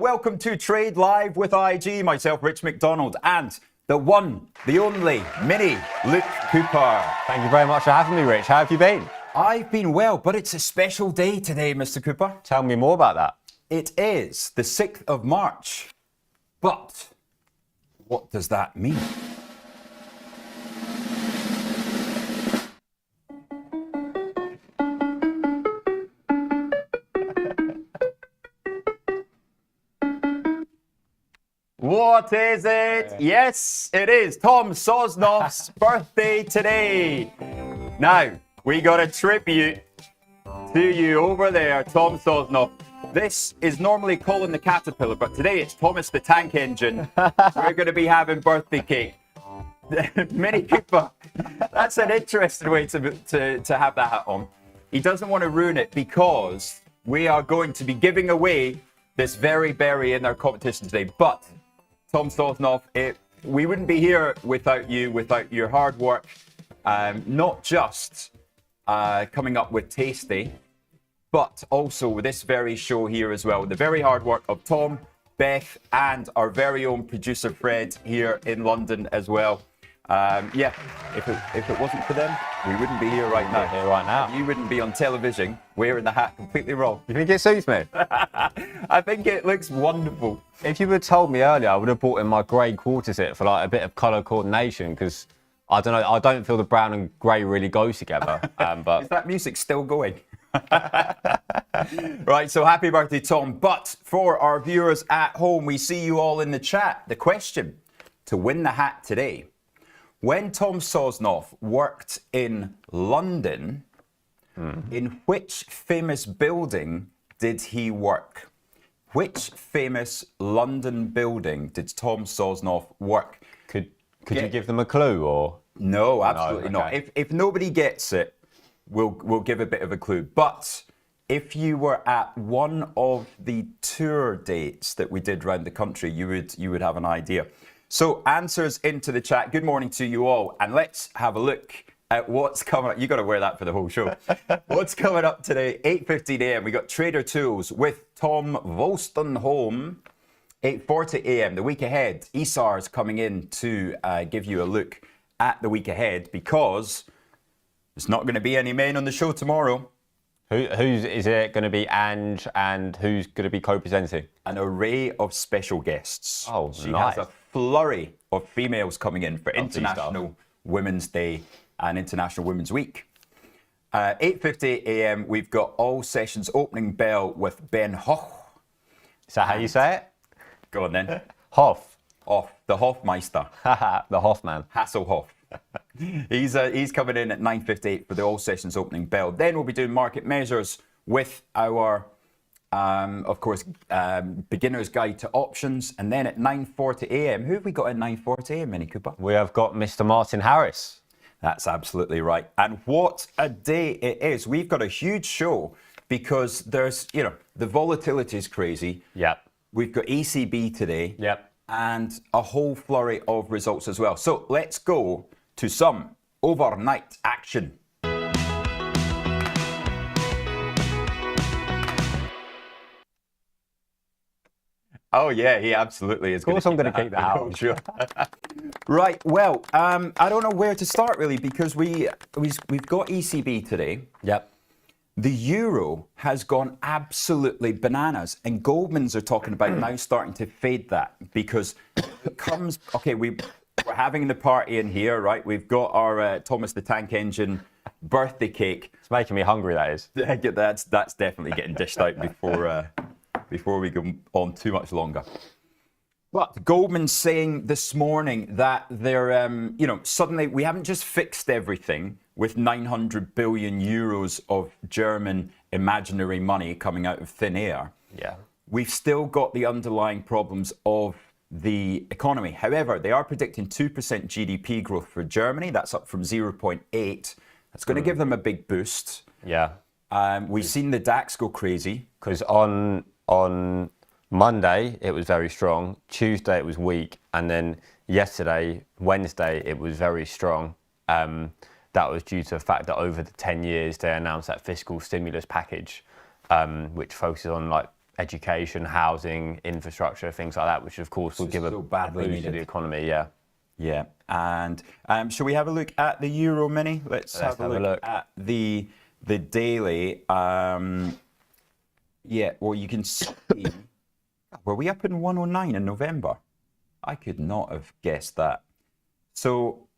welcome to Trade Live with IG, myself, Rich McDonald, and the one, the only, mini Luke Cooper. Thank you very much for having me, Rich. How have you been? I've been well, but it's a special day today, Mr. Cooper. Tell me more about that. It is the 6th of March. But what does that mean? What is it? Yes, it is Tom Sosnoff's birthday today. Now, we got a tribute to you over there, Tom Sosnoff. This is normally Colin the Caterpillar, but today it's Thomas the Tank Engine. We're going to be having birthday cake. Mini Cooper. That's an interesting way to have that hat on. He doesn't want to ruin it because we are going to be giving away this very berry in our competition today. But Tom Sosnoff, we wouldn't be here without you, without your hard work, not just coming up with Tasty, but also with this very show here as well. The very hard work of Tom, Beth, and our very own producer Fred here in London as well. Yeah, if it wasn't for them, we wouldn't be here right now. You wouldn't be on television wearing the hat completely wrong. You think it suits me? I think it looks wonderful. If you would have told me earlier, I would have brought in my grey quarter set for like a bit of colour coordination because I don't know, I don't feel the brown and grey really goes together. But is that music still going? Right, so happy birthday, Tom. But for our viewers at home, we see you all in the chat. The question to win the hat today: when Tom Sosnoff worked in London, in which famous building did he work? Which famous London building did Tom Sosnoff work? Could you give them a clue or? No, absolutely not. If nobody gets it, we'll give a bit of a clue. But if you were at one of the tour dates that we did around the country, you would have an idea. So answers into the chat. Good morning to you all. And let's have a look at what's coming up. You got to wear that for the whole show. What's coming up today? 8:15 a.m. We got Trader Tools with Tom Wolstenholme. 8:40 a.m. The week ahead. Isar's coming in to give you a look at the week ahead because there's not going to be any men on the show tomorrow. Who's is it going to be Ange and who's going to be co-presenting? An array of special guests. Oh, she nice. has a flurry of females coming in for International Women's Day and International Women's Week. 8:50 a.m. We've got all sessions opening bell with Ben Hoch. Is that how you say it? Go on then. Hoff. Off the Hofmeister. The Hoffman. Hasselhoff. He's coming in at 9:58 for the all sessions opening bell. Then we'll be doing market measures with our, of course, beginner's guide to options. And then at 9:40 a.m., who have we got at 9:40 a.m., Mini Cooper? We have got Mr. Martin Harris. That's absolutely right. And what a day it is. We've got a huge show because there's, the volatility is crazy. Yep. We've got ECB today. Yep. And a whole flurry of results as well. So let's go to some overnight action. Oh yeah, he absolutely is. Of course, I'm going to keep that out. Sure. Right. Well, I don't know where to start really because we've got ECB today. Yep. The euro has gone absolutely bananas, and Goldman's are talking about now starting to fade that because it comes. Okay, we're having the party in here, right? We've got our Thomas the Tank Engine birthday cake. It's making me hungry. That is. That's definitely getting dished out before we go on too much longer. But Goldman's saying this morning that they're, suddenly we haven't just fixed everything with 900 billion euros of German imaginary money coming out of thin air. Yeah. We've still got the underlying problems of the economy. However, they are predicting 2% GDP growth for Germany. That's up from 0.8. That's going to give them a big boost. Yeah. We've seen the DAX go crazy. Because on Monday, it was very strong. Tuesday, it was weak. And then yesterday, Wednesday, it was very strong. That was due to the fact that over the 10 years, they announced that fiscal stimulus package, which focuses on like education, housing, infrastructure, things like that, which of course will give a badly boost to the economy. Yeah. Yeah, and shall we have a look at the Euro Mini? Let's have a look at the daily. Yeah, well, you can see, were we up in 109 in November? I could not have guessed that. So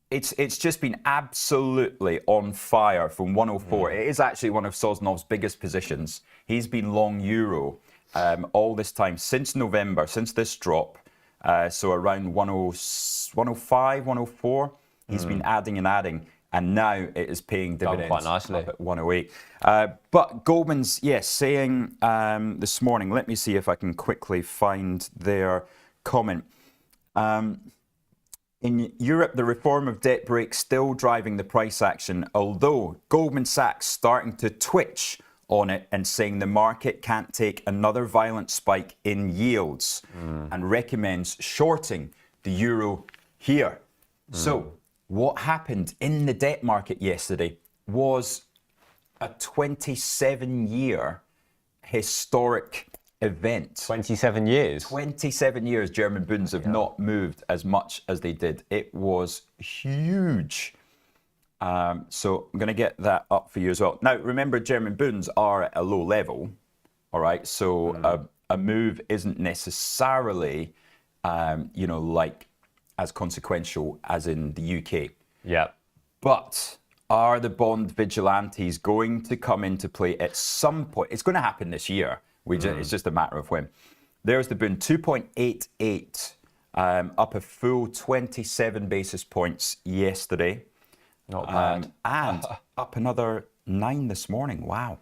it's just been absolutely on fire from 104. It is actually one of Sosnov's biggest positions. He's been long Euro all this time since November, since this drop. So around 105, 104, he's been adding and adding, and now it is paying dividends quite nicely up at 108. But Goldman's, yes, saying this morning, let me see if I can quickly find their comment. In Europe, the reform of debt breaks still driving the price action, although Goldman Sachs starting to twitch on it and saying the market can't take another violent spike in yields and recommends shorting the euro here. So what happened in the debt market yesterday was a 27-year historic event. 27 years. 27 years German bunds have not moved as much as they did. It was huge. So I'm going to get that up for you as well. Now, remember, German bunds are at a low level, all right? So a move isn't necessarily, like as consequential as in the UK. Yeah. But are the bond vigilantes going to come into play at some point? It's going to happen this year. It's just a matter of when. There's the bund, 2.88, up a full 27 basis points yesterday. Not bad. And up another 9 this morning. Wow.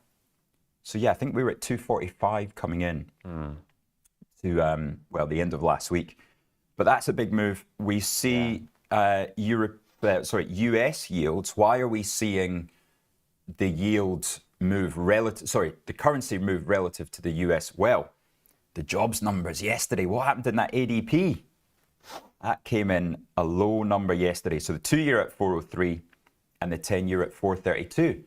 So yeah, I think we were at 245 coming in to the end of last week. But that's a big move. We see US yields. Why are we seeing the yield move the currency move relative to the US? Well, the jobs numbers yesterday. What happened in that ADP? That came in a low number yesterday. So the 2-year at 403 and the 10-year at 432.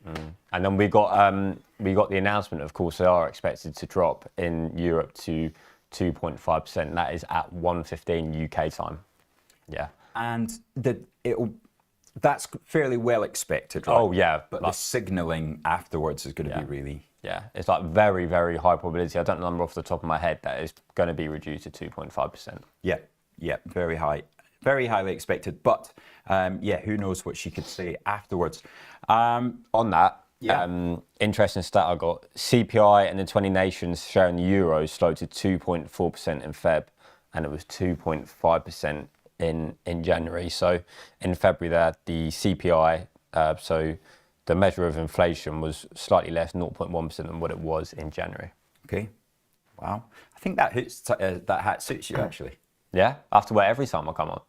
And then we got the announcement, of course, they are expected to drop in Europe to 2.5%. That is at 1:15 UK time. Yeah. And that's fairly well expected, right? Oh, yeah. But the signalling afterwards is going to be really... Yeah, it's like very, very high probability. I don't know the number off the top of my head that is going to be reduced to 2.5%. Yeah, very high. Very highly expected. But, who knows what she could say afterwards. On that, interesting stat I got. CPI and the 20 nations sharing the euro slowed to 2.4% in Feb, and it was 2.5% in January. So in February there, the CPI, so the measure of inflation, was slightly less, 0.1% than what it was in January. Okay. Wow. I think that hat suits you, actually. Yeah? I have to wear every time I come on.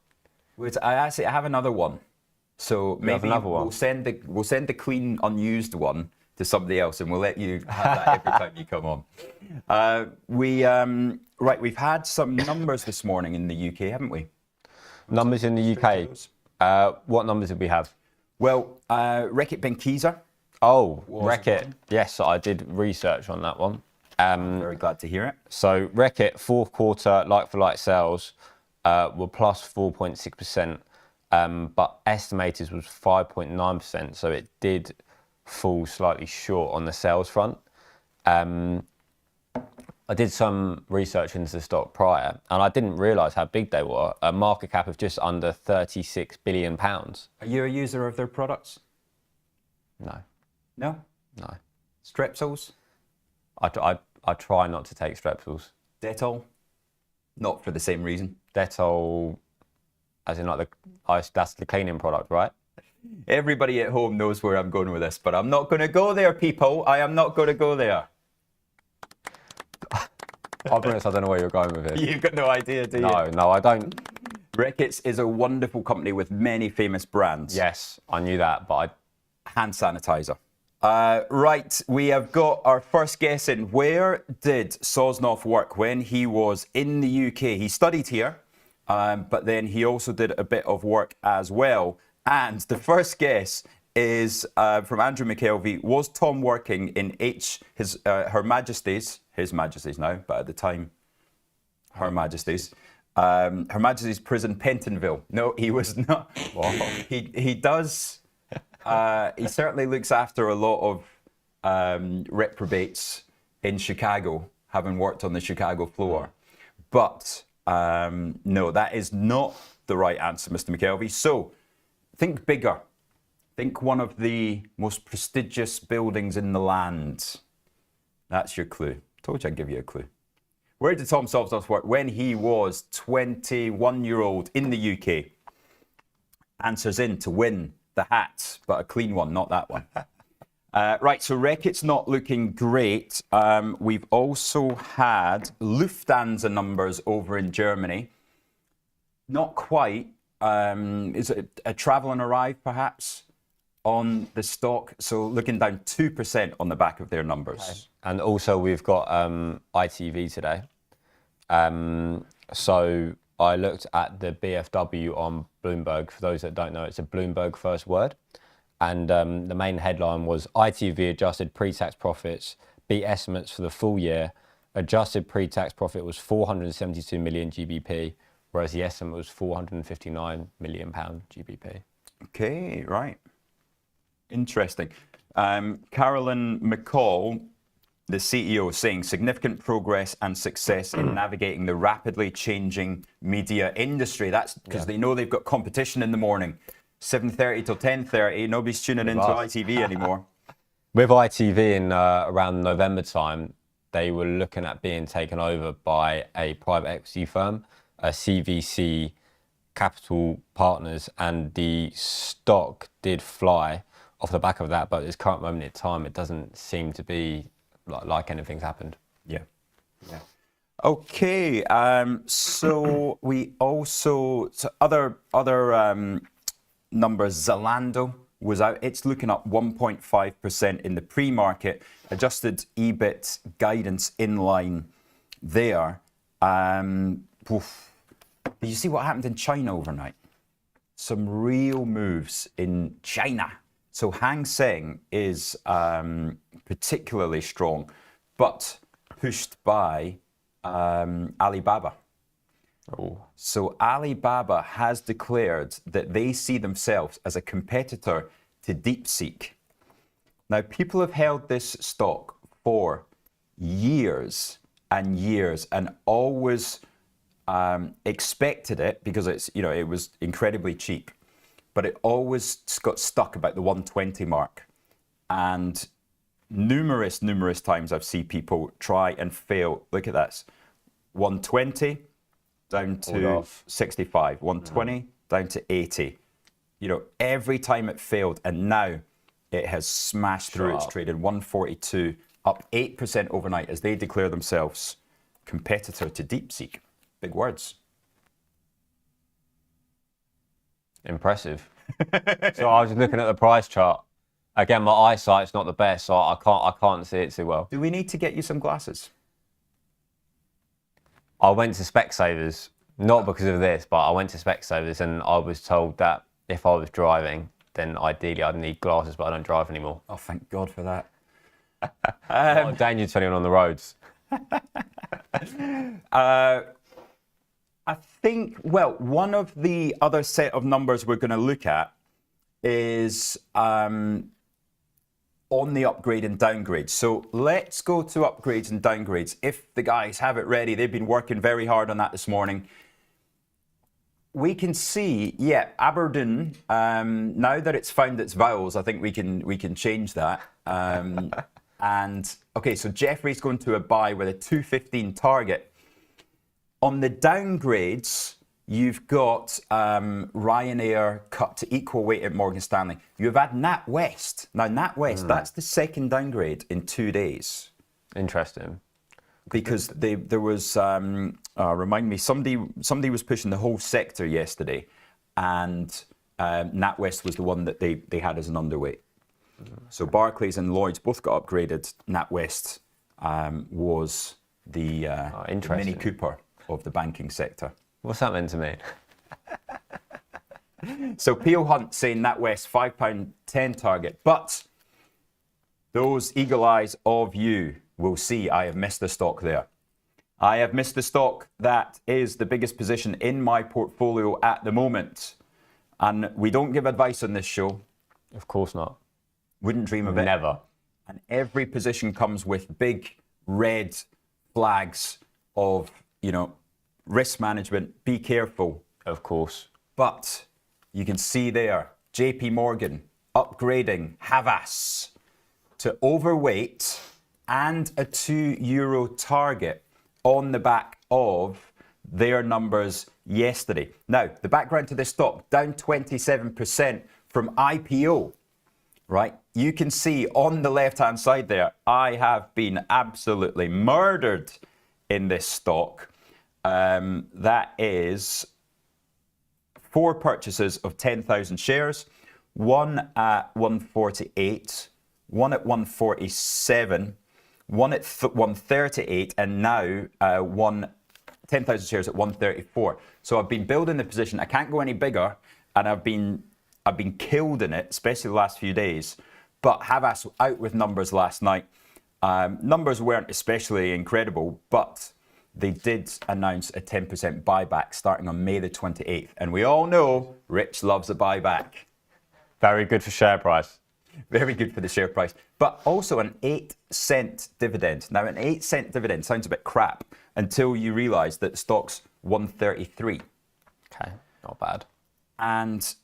I have another one. So maybe another one. We'll send the clean, unused one to somebody else, and we'll let you have that every time you come on. We've had some numbers this morning in the UK, haven't we? Numbers in the UK. What numbers did we have? Well, Reckitt Benckiser. Oh, Reckitt. Yes, I did research on that one. I'm very glad to hear it. So Reckitt, fourth quarter like-for-like sales were plus 4.6%, but estimated was 5.9%. So it did fall slightly short on the sales front. I did some research into the stock prior, and I didn't realise how big they were. A market cap of just under £36 billion. Are you a user of their products? No. No? No. Strepsils? I try not to take Strepsils. Dettol? Not for the same reason. Dettol, as in that's the cleaning product, right? Everybody at home knows where I'm going with this, but I'm not going to go there, people. I am not going to go there. I'll be honest, I don't know where you're going with it. You've got no idea, do you? No, I don't. Reckitt's is a wonderful company with many famous brands. Yes, I knew that, but Hand sanitizer. Right, we have got our first guess in. Where did Sosnov work when he was in the UK? He studied here, but then he also did a bit of work as well. And the first guess is from Andrew McKelvey. Was Tom working in Her Majesty's now, but at the time, Her Majesty's. Her Majesty's Prison, Pentonville. No, he was not. He does. He certainly looks after a lot of reprobates in Chicago, having worked on the Chicago floor. But no, that is not the right answer, Mr. McKelvey. So think bigger. Think one of the most prestigious buildings in the land. That's your clue. Told you I'd give you a clue. Where did Tom Sosnoff work when he was 21-year-old in the UK? Answers in to win the hat, but a clean one, not that one. Right, so Reckitt's not looking great. We've also had Lufthansa numbers over in Germany. Not quite. Is it a travel and arrive, perhaps, on the stock? So looking down 2% on the back of their numbers. Okay. And also we've got ITV today. So I looked at the BFW on Bloomberg. For those that don't know, it's a Bloomberg first word. And the main headline was ITV adjusted pre-tax profits beat estimates for the full year. Adjusted pre-tax profit was 472 million GBP, whereas the estimate was 459 million pound GBP. Okay, right. Interesting. Carolyn McCall, the CEO, saying significant progress and success in navigating the rapidly changing media industry. That's because they know they've got competition in the morning. 7:30 till 10:30, nobody's tuning into ITV anymore. With ITV in around November time, they were looking at being taken over by a private equity firm, a CVC Capital Partners, and the stock did fly off the back of that, but at this current moment in time, it doesn't seem to be like anything's happened. Yeah. Okay, so we also, other numbers, Zalando was out. It's looking up 1.5% in the pre-market. Adjusted EBIT guidance in line there. Did you see what happened in China overnight? Some real moves in China. So Hang Seng is particularly strong, but pushed by Alibaba. So Alibaba has declared that they see themselves as a competitor to DeepSeek. Now, people have held this stock for years and years and always expected it because it's, it was incredibly cheap, but it always got stuck about the 120 mark. And numerous times I've seen people try and fail. Look at this, 120 down to 65, 120 down to 80. Every time it failed, and now it has smashed through. It's traded 142, up 8% overnight as they declare themselves competitor to DeepSeek. Big words. Impressive. So I was looking at the price chart. Again, my eyesight's not the best, so I can't see it too well. Do we need to get you some glasses? I went to Specsavers, not because of this, but I went to Specsavers and I was told that if I was driving, then ideally I'd need glasses, but I don't drive anymore. Oh, thank God for that. What a danger to anyone on the roads. I think, one of the other set of numbers we're going to look at is on the upgrade and downgrade. So let's go to upgrades and downgrades. If the guys have it ready, they've been working very hard on that this morning. We can see, Aberdeen, now that it's found its vowels, I think we can change that. And okay, so Jeffrey's going to a buy with a 215 target. On the downgrades, you've got Ryanair cut to equal weight at Morgan Stanley. You've had NatWest. Now, NatWest, that's the second downgrade in 2 days. Interesting. Because there was, remind me, somebody was pushing the whole sector yesterday, and NatWest was the one that they had as an underweight. So Barclays and Lloyds both got upgraded. NatWest was the Mini Cooper of the banking sector. What's that meant to mean? So Peel Hunt saying NatWest £5.10 target. But those eagle eyes of you will see I have missed the stock there. I have missed the stock that is the biggest position in my portfolio at the moment. And we don't give advice on this show. Of course not. Wouldn't dream of it. Never. And every position comes with big red flags of, risk management. Be careful. Of course. But you can see there, JP Morgan upgrading Havas to overweight and a €2 target on the back of their numbers yesterday. Now, the background to this stock, down 27% from IPO, right? You can see on the left-hand side there, I have been absolutely murdered in this stock. That is 4 purchases of 10,000 shares, one at 148, one at 147, one at 138, and now 10,000 shares at 134. So I've been building the position. I can't go any bigger, and I've been killed in it, especially the last few days. But Havas out with numbers last night. Numbers weren't especially incredible, but they did announce a 10% buyback starting on May the 28th. And we all know Rich loves a buyback. Very good for share price. Very good for the share price. But also an 8-cent dividend. Now, an 8-cent dividend sounds a bit crap until you realise that the stock's 133. Okay, not bad. And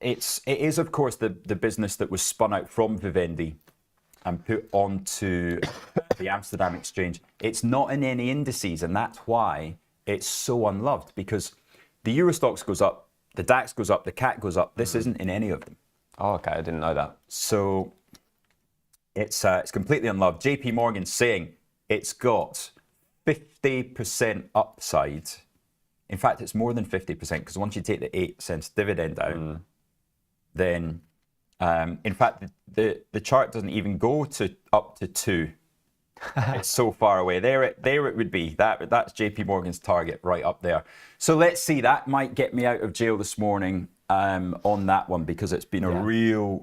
it is, of course, the business that was spun out from Vivendi and put onto the Amsterdam Exchange. It's not in any indices, and that's why it's so unloved, because the Eurostoxx goes up, the DAX goes up, the CAC goes up. This isn't in any of them. Oh, okay, I didn't know that. So it's completely unloved. JP Morgan saying it's got 50% upside. In fact, it's more than 50%, because once you take the 8 cents dividend out, then in fact the chart doesn't even go to up to 2. It's so far away. There it would be. That's JP Morgan's target right up there. So let's see. That might get me out of jail this morning on that one, because it's been a real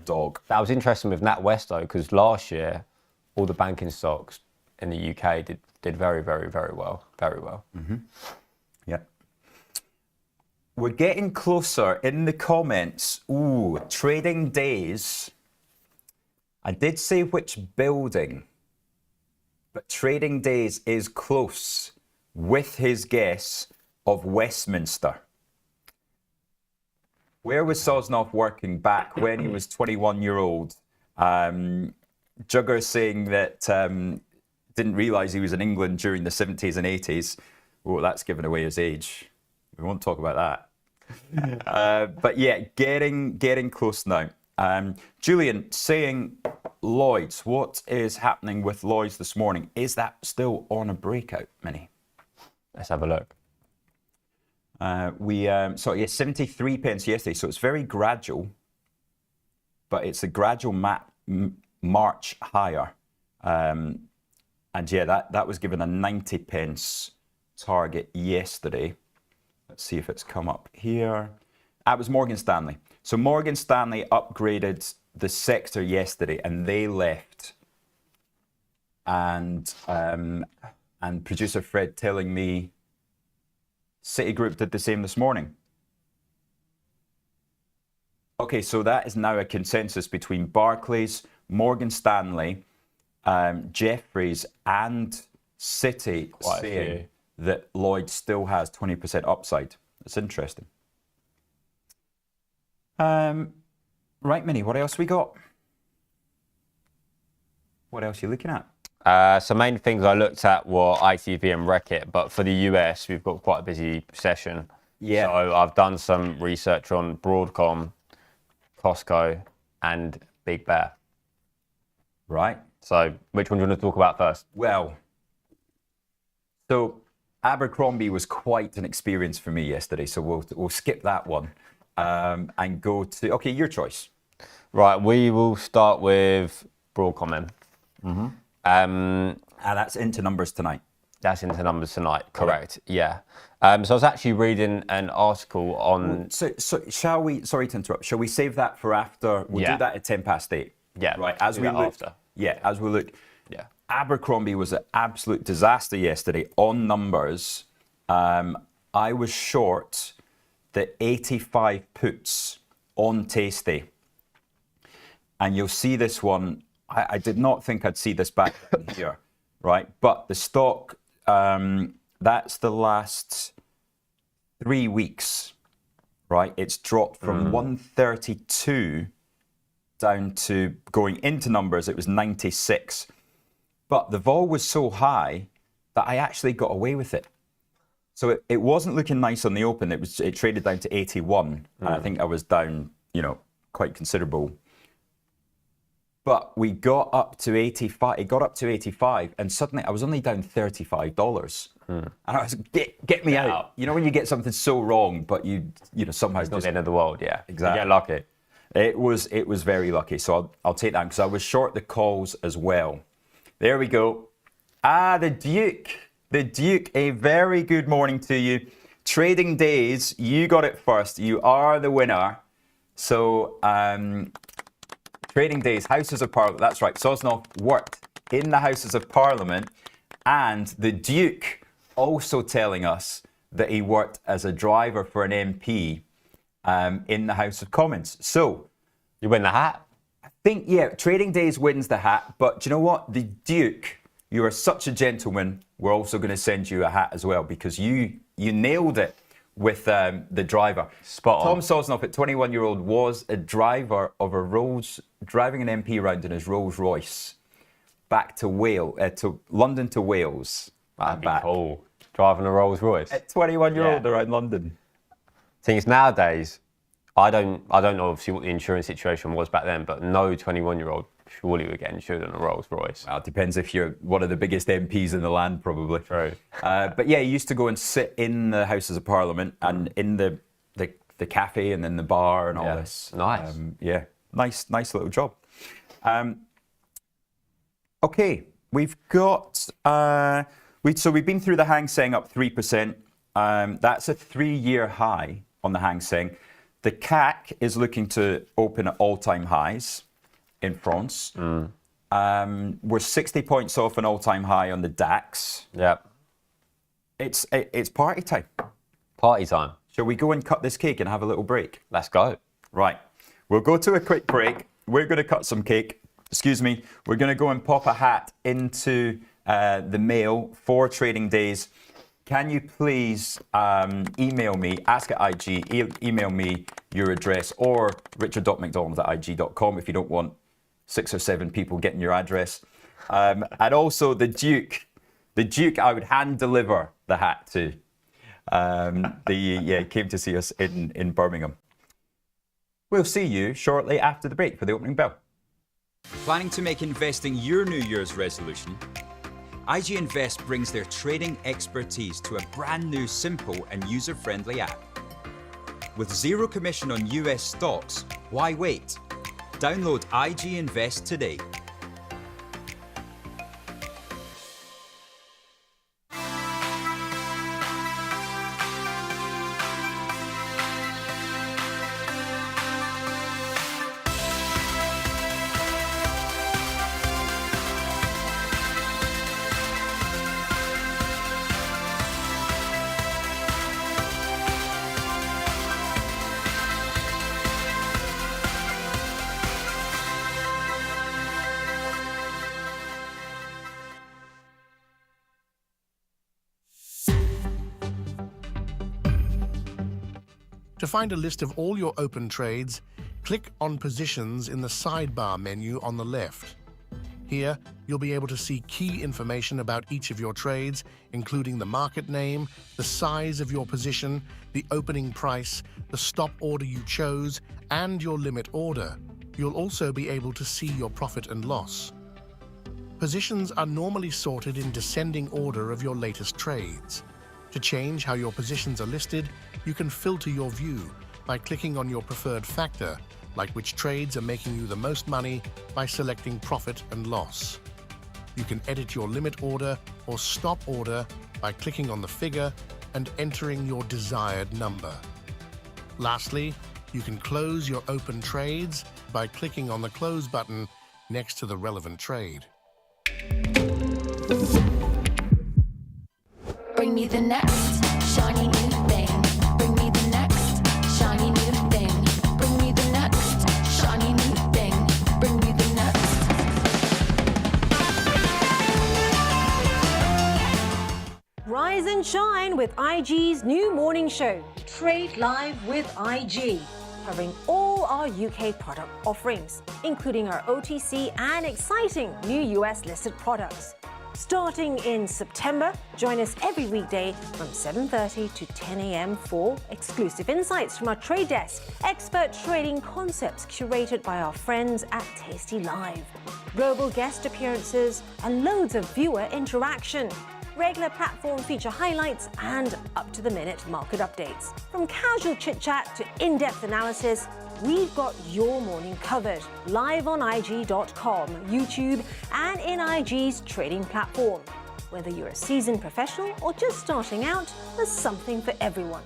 dog. That was interesting with NatWest though, because last year all the banking stocks in the UK did very well. Very well. Mm-hmm. Yeah. We're getting closer in the comments. Ooh, trading days. I did say which building, but trading days is close with his guess of Westminster. Where was Sosnoff working back when he was 21-year-old? Jugger saying that didn't realise he was in England during the 70s and 80s. Oh, that's giving away his age. We won't talk about that. But yeah, getting close now. Julian saying Lloyd's. What is happening with Lloyd's this morning? Is that still on a breakout, Minnie? Let's have a look. We 73 pence yesterday, so it's very gradual, but it's a gradual march higher. And yeah, that was given a 90 pence target yesterday. Let's see if it's come up here. That was Morgan Stanley. So Morgan Stanley upgraded the sector yesterday, and they left. And producer Fred telling me Citigroup did the same this morning. Okay, so that is now a consensus between Barclays, Morgan Stanley, Jefferies, and Citi saying that Lloyd still has 20% upside. That's interesting. Right, Minnie, what else we got? What else are you looking at? So main things I looked at were ITV and Reckitt, but for the US, we've got quite a busy session. Yeah. So I've done some research on Broadcom, Costco, and Big Bear. Right. So which one do you want to talk about first? Well, so Abercrombie was quite an experience for me yesterday, so we'll skip that one and go to, okay, your choice. Right, we will start with Broadcom then. Mm-hmm. And that's into numbers tonight. That's into numbers tonight, correct, yeah. So I was actually reading an article on. So shall we? Sorry to interrupt. Shall we save that for after? We'll do that at 8:10. Yeah. Right. As we look after. Yeah. As we look. Yeah. Abercrombie was an absolute disaster yesterday on numbers. I was short the 85 puts on Tasty, and you'll see this one. I did not think I'd see this back here, right? But the stock, that's the last 3 weeks, right? It's dropped from 132 down to, going into numbers, it was 96. But the vol was so high that I actually got away with it. So it wasn't looking nice on the open. It traded down to 81, and I think I was down, quite considerable. But we got up to 85. It got up to 85, and suddenly I was only down $35. And I was get me out. You know when you get something so wrong, but you somehow It's not the end of the world. Yeah. Exactly. You get lucky. It was very lucky. So I'll take that because I was short the calls as well. There we go. The Duke. The Duke, a very good morning to you. Trading days, you got it first. You are the winner. So, trading days, Houses of Parliament. That's right. Sosnoff worked in the Houses of Parliament. And the Duke also telling us that he worked as a driver for an MP in the House of Commons. So, you win the hat. I think, trading days wins the hat. But do you know what? The Duke, you are such a gentleman. We're also going to send you a hat as well because you nailed it with the driver. Spot on. Tom Sosnoff, at 21-year-old, was a driver of driving an MP around in his Rolls Royce back to Wales, to London to Wales. That'd be cool. Driving a Rolls Royce. At 21-year-old around London. Thing is, nowadays, I don't know obviously what the insurance situation was back then, but no 21-year-old surely would get insured on a Rolls Royce. Well, it depends if you're one of the biggest MPs in the land, probably. True. But yeah, he used to go and sit in the Houses of Parliament and in the cafe and in the bar and all this. Nice. Nice little job. Okay, we've got we've been through the Hang Seng up 3%. That's a 3-year high on the Hang Seng. The CAC is looking to open at all-time highs in France. We're 60 points off an all-time high on the DAX. Yep. It's party time. Party time. Shall we go and cut this cake and have a little break? Let's go. Right. We'll go to a quick break. We're going to cut some cake. Excuse me. We're going to go and pop a hat into the mail for trading days. Can you please email me, ask at IG, email me your address, or richard.mcdonald@ig.com if you don't want 6 or 7 people getting your address. And also the Duke I would hand deliver the hat to. He came to see us in Birmingham. We'll see you shortly after the break for the opening bell. Planning to make investing your New Year's resolution? IG Invest brings their trading expertise to a brand new, simple and user-friendly app. With zero commission on US stocks, why wait? Download IG Invest today. To find a list of all your open trades, click on Positions in the sidebar menu on the left. Here, you'll be able to see key information about each of your trades, including the market name, the size of your position, the opening price, the stop order you chose, and your limit order. You'll also be able to see your profit and loss. Positions are normally sorted in descending order of your latest trades. To change how your positions are listed, you can filter your view by clicking on your preferred factor, like which trades are making you the most money, by selecting profit and loss. You can edit your limit order or stop order by clicking on the figure and entering your desired number. Lastly, you can close your open trades by clicking on the close button next to the relevant trade. Bring me the next shiny new thing. Bring me the next shiny new thing. Bring me the next shiny new thing. Bring me the next. Rise and shine with IG's new morning show, Trade Live with IG, covering all our UK product offerings, including our OTC and exciting new US listed products. Starting in September, join us every weekday from 7:30 to 10 a.m. for exclusive insights from our trade desk, expert trading concepts curated by our friends at tastylive, global guest appearances, and loads of viewer interaction. Regular platform feature highlights and up-to-the-minute market updates. From casual chit-chat to in-depth analysis, we've got your morning covered, live on IG.com, YouTube, and in IG's trading platform. Whether you're a seasoned professional or just starting out, there's something for everyone.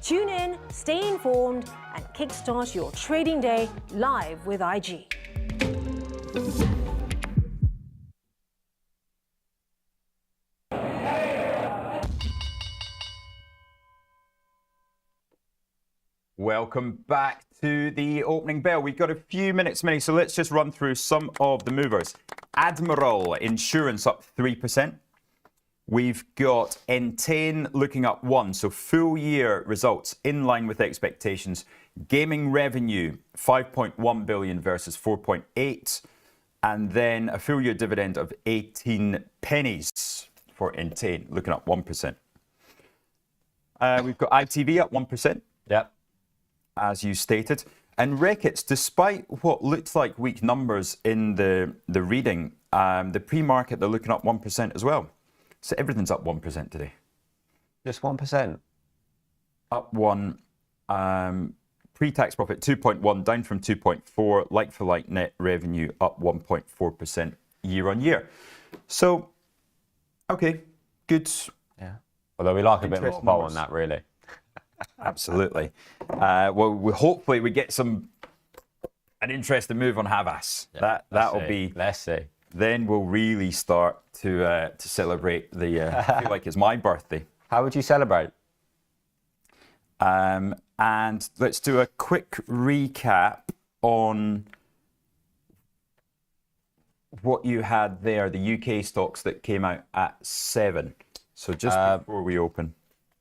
Tune in, stay informed, and kickstart your trading day live with IG. Welcome back to the opening bell. We've got a few minutes, so let's just run through some of the movers. Admiral Insurance up 3%. We've got Entain looking up 1%, so full year results in line with expectations. Gaming revenue 5.1 billion versus 4.8, and then a full year dividend of 18 pennies for Entain, looking up 1%. We've got ITV up 1%. Yep. As you stated. And Reckitt's, despite what looks like weak numbers in the reading, the pre-market, they're looking up 1% as well. So everything's up 1% today. Just 1%. Up 1. Pre-tax profit 2.1, down from 2.4. Like-for-like net revenue up 1.4% year on year. So, okay, good. Yeah. Although we like a bit more spot on that, really. Absolutely. Well, hopefully we get an interesting move on Havas. Yeah, That'll be. Let's see. Then we'll really start to celebrate the. I feel like it's my birthday. How would you celebrate? And let's do a quick recap on what you had there. The UK stocks that came out at 7. So just before we open.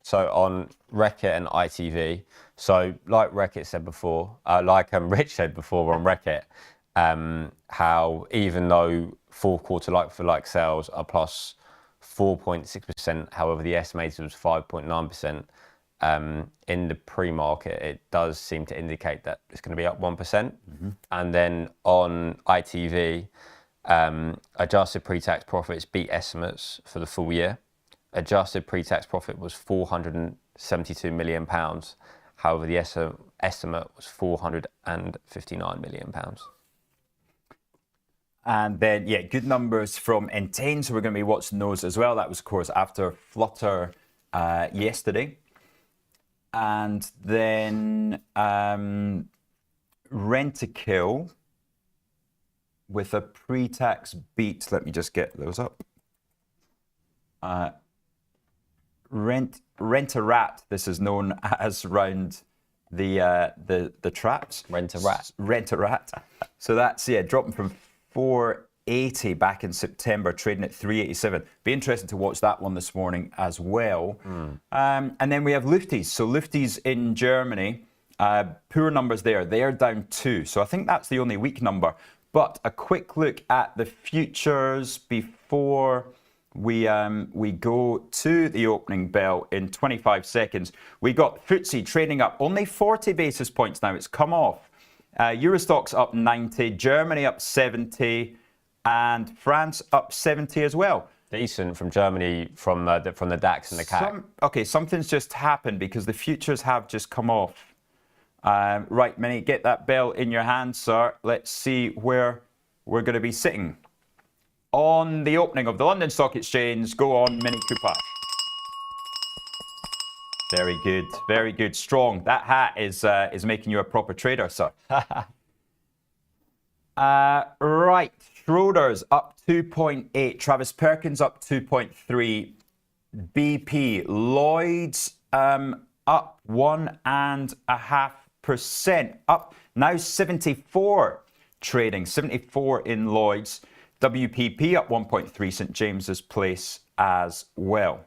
So on Reckitt and ITV, so like Reckitt said before, Rich said before on Reckitt, how even though fourth quarter like-for-like sales are plus 4.6%, however the estimated was 5.9%, in the pre-market it does seem to indicate that it's going to be up 1%. Mm-hmm. And then on ITV, adjusted pre-tax profits beat estimates for the full year. Adjusted pre-tax profit was £472 million. However, the estimate was £459 million. And then, yeah, good numbers from Entain, so we're going to be watching those as well. That was, of course, after Flutter yesterday. And then Rent-A-Kill with a pre-tax beat. Let me just get those up. Rent-A-Rat, this is known as around the traps. Rent-A-Rat. Rent-A-Rat. So that's, dropping from 480 back in September, trading at 387. Be interesting to watch that one this morning as well. And then we have Lufties. So Lufties in Germany, poor numbers there. They are down 2. So I think that's the only weak number. But a quick look at the futures before we go to the opening bell in 25 seconds. We got FTSE trading up only 40 basis points now. It's come off. Eurostoxx up 90, Germany up 70, and France up 70 as well. Decent from Germany, from the DAX and the CAC. Something's just happened because the futures have just come off. Right, Minnie, get that bell in your hand, sir. Let's see where we're going to be sitting. On the opening of the London Stock Exchange, go on, Minnie Cooper. Very good, very good. Strong. That hat is making you a proper trader, sir. Right, Schroders up 2.8, Travis Perkins up 2.3, BP, Lloyd's up 1.5%, up now 74 trading, 74 in Lloyd's, WPP up 1.3, St James's Place as well.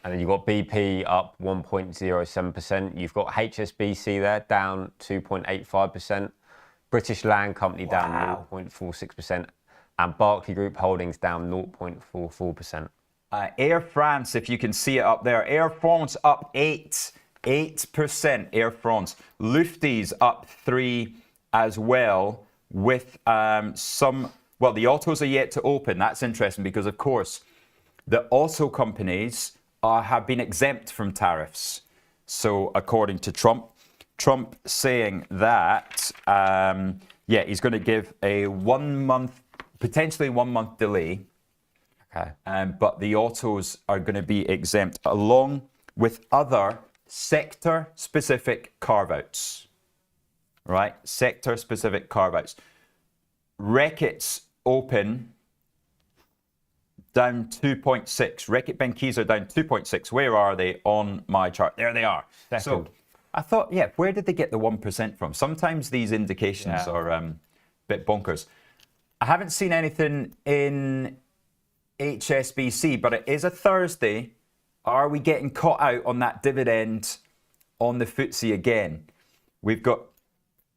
And then you've got BP up 1.07%. You've got HSBC there down 2.85%. British Land Company down 0.46%. And Barclay Group Holdings down 0.44%. Air France, if you can see it up there. Air France up 8%. Air France. Lufty's up 3 as well with some... Well, the autos are yet to open. That's interesting because, of course, the auto companies have been exempt from tariffs. So, according to Trump saying that, he's going to give a 1 month, potentially 1 month delay. Okay. But the autos are going to be exempt along with other sector-specific carve-outs. Right? Sector-specific carve-outs. Reckitt's open down 2.6. Reckitt Benckiser down 2.6. Where are they on my chart? There they are. Second. So I thought, where did they get the 1% from? Sometimes these indications are a bit bonkers. I haven't seen anything in HSBC, but it is a Thursday. Are we getting caught out on that dividend on the FTSE again? We've got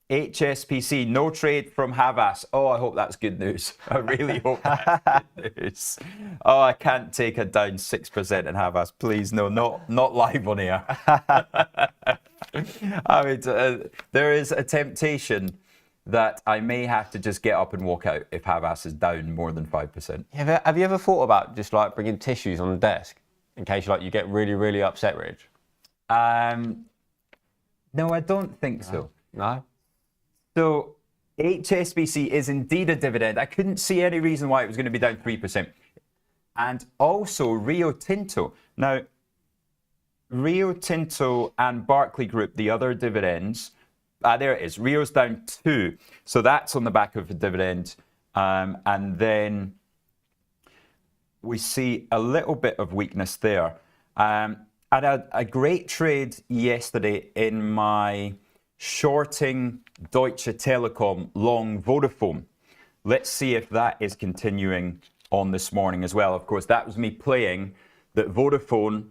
HSBC, no trade from Havas. Oh, I hope that's good news. I really hope that's good news. Oh, I can't take a down 6% in Havas. Please, no, not live on air. I mean, there is a temptation that I may have to just get up and walk out if Havas is down more than 5%. Have you ever thought about just like bringing tissues on the desk in case you get really, really upset, Rich? No, I don't think so. No? So HSBC is indeed a dividend. I couldn't see any reason why it was going to be down 3%. And also Rio Tinto. Now, Rio Tinto and Barclay Group, the other dividends, there it is. Rio's down 2. So that's on the back of a dividend. And then we see a little bit of weakness there. I had a great trade yesterday in my shorting Deutsche Telekom long Vodafone. Let's see if that is continuing on this morning as well. Of course, that was me playing that Vodafone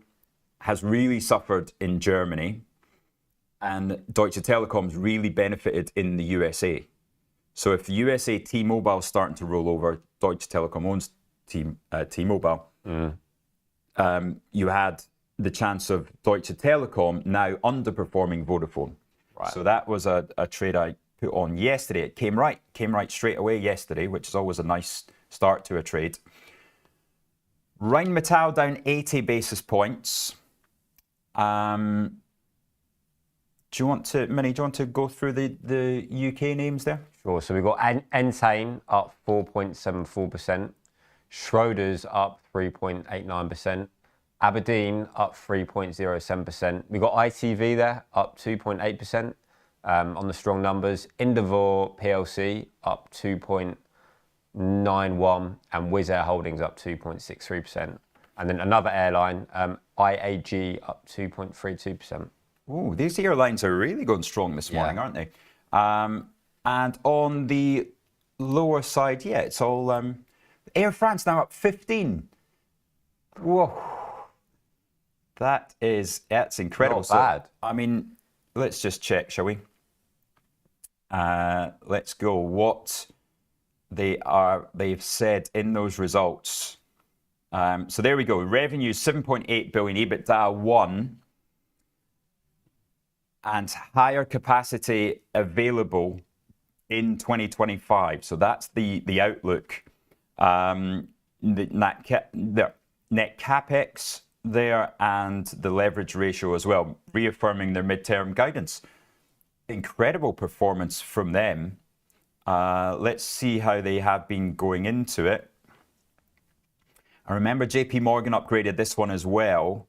has really suffered in Germany and Deutsche Telekom's really benefited in the USA. So if the USA T-Mobile is starting to roll over, Deutsche Telekom owns T-Mobile, you had the chance of Deutsche Telekom now underperforming Vodafone. Right. So that was a trade I put on yesterday. It came right straight away yesterday, which is always a nice start to a trade. Rheinmetall down 80 basis points. Do you want to, Minnie, go through the UK names there? Sure. So we've got Entain up 4.74%, Schroders up 3.89%, Aberdeen up 3.07%. We've got ITV there up 2.8% on the strong numbers. Indivor PLC up 2.91% and Wizz Air Holdings up 2.63%. And then another airline, IAG up 2.32%. Oh, these airlines are really going strong this morning, aren't they? And on the lower side, it's all Air France now up 15. Whoa. That's incredible. Not bad. So, I mean, let's just check, shall we? Let's go. What they've said in those results. So there we go. Revenue 7.8 billion, EBITDA 1, and higher capacity available in 2025. So that's the outlook. The net capex there and the leverage ratio as well, reaffirming their midterm guidance. Incredible performance from them. Let's see how they have been going into it. I remember JP Morgan upgraded this one as well.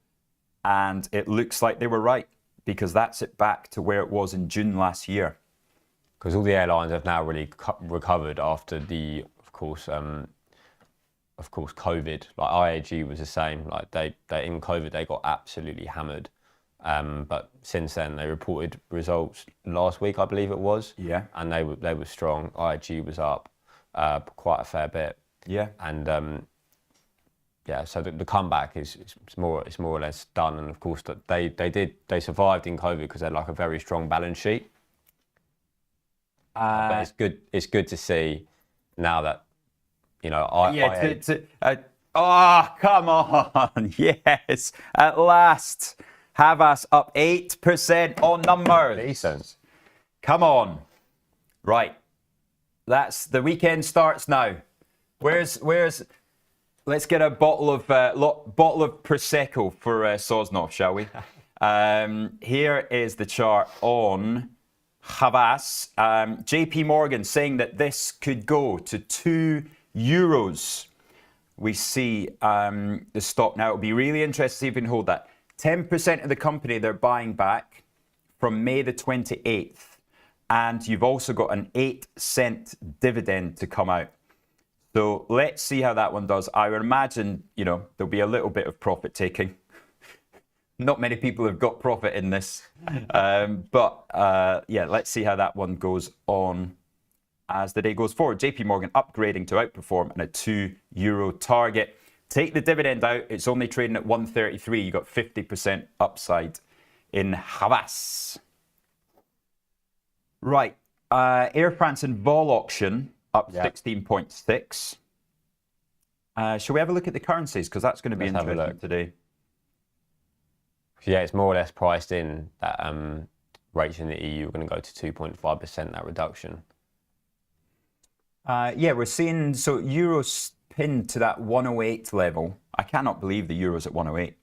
And it looks like they were right, because that's it back to where it was in June last year. Because all the airlines have now really recovered after of course, COVID. Like IAG was the same. Like they in COVID they got absolutely hammered. But since then they reported results last week, I believe it was. Yeah. And they were strong. IAG was up quite a fair bit. Yeah. And yeah, so the comeback is more or less done. And of course that they survived in COVID because they're like a very strong balance sheet. But it's good to see now that, you know, come on. Yes. At last. Havas up 8% on numbers. Decent. Come on. Right. That's the weekend starts now. Where's let's get a bottle of Prosecco for Sosnov, shall we? Here is the chart on Havas. JP Morgan saying that this could go to €2. We see the stock now. It'll be really interesting to see if we can hold that. 10% of the company they're buying back from May the 28th. And you've also got an 8-cent dividend to come out. So let's see how that one does. I would imagine, you know, there'll be a little bit of profit taking. Not many people have got profit in this. Yeah, let's see how that one goes on as the day goes forward. JP Morgan upgrading to outperform and a €2 target. Take the dividend out. It's only trading at 133. You got 50% upside in Havas. Right. Air France and vol auction up 16.6. Shall we have a look at the currencies? Because that's going to be interesting today. Yeah, it's more or less priced in that rates in the EU are going to go to 2.5%, that reduction. Yeah, we're seeing, so Euro's pinned to that 108 level. I cannot believe the Euro's at 108.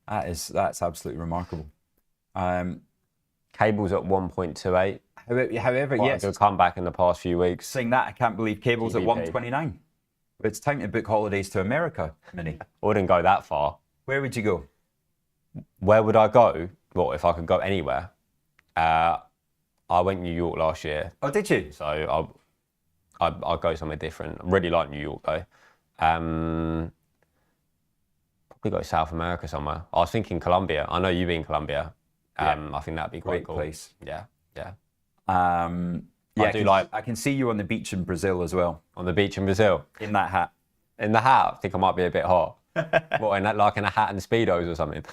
That's absolutely remarkable. Cable's at 1.28. However, yes. It's come back in the past few weeks. Saying that, I can't believe cable's at 129. It's time to book holidays to America, Minnie. I wouldn't go that far. Where would you go? Where would I go? Well, if I could go anywhere. I went New York last year. Oh, did you? So I'll go somewhere different. I really like New York though. Probably go South America somewhere. I was thinking Colombia. I know you've been in Colombia. I think that'd be quite Great cool. place. Yeah. I can see you on the beach in Brazil as well. On the beach in Brazil. In that hat. In the hat, I think I might be a bit hot. What, in a hat and Speedos or something?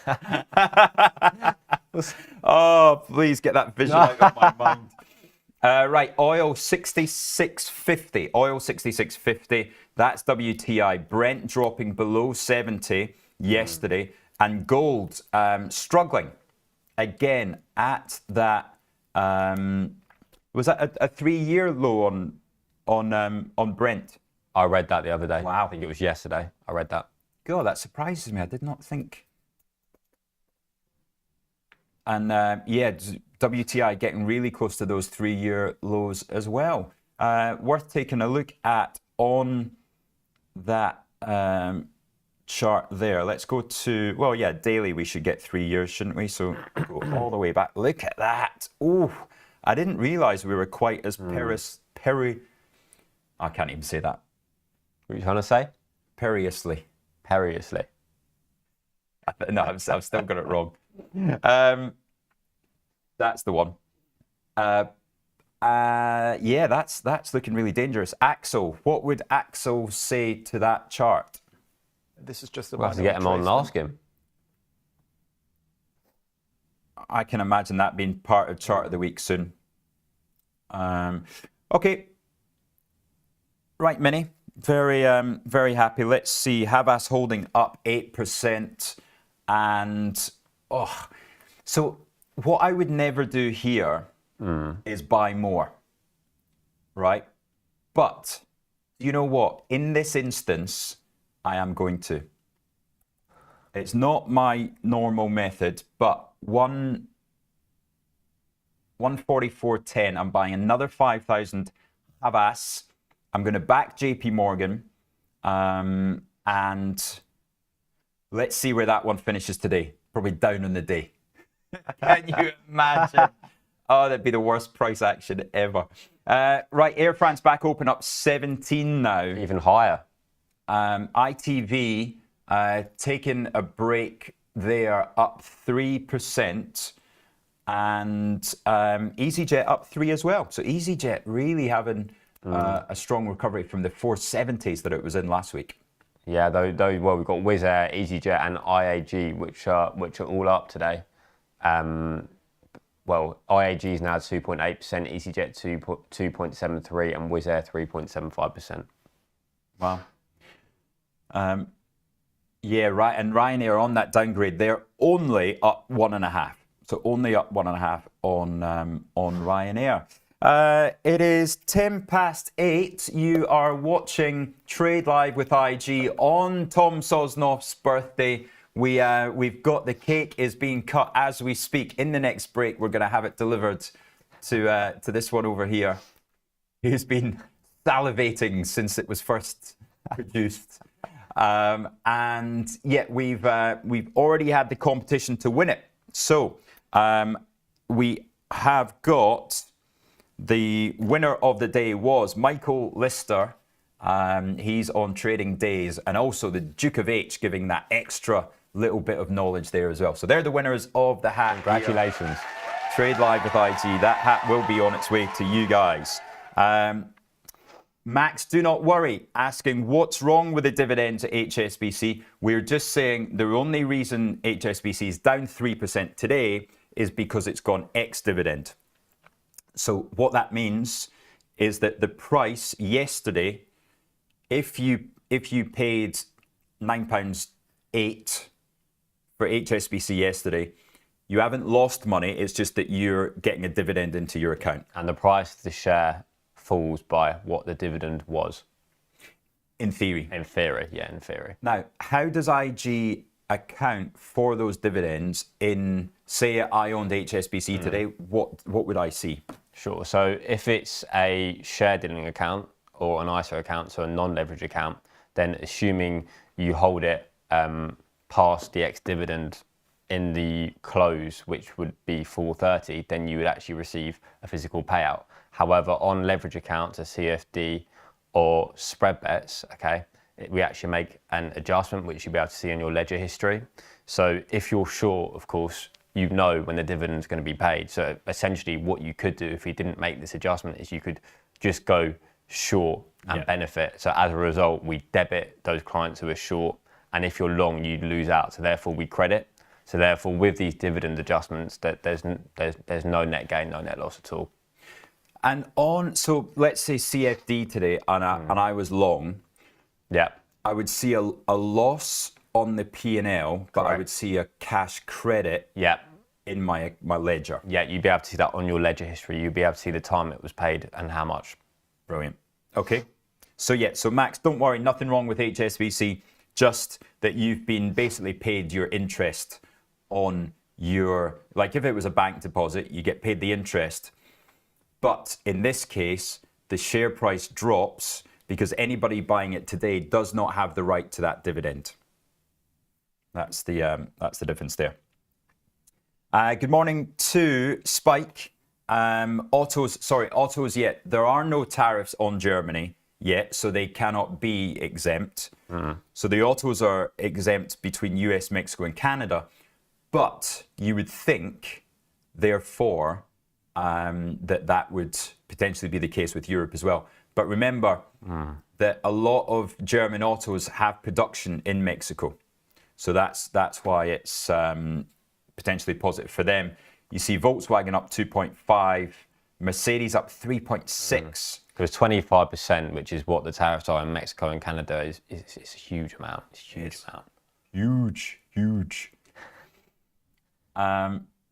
Oh, please get that vision out of my mind. Right, oil 66.50. Oil 66.50. That's WTI. Brent dropping below 70 yesterday. And gold struggling again at that. Was that a 3-year low on Brent? I read that the other day. Wow. I think it was yesterday. I read that. God, that surprises me. I did not think. And WTI getting really close to those 3-year lows as well. Worth taking a look at on that chart there. Let's go to, daily we should get 3 years, shouldn't we? So go all the way back. Look at that. Oh, I didn't realize we were quite as I can't even say that. What are you trying to say? Perilously. No, I've still got it wrong. That's the one. That's looking really dangerous. Axel, what would Axel say to that chart? This is just We'll have to get him on and ask him. I can imagine that being part of chart of the week soon. Okay. Right, Minnie. Very happy. Let's see. Havas holding up 8%. And, so what I would never do here is buy more, right? But you know what? In this instance, I am going to. It's not my normal method, but 144.10, I'm buying another 5,000 Havas. I'm going to back JP Morgan. And Let's see where that one finishes today. Probably down on the day. Can you imagine? Oh, that'd be the worst price action ever. Right, Air France back open up 17 now. Even higher. ITV taking a break there, up 3%. And EasyJet up 3 as well. So EasyJet really having a strong recovery from the 470s that it was in last week. Yeah, well, we've got Wizz Air, EasyJet, and IAG, which are all up today. Well, IAG is now 2.8%, EasyJet 2.73%, and Wizz Air 3.75%. Wow. Yeah, right. And Ryanair on that downgrade, they're only up 1.5%. So only up 1.5% on Ryanair. It is 8:10. You are watching Trade Live with IG on Tom Sosnoff's birthday. We've got the cake is being cut as we speak. In the next break, we're going to have it delivered to this one over here, who's been salivating since it was first produced. And yet we've already had the competition to win it. So we have got the winner of the day was Michael Lister. He's on Trading Days, and also the Duke of H giving that extra little bit of knowledge there as well. So they're the winners of the hat. Congratulations. Trade Live with IG. That hat will be on its way to you guys. Max, do not worry, asking what's wrong with the dividends at HSBC. We're just saying the only reason HSBC is down 3% today is because it's gone ex-dividend. So what that means is that the price yesterday, if you paid £9.08 for HSBC yesterday, you haven't lost money. It's just that you're getting a dividend into your account. And the price of the share falls by what the dividend was. In theory. In theory, yeah, in theory. Now, how does IG account for those dividends in, say, I owned HSBC today? What would I see? Sure. So if it's a share dealing account or an ISA account, so a non-leverage account, then assuming you hold it past the ex-dividend in the close, which would be 4:30, then you would actually receive a physical payout. However, on leverage accounts, a CFD or spread bets, okay, we actually make an adjustment which you'll be able to see in your ledger history. So if you're short, of course, you know when the dividend is going to be paid. So essentially what you could do if you didn't make this adjustment is you could just go short and benefit. So as a result, we debit those clients who are short, and if you're long, you'd lose out. So therefore we credit. So therefore with these dividend adjustments, that there's no net gain, no net loss at all. And so let's say CFD today, and I was long. Yeah. I would see a loss on the P&L, but Correct. I would see a cash credit Yeah. in my ledger. Yeah, you'd be able to see that on your ledger history. You'd be able to see the time it was paid and how much. Brilliant. Okay. So Max, don't worry, nothing wrong with HSBC, just that you've been basically paid your interest on your, like if it was a bank deposit, you get paid the interest. But in this case, the share price drops because anybody buying it today does not have the right to that dividend. That's the difference there. Good morning to Spike. Autos yet. There are no tariffs on Germany yet, so they cannot be exempt. So the autos are exempt between US, Mexico, and Canada. But you would think, therefore, that would potentially be the case with Europe as well. But remember that a lot of German autos have production in Mexico. So that's why it's potentially positive for them. You see Volkswagen up 2.5, Mercedes up 3.6. Because 25%, which is what the tariffs are in Mexico and Canada, is a huge amount. It's a huge amount. Huge.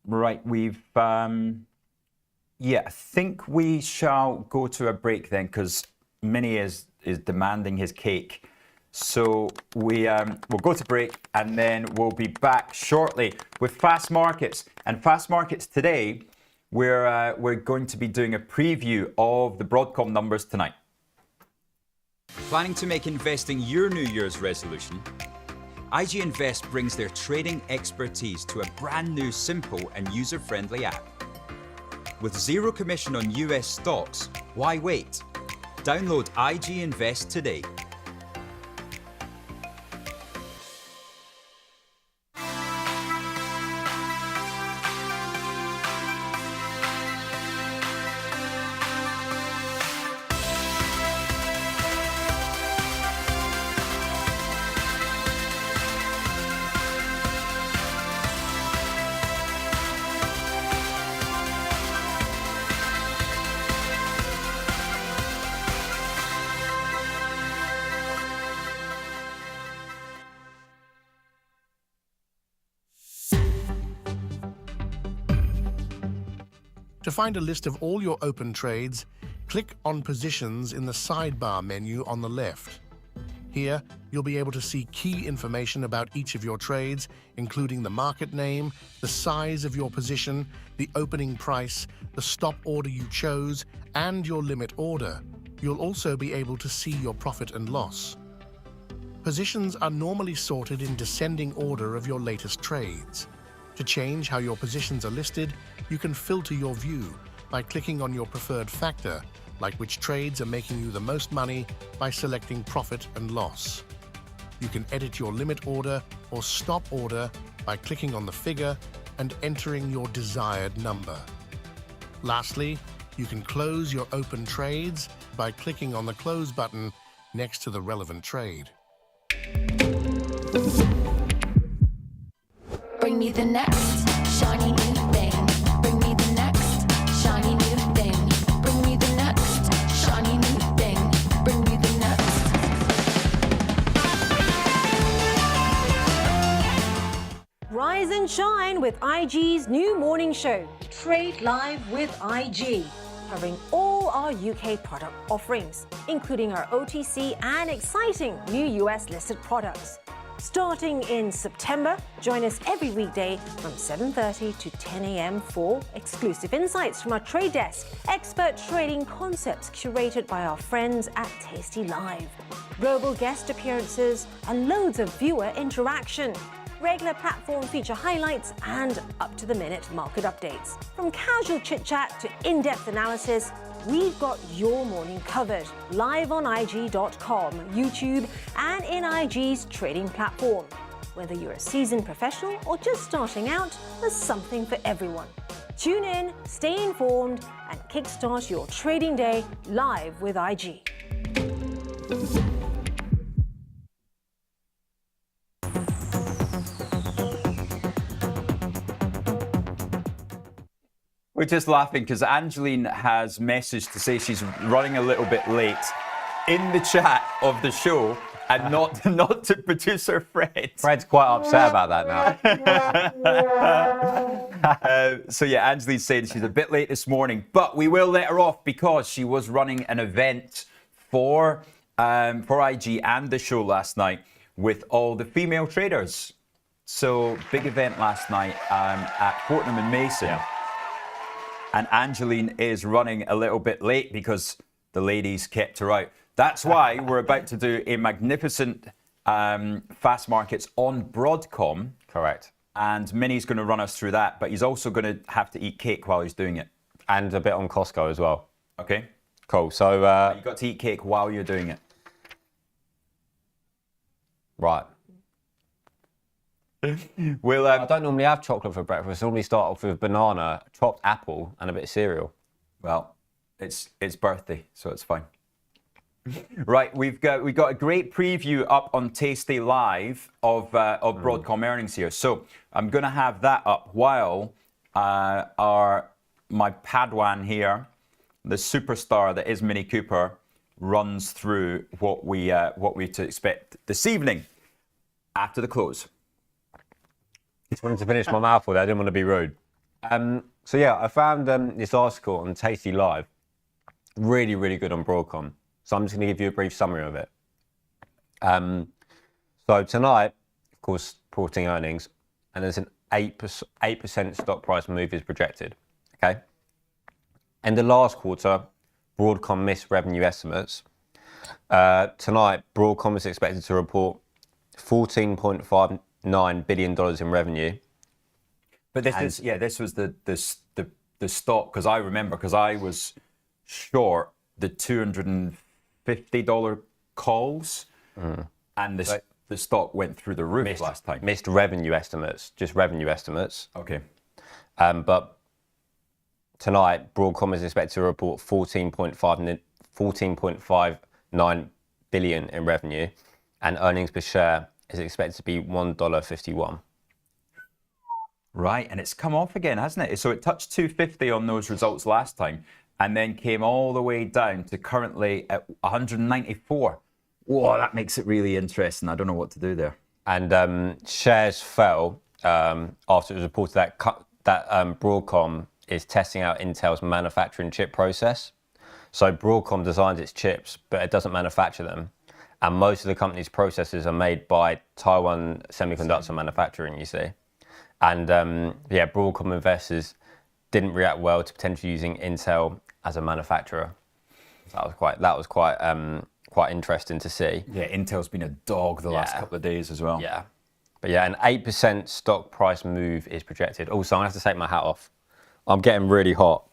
Right, we've... I think we shall go to a break then, because Minnie is demanding his cake. So we'll go to break, and then we'll be back shortly with Fast Markets. And Fast Markets today, we're going to be doing a preview of the Broadcom numbers tonight. Planning to make investing your New Year's resolution? IG Invest brings their trading expertise to a brand new, simple and user-friendly app. With zero commission on US stocks, why wait? Download IG Invest today. To find a list of all your open trades, click on Positions in the sidebar menu on the left. Here, you'll be able to see key information about each of your trades, including the market name, the size of your position, the opening price, the stop order you chose, and your limit order. You'll also be able to see your profit and loss. Positions are normally sorted in descending order of your latest trades. To change how your positions are listed, you can filter your view by clicking on your preferred factor, like which trades are making you the most money, by selecting profit and loss. You can edit your limit order or stop order by clicking on the figure and entering your desired number. Lastly, you can close your open trades by clicking on the Close button next to the relevant trade. Bring me the next shiny new thing. Bring me the next shiny new thing. Bring me the next shiny new thing. Bring me the next. Rise and shine with IG's new morning show, Trade Live with IG, covering all our UK product offerings, including our OTC and exciting new US listed products. Starting in September, join us every weekday from 7:30 to 10 a.m. for exclusive insights from our trade desk, expert trading concepts curated by our friends at tastylive, global guest appearances, and loads of viewer interaction. Regular platform feature highlights and up-to-the-minute market updates. From casual chit-chat to in-depth analysis, we've got your morning covered, live on IG.com, YouTube, and in IG's trading platform. Whether you're a seasoned professional or just starting out, there's something for everyone. Tune in, stay informed, and kickstart your trading day live with IG. We're just laughing because Angeline has messaged to say she's running a little bit late in the chat of the show, and not to producer Fred. Fred's quite upset about that now. So yeah, Angeline said she's a bit late this morning, but we will let her off because she was running an event for IG and the show last night with all the female traders. So big event last night at Fortnum and Mason. Yeah. And Angeline is running a little bit late because the ladies kept her out. That's why we're about to do a magnificent fast markets on Broadcom. Correct. And Minnie's going to run us through that, but he's also going to have to eat cake while he's doing it. And a bit on Costco as well. Okay. Cool. So, You got to eat cake while you're doing it. right. We'll, I don't normally have chocolate for breakfast. I normally start off with a banana, chopped apple, and a bit of cereal. Well, it's birthday, so it's fine. Right, we've got a great preview up on tastylive of Broadcom earnings here. So I'm going to have that up while my Padawan here, the superstar that is Minnie Cooper, runs through what we to expect this evening after the close. Just wanted to finish my mouthful there. I didn't want to be rude. So yeah, I found this article on tastylive, really, really good on Broadcom. So I'm just going to give you a brief summary of it. So tonight, of course, reporting earnings, and there's an 8% stock price move is projected. Okay. In the last quarter, Broadcom missed revenue estimates. Tonight, Broadcom is expected to report $14.59 billion in revenue. But this was the stock, because I remember, because I was short the $250 calls, and the stock went through the roof last time. Missed revenue estimates, just revenue estimates. Okay. But tonight, Broadcom is expected to report 14.59 billion in revenue, and earnings per share is expected to be $1.51. Right, and it's come off again, hasn't it? So it touched 250 on those results last time, and then came all the way down to currently at 194. Whoa, that makes it really interesting. I don't know what to do there. And shares fell after it was reported that Broadcom is testing out Intel's manufacturing chip process. So Broadcom designs its chips, but it doesn't manufacture them. And most of the company's processors are made by Taiwan Semiconductor Manufacturing, you see. And Broadcom investors didn't react well to potentially using Intel as a manufacturer. So that was quite interesting to see. Yeah, Intel's been a dog the last couple of days as well. Yeah. But yeah, an 8% stock price move is projected. Also, I have to take my hat off. I'm getting really hot.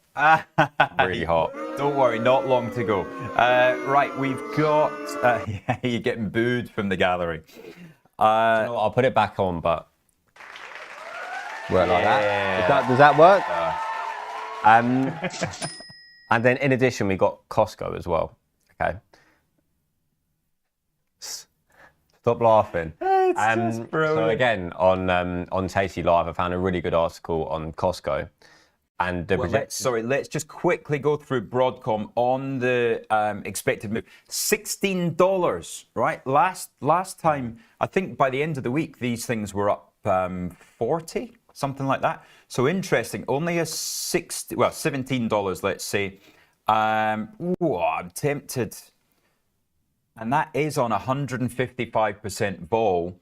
Really hot. Don't worry, not long to go. Right, we've got... you're getting booed from the gallery. You know what, I'll put it back on, but... Work like that. Does that work? And then in addition, we got Costco as well. Okay. Stop laughing. It's just brilliant. So again, on tastylive, I found a really good article on Costco. And let's just quickly go through Broadcom on the expected move. $16, right? Last time, I think by the end of the week, these things were up 40, something like that. So interesting. Only a $17, let's say. I'm tempted. And that is on 155% vol.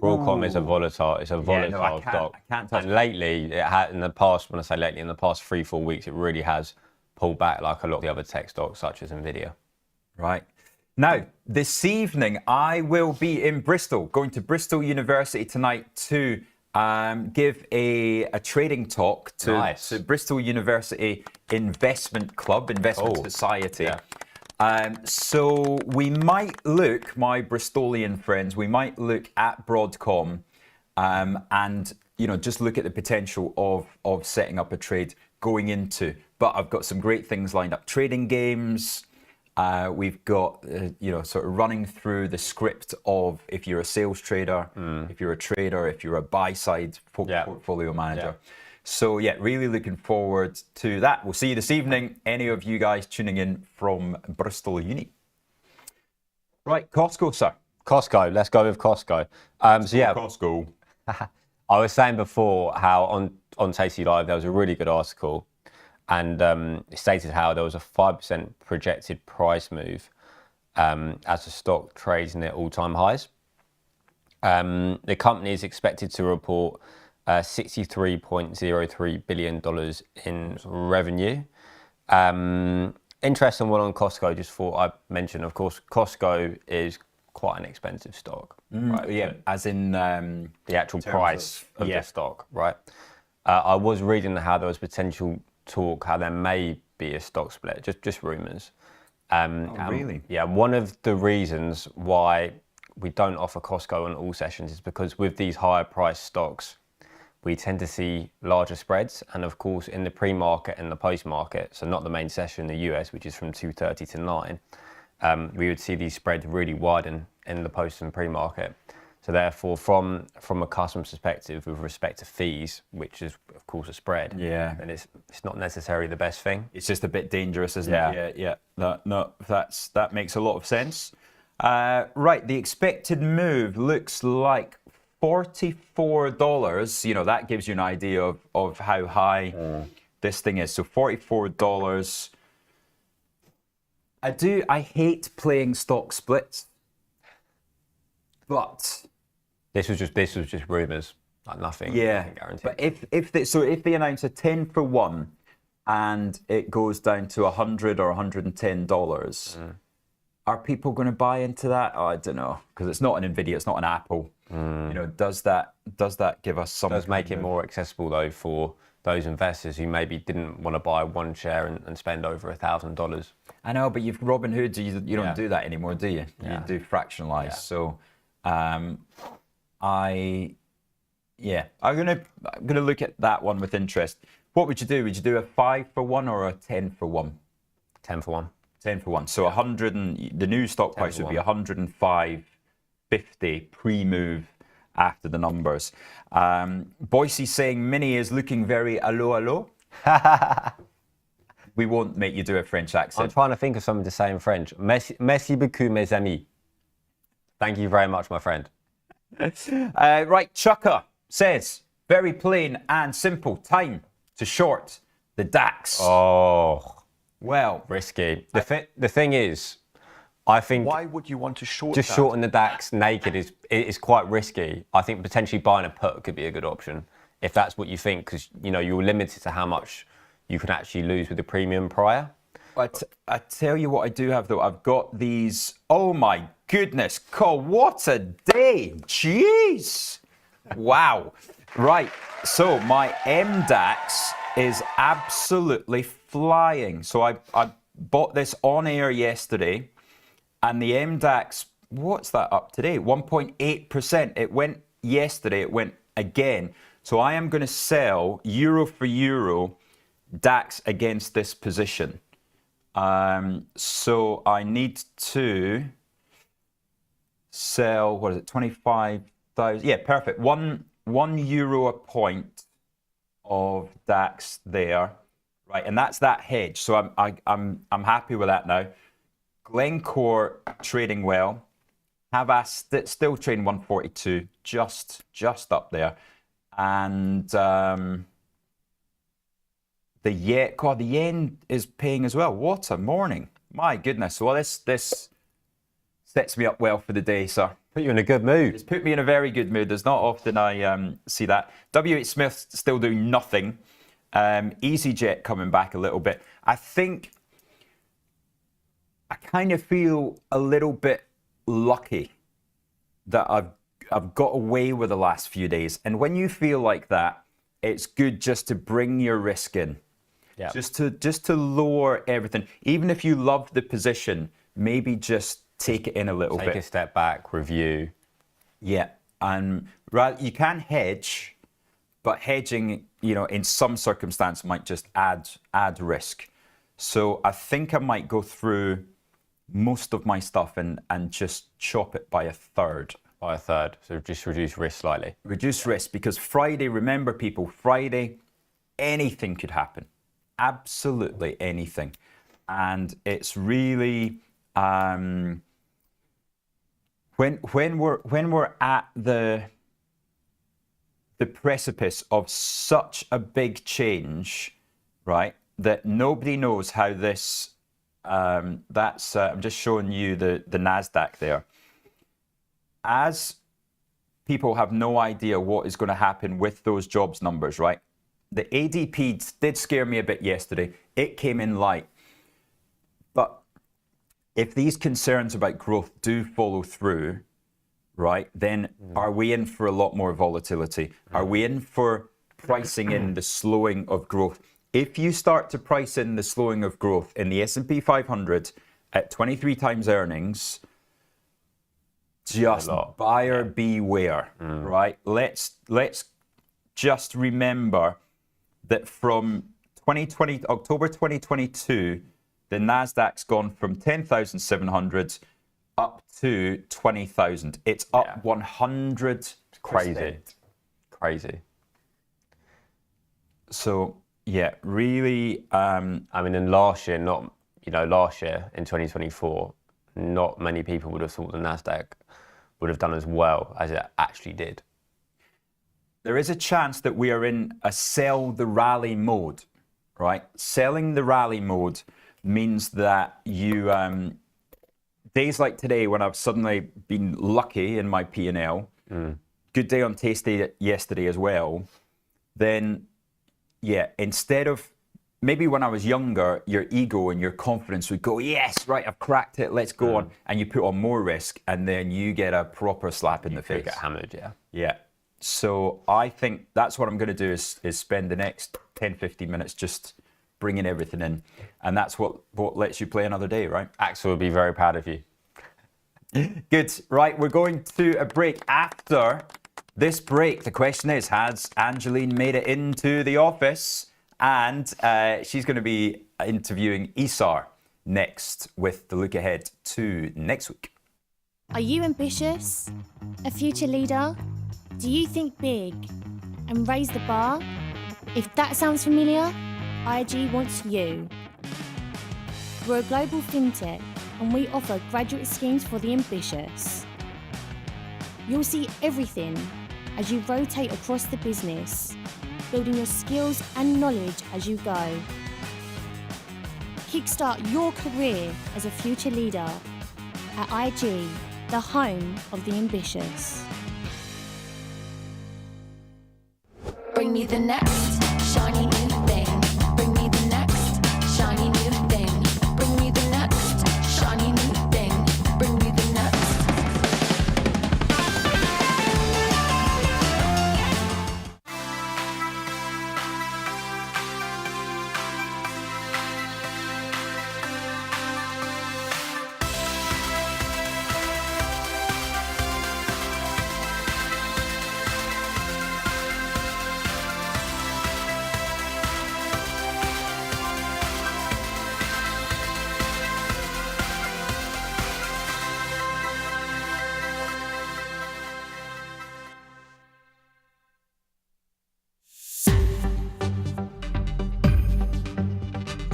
Broadcom is a volatile. It's a volatile stock. I can't touch and lately, it had in the past. When I say lately, in the past 3-4 weeks, it really has pulled back like a lot of the other tech stocks, such as Nvidia. Right. Now, this evening, I will be in Bristol, going to Bristol University tonight to give a trading talk to Bristol University Investment Club, Investment Society. Yeah. So we might look, my Bristolian friends, we might look at Broadcom and, just look at the potential of setting up a trade going into. But I've got some great things lined up. Trading games. We've got, sort of running through the script of if you're a sales trader, if you're a trader, if you're a buy-side portfolio manager. Yeah. So, really looking forward to that. We'll see you this evening. Any of you guys tuning in from Bristol Uni. Right, Costco, sir. Costco. Let's go with Costco. Costco. I was saying before how on tastylive there was a really good article, and it stated how there was a 5% projected price move as the stock trades near all-time highs. The company is expected to report $63.03 billion in revenue. Interesting one on Costco, just thought I'd mention, of course, Costco is quite an expensive stock. Right? Yeah, as in the actual price of the stock, right? I was reading how there was potential talk, how there may be a stock split, just rumours. Really? Yeah, one of the reasons why we don't offer Costco on all sessions is because with these higher price stocks, we tend to see larger spreads, and of course in the pre-market and the post-market, so not the main session in the US, which is from 2:30 to 9, we would see these spreads really widen in the post and pre-market. So therefore, from a customer's perspective, with respect to fees, which is of course a spread, and it's not necessarily the best thing. It's just a bit dangerous, isn't it? Yeah. That makes a lot of sense. Right, the expected move looks like $44, that gives you an idea of how high this thing is. So $44. I hate playing stock splits, but this was just rumours, like nothing. Yeah, guaranteed. but if they announce a 10 for 1 and it goes down to $100 or $110, Are people going to buy into that? Oh, I don't know, because it's not an Nvidia, it's not an Apple. You know, does that give us some? Does make it more accessible though for those investors who maybe didn't want to buy one share and spend over $1,000. I know, but you've Robinhood, you don't do that anymore, do you? Yeah. You do fractionalized. Yeah. So, I'm gonna look at that one with interest. What would you do? Would you do a 5 for 1 or a 10 for 1? 10 for 1. 10 for 1. So 100 and the new stock price would be 105.50 pre-move after the numbers. Boise saying Mini is looking very allo. We won't make you do a French I'm accent. trying to think of something to say in French. Merci beaucoup, mes amis. Thank you very much, my friend. Right, Chucker says, very plain and simple. Time to short the DAX. Oh, Well, risky. The thing is, I think Why would you want to short just that? shorting the DAX naked is quite risky. I think potentially buying a put could be a good option if that's what you think, because you're limited to how much you can actually lose with the premium prior. I tell you what I do have, though. I've got these. Oh, my goodness. Cole, what a day. Jeez. Wow. Right. So my MDAX is absolutely flying. So I bought this on air yesterday, and the MDAX, what's that up today? 1.8%. It went yesterday. It went again. So I am going to sell euro for euro DAX against this position. So I need to sell, what is it, 25,000? Yeah, perfect. One euro a point of DAX there, right? And that's that hedge. So I'm happy with that now. Glencore trading well. Havas still trading 142, just up there. And the yen is paying as well. What a morning! My goodness. Well, this sets me up well for the day, sir. Put you in a good mood. It's put me in a very good mood. There's not often I see that. W.H. Smith still doing nothing. EasyJet coming back a little bit. I think I kind of feel a little bit lucky that I've got away with the last few days. And when you feel like that, it's good just to bring your risk in. Yeah. Just to lower everything. Even if you love the position, maybe just take it in a little bit. Take a step back, review. Yeah, and you can hedge, but hedging, in some circumstance might just add risk. So I think I might go through most of my stuff and just chop it by a third. By a third, so just reduce risk slightly. Reduce risk, because Friday, remember people, Friday, anything could happen. Absolutely anything. And it's really when we're at the precipice of such a big change, right? That nobody knows how this. I'm just showing you the Nasdaq there. As people have no idea what is going to happen with those jobs numbers, right? The ADP did scare me a bit yesterday. It came in light. But if these concerns about growth do follow through, right, then are we in for a lot more volatility? Are we in for pricing in the slowing of growth? If you start to price in the slowing of growth in the S&P 500 at 23 times earnings, just buyer beware, right? Let's just remember that from October 2022, the Nasdaq's gone from 10,700 up to 20,000. It's up 100%. Crazy. So yeah, really. In last year, last year in 2024, not many people would have thought the Nasdaq would have done as well as it actually did. There is a chance that we are in a sell the rally mode, right? Selling the rally mode means that you, days like today when I've suddenly been lucky in my P&L, good day on Tasty yesterday as well, then yeah, instead of maybe when I was younger, your ego and your confidence would go, yes, right, I've cracked it, let's go on. And you put on more risk, and then you get a proper slap in the face. Get hammered, yeah. Yeah. So I think that's what I'm going to do is spend the next 10, 15 minutes just bringing everything in. And that's what lets you play another day, right? Axel will be very proud of you. Good. Right, we're going to a break. After this break, the question is, has Angeline made it into the office? And she's going to be interviewing Isar next with the look ahead to next week. Are you ambitious? A future leader? Do you think big and raise the bar? If that sounds familiar, IG wants you. We're a global fintech and we offer graduate schemes for the ambitious. You'll see everything as you rotate across the business, building your skills and knowledge as you go. Kickstart your career as a future leader at IG, the home of the ambitious. Bring me the next shiny new thing. Bring me the next shiny new thing. Bring me the next shiny new thing. Bring me the next.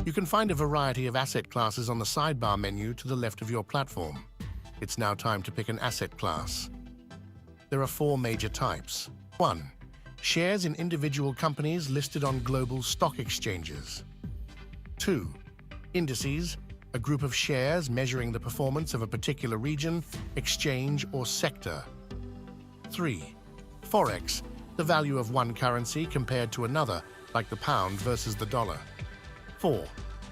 You can find a variety of asset classes on the sidebar menu to the left of your platform. It's now time to pick an asset class. There are 4 major types. 1. Shares in individual companies listed on global stock exchanges. 2. Indices, a group of shares measuring the performance of a particular region, exchange, or sector. 3. Forex, the value of one currency compared to another, like the pound versus the dollar. 4.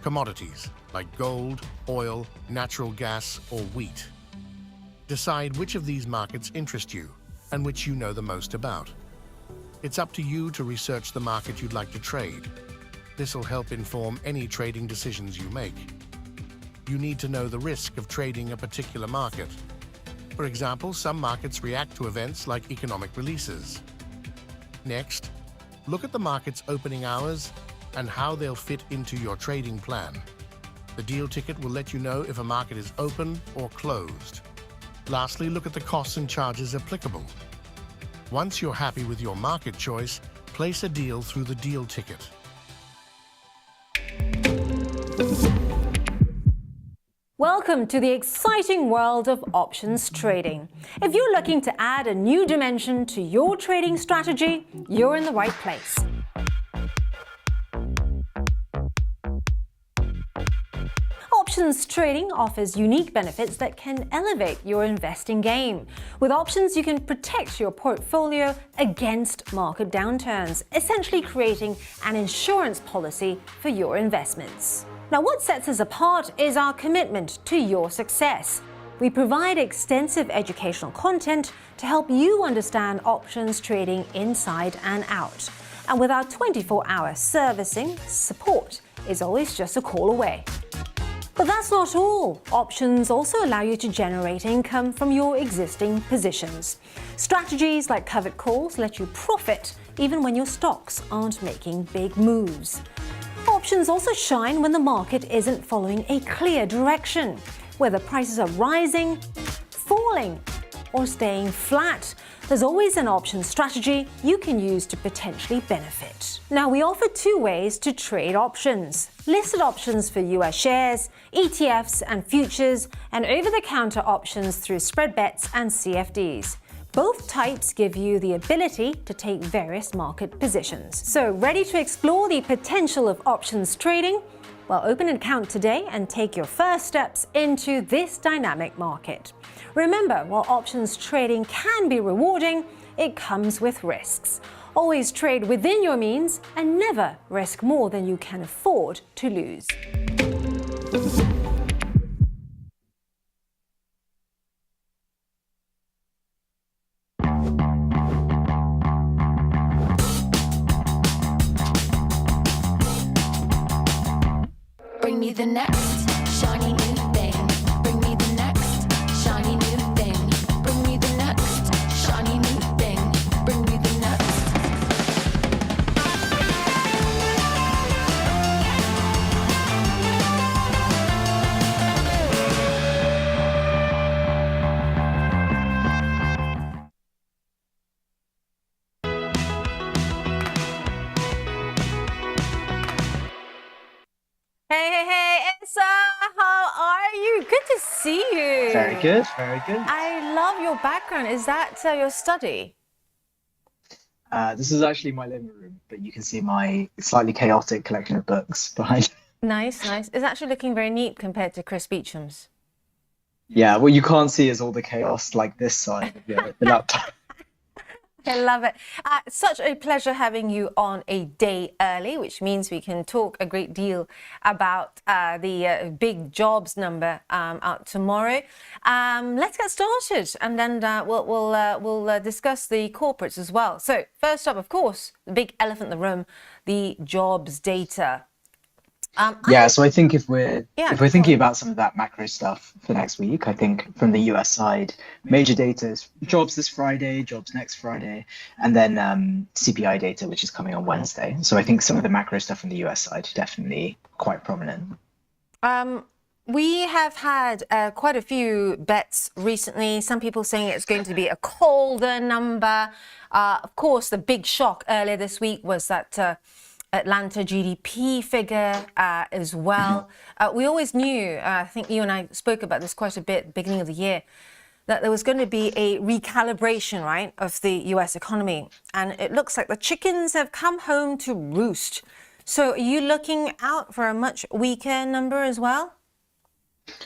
Commodities, like gold, oil, natural gas, or wheat. Decide which of these markets interest you and which you know the most about. It's up to you to research the market you'd like to trade. This will help inform any trading decisions you make. You need to know the risk of trading a particular market. For example, some markets react to events like economic releases. Next, look at the market's opening hours and how they'll fit into your trading plan. The deal ticket will let you know if a market is open or closed. Lastly, look at the costs and charges applicable. Once you're happy with your market choice, place a deal through the deal ticket. Welcome to the exciting world of options trading. If you're looking to add a new dimension to your trading strategy, you're in the right place. Options trading offers unique benefits that can elevate your investing game. With options, you can protect your portfolio against market downturns, essentially creating an insurance policy for your investments. Now, what sets us apart is our commitment to your success. We provide extensive educational content to help you understand options trading inside and out. And with our 24-hour servicing, support is always just a call away. But that's not all. Options also allow you to generate income from your existing positions. Strategies like covered calls let you profit even when your stocks aren't making big moves. Options also shine when the market isn't following a clear direction, whether prices are rising, falling, or staying flat. There's always an option strategy you can use to potentially benefit. Now, we offer 2 ways to trade options: listed options for US shares, ETFs and futures, and over-the-counter options through spread bets and CFDs. Both types give you the ability to take various market positions. So, ready to explore the potential of options trading? Well, open an account today and take your first steps into this dynamic market. Remember, while options trading can be rewarding, it comes with risks. Always trade within your means and never risk more than you can afford to lose. Bring me the next shiny new thing. Bring me the next shiny new thing. Bring me the next shiny new thing. Bring me the next. Hey, Issa, how are you? Good to see you. Very good, very good. I love your background. Is that your study? This is actually my living room, but you can see my slightly chaotic collection of books behind. Nice, nice. It's actually looking very neat compared to Chris Beecham's. Yeah, what you can't see is all the chaos like this side of the laptop. I love it. Such a pleasure having you on a day early, which means we can talk a great deal about the big jobs number out tomorrow. Let's get started, and then we'll discuss the corporates as well. So first up, of course, the big elephant in the room, the jobs data. Yeah, so I think if we're Yeah, thinking about some of that macro stuff for next week, I think from the US side, major data is jobs this Friday, jobs next Friday, and then CPI data, which is coming on Wednesday. So I think some of the macro stuff from the US side definitely quite prominent. We have had quite a few bets recently. Some people saying it's going to be a colder number. Of course, the big shock earlier this week was that Atlanta GDP figure as well. We always knew, I think you and I spoke about this quite a bit beginning of the year, that there was going to be a recalibration, right, of the US economy. And it looks like the chickens have come home to roost. So are you looking out for a much weaker number as well?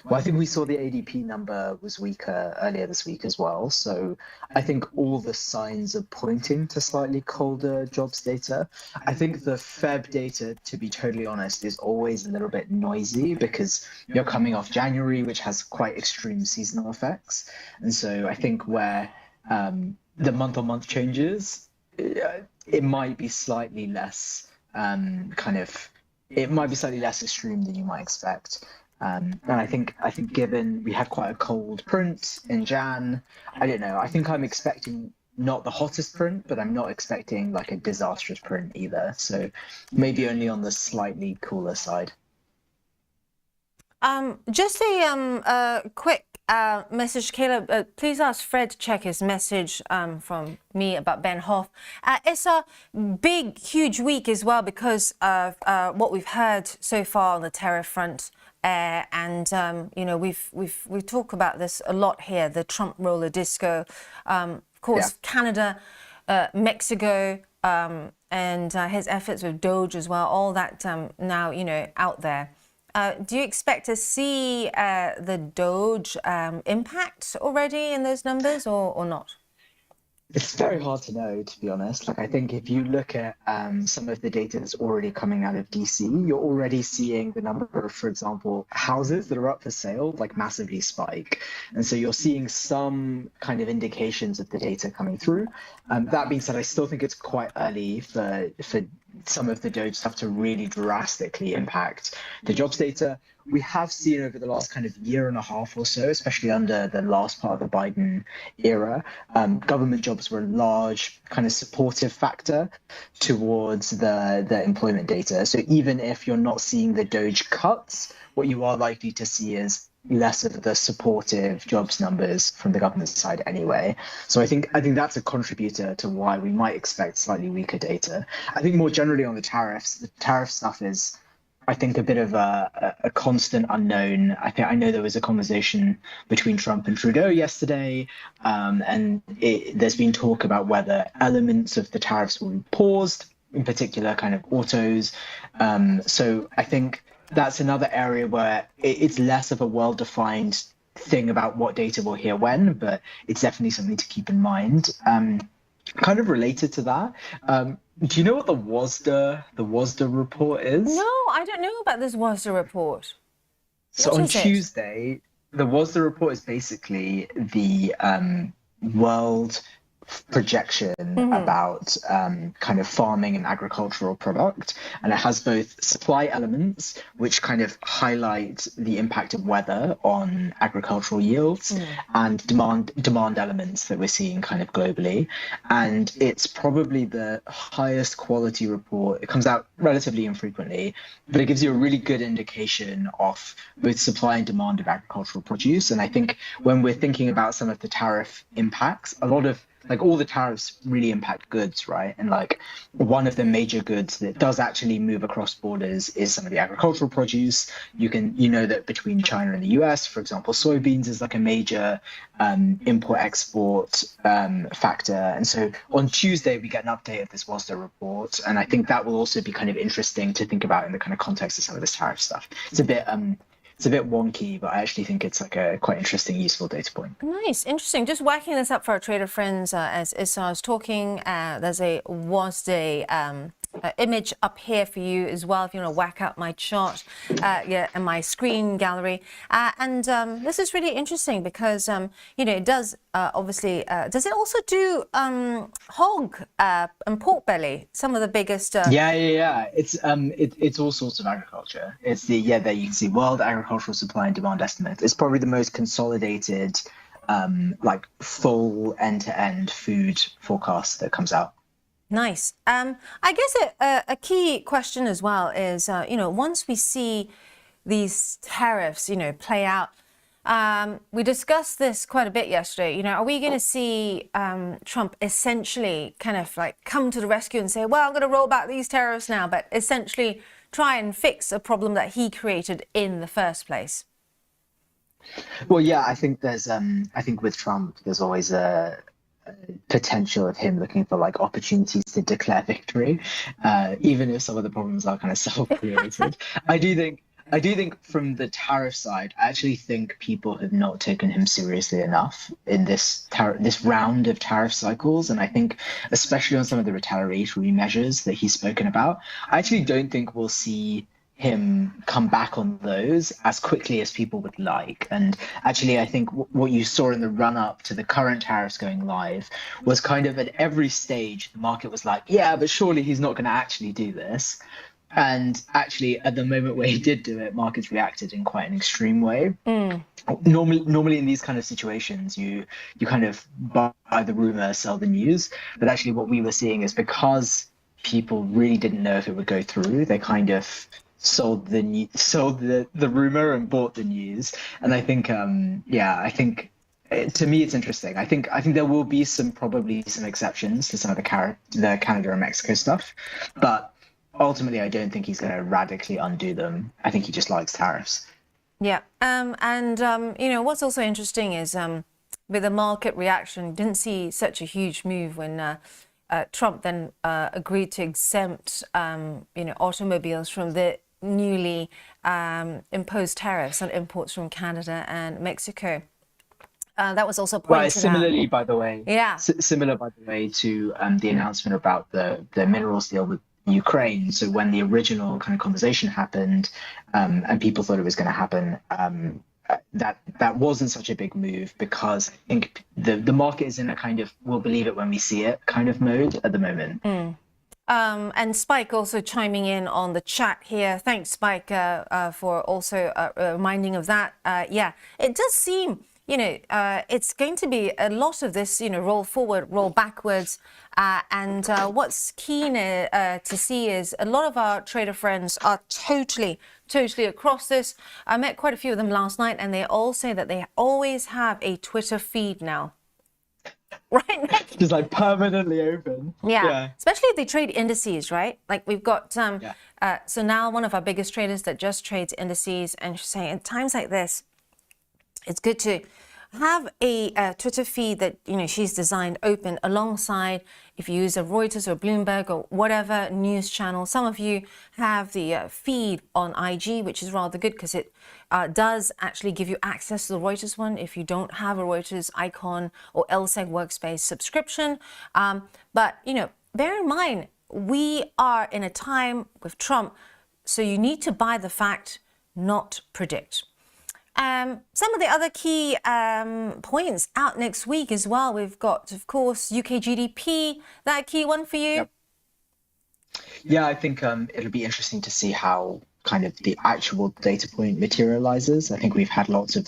Well, I think we saw the ADP number was weaker earlier this week as well. So I think all the signs are pointing to slightly colder jobs data. I think the Feb data, to be totally honest, is always a little bit noisy because you're coming off January, which has quite extreme seasonal effects. And so I think where the month-on-month changes, it might be slightly less it might be slightly less extreme than you might expect. And I think given we had quite a cold print in Jan, I don't know. I think I'm expecting not the hottest print, but I'm not expecting like a disastrous print either. So maybe only on the slightly cooler side. Just a quick message, Caleb. Please ask Fred to check his message from me about Ben Hoff. It's a big, huge week as well because of what we've heard so far on the tariff front. You know, we talk about this a lot here, the Trump roller disco, of course, yeah. Canada, Mexico, and his efforts with Doge as well, all that now, you know, out there. Do you expect to see the Doge impact already in those numbers or not? It's very hard to know, to be honest. Like, I think if you look at some of the data that's already coming out of DC, you're already seeing the number of, for example, houses that are up for sale, like massively spike. And so you're seeing some kind of indications of the data coming through. That being said, I still think it's quite early for some of the Doge stuff to really drastically impact the jobs data. We have seen over the last kind of year and a half or so, especially under the last part of the Biden era, government jobs were a large kind of supportive factor towards the employment data. So even if you're not seeing the Doge cuts, what you are likely to see is less of the supportive jobs numbers from the government side anyway. So I think that's a contributor to why we might expect slightly weaker data. I think more generally on the tariff stuff is, I think, a bit of a constant unknown. I know there was a conversation between Trump and Trudeau yesterday, and there's been talk about whether elements of the tariffs will be paused, in particular kind of autos. So I think that's another area where it's less of a well-defined thing about what data we'll hear when, but it's definitely something to keep in mind. kind of related to that, do you know what the WASDA report is? No, I don't know about this WASDA report. So What on is it? Tuesday, the WASDA report is basically the world projection about kind of farming and agricultural product, and it has both supply elements which kind of highlight the impact of weather on agricultural yields, and demand elements that we're seeing kind of globally. And it's probably the highest quality report. It comes out relatively infrequently, but it gives you a really good indication of both supply and demand of agricultural produce. And I think when we're thinking about some of the tariff impacts, a lot of like all the tariffs really impact goods, right? And like one of the major goods that does actually move across borders is some of the agricultural produce. You know that between China and the US, for example, soybeans is like a major import-export factor. And so on Tuesday, we get an update of this WASDA report. And I think that will also be kind of interesting to think about in the kind of context of some of this tariff stuff. It's a bit wonky, but I actually think it's like a quite interesting, useful data point. Nice, interesting. Just whacking this up for our trader friends as Issa was talking. There's a WASDA image up here for you as well if you want to whack up my chart and my screen gallery. And this is really interesting because, it does obviously, does it also do hog and pork belly, some of the biggest? Yeah. It's all sorts of agriculture. It's there you can see World Agricultural Supply and Demand Estimate. It's probably the most consolidated, like full end-to-end food forecast that comes out. Nice. I guess a key question as well is, once we see these tariffs, play out, we discussed this quite a bit yesterday. Are we going to see Trump essentially kind of like come to the rescue and say, well, I'm going to roll back these tariffs now, but essentially try and fix a problem that he created in the first place? Well, yeah, I think with Trump, there's always a potential of him looking for like opportunities to declare victory, even if some of the problems are kind of self-created. I do think from the tariff side, I actually think people have not taken him seriously enough in this round of tariff cycles. And I think especially on some of the retaliatory measures that he's spoken about, I actually don't think we'll see him come back on those as quickly as people would like. And actually, I think what you saw in the run-up to the current tariffs going live was kind of at every stage, the market was like, yeah, but surely he's not going to actually do this. And actually, at the moment where he did do it, markets reacted in quite an extreme way. Normally in these kind of situations, you kind of buy the rumor, sell the news. But actually what we were seeing is because people really didn't know if it would go through, they kind of sold the rumor and bought the news. And I think to me it's interesting. I think there will be probably some exceptions to some of the Canada and Mexico stuff, but ultimately I don't think he's going to radically undo them. I think he just likes tariffs. Yeah, what's also interesting is with the market reaction, didn't see such a huge move when Trump then agreed to exempt automobiles from the newly imposed tariffs on imports from Canada and Mexico. That was also pointed out. Similarly, by the way, to the announcement about the minerals deal with Ukraine. So when the original kind of conversation happened, and people thought it was going to happen, that wasn't such a big move because I think the market is in a kind of we'll believe it when we see it kind of mode at the moment. And Spike also chiming in on the chat here. Thanks, Spike, for also reminding of that. It does seem, it's going to be a lot of this, roll forward, roll backwards. And what's keen to see is a lot of our trader friends are totally across this. I met quite a few of them last night, and they all say that they always have a Twitter feed now. Right, just like permanently open. Yeah, especially if they trade indices, right? Like we've got so now one of our biggest traders that just trades indices, and she's saying in times like this, it's good to have a Twitter feed that she's designed open alongside. If you use a Reuters or Bloomberg or whatever news channel, some of you have the feed on IG, which is rather good because it does actually give you access to the Reuters one if you don't have a Reuters icon or LSEG workspace subscription. But bear in mind, we are in a time with Trump, so you need to buy the fact, not predict. Some of the other key points out next week as well. We've got, of course, UK GDP, that key one for you? Yep. Yeah, I think it'll be interesting to see how kind of the actual data point materializes. I think we've had lots of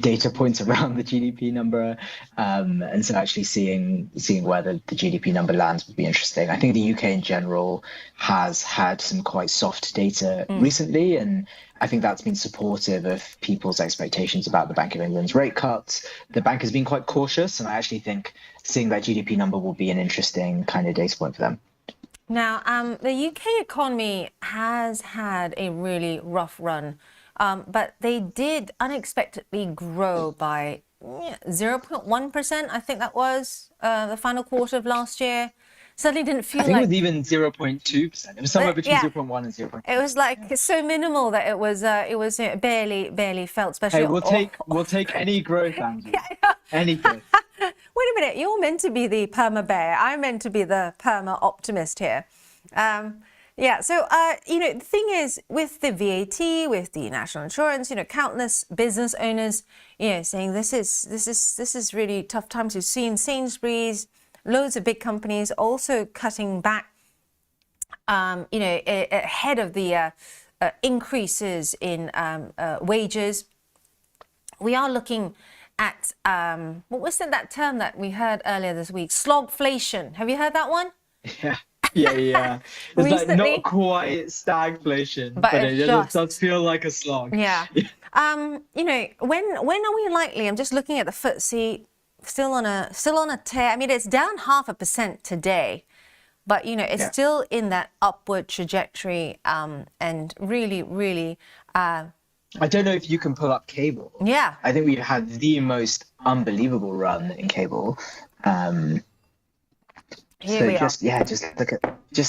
data points around the GDP number, and so actually seeing where the GDP number lands would be interesting. I think the UK in general has had some quite soft data recently, and I think that's been supportive of people's expectations about the Bank of England's rate cuts. The bank has been quite cautious, and I actually think seeing that GDP number will be an interesting kind of data point for them. Now, the UK economy has had a really rough run, but they did unexpectedly grow by 0.1%. I think that was the final quarter of last year. Suddenly didn't feel like... I think it was even 0.2%. It was somewhere between 0.1 and 0.2. It was so minimal that it was barely felt, especially... Hey, we'll take any growth, Andrew. Anything. Wait a minute, you're meant to be the perma bear. I'm meant to be the perma optimist here. So the thing is, with the VAT, with the national insurance, countless business owners, saying this is really tough times. We've seen Sainsbury's, loads of big companies also cutting back, ahead of the increases in wages. We are looking at, what was that term that we heard earlier this week? Slogflation. Have you heard that one? Yeah. It's not quite stagflation, but it does feel like a slog. Yeah. When are we likely? I'm just looking at the FTSE, still on a tear. I mean, it's down 0.5% today, but it's still in that upward trajectory, and really. I don't know if you can pull up cable. Yeah. I think we've had the most unbelievable run in cable. Just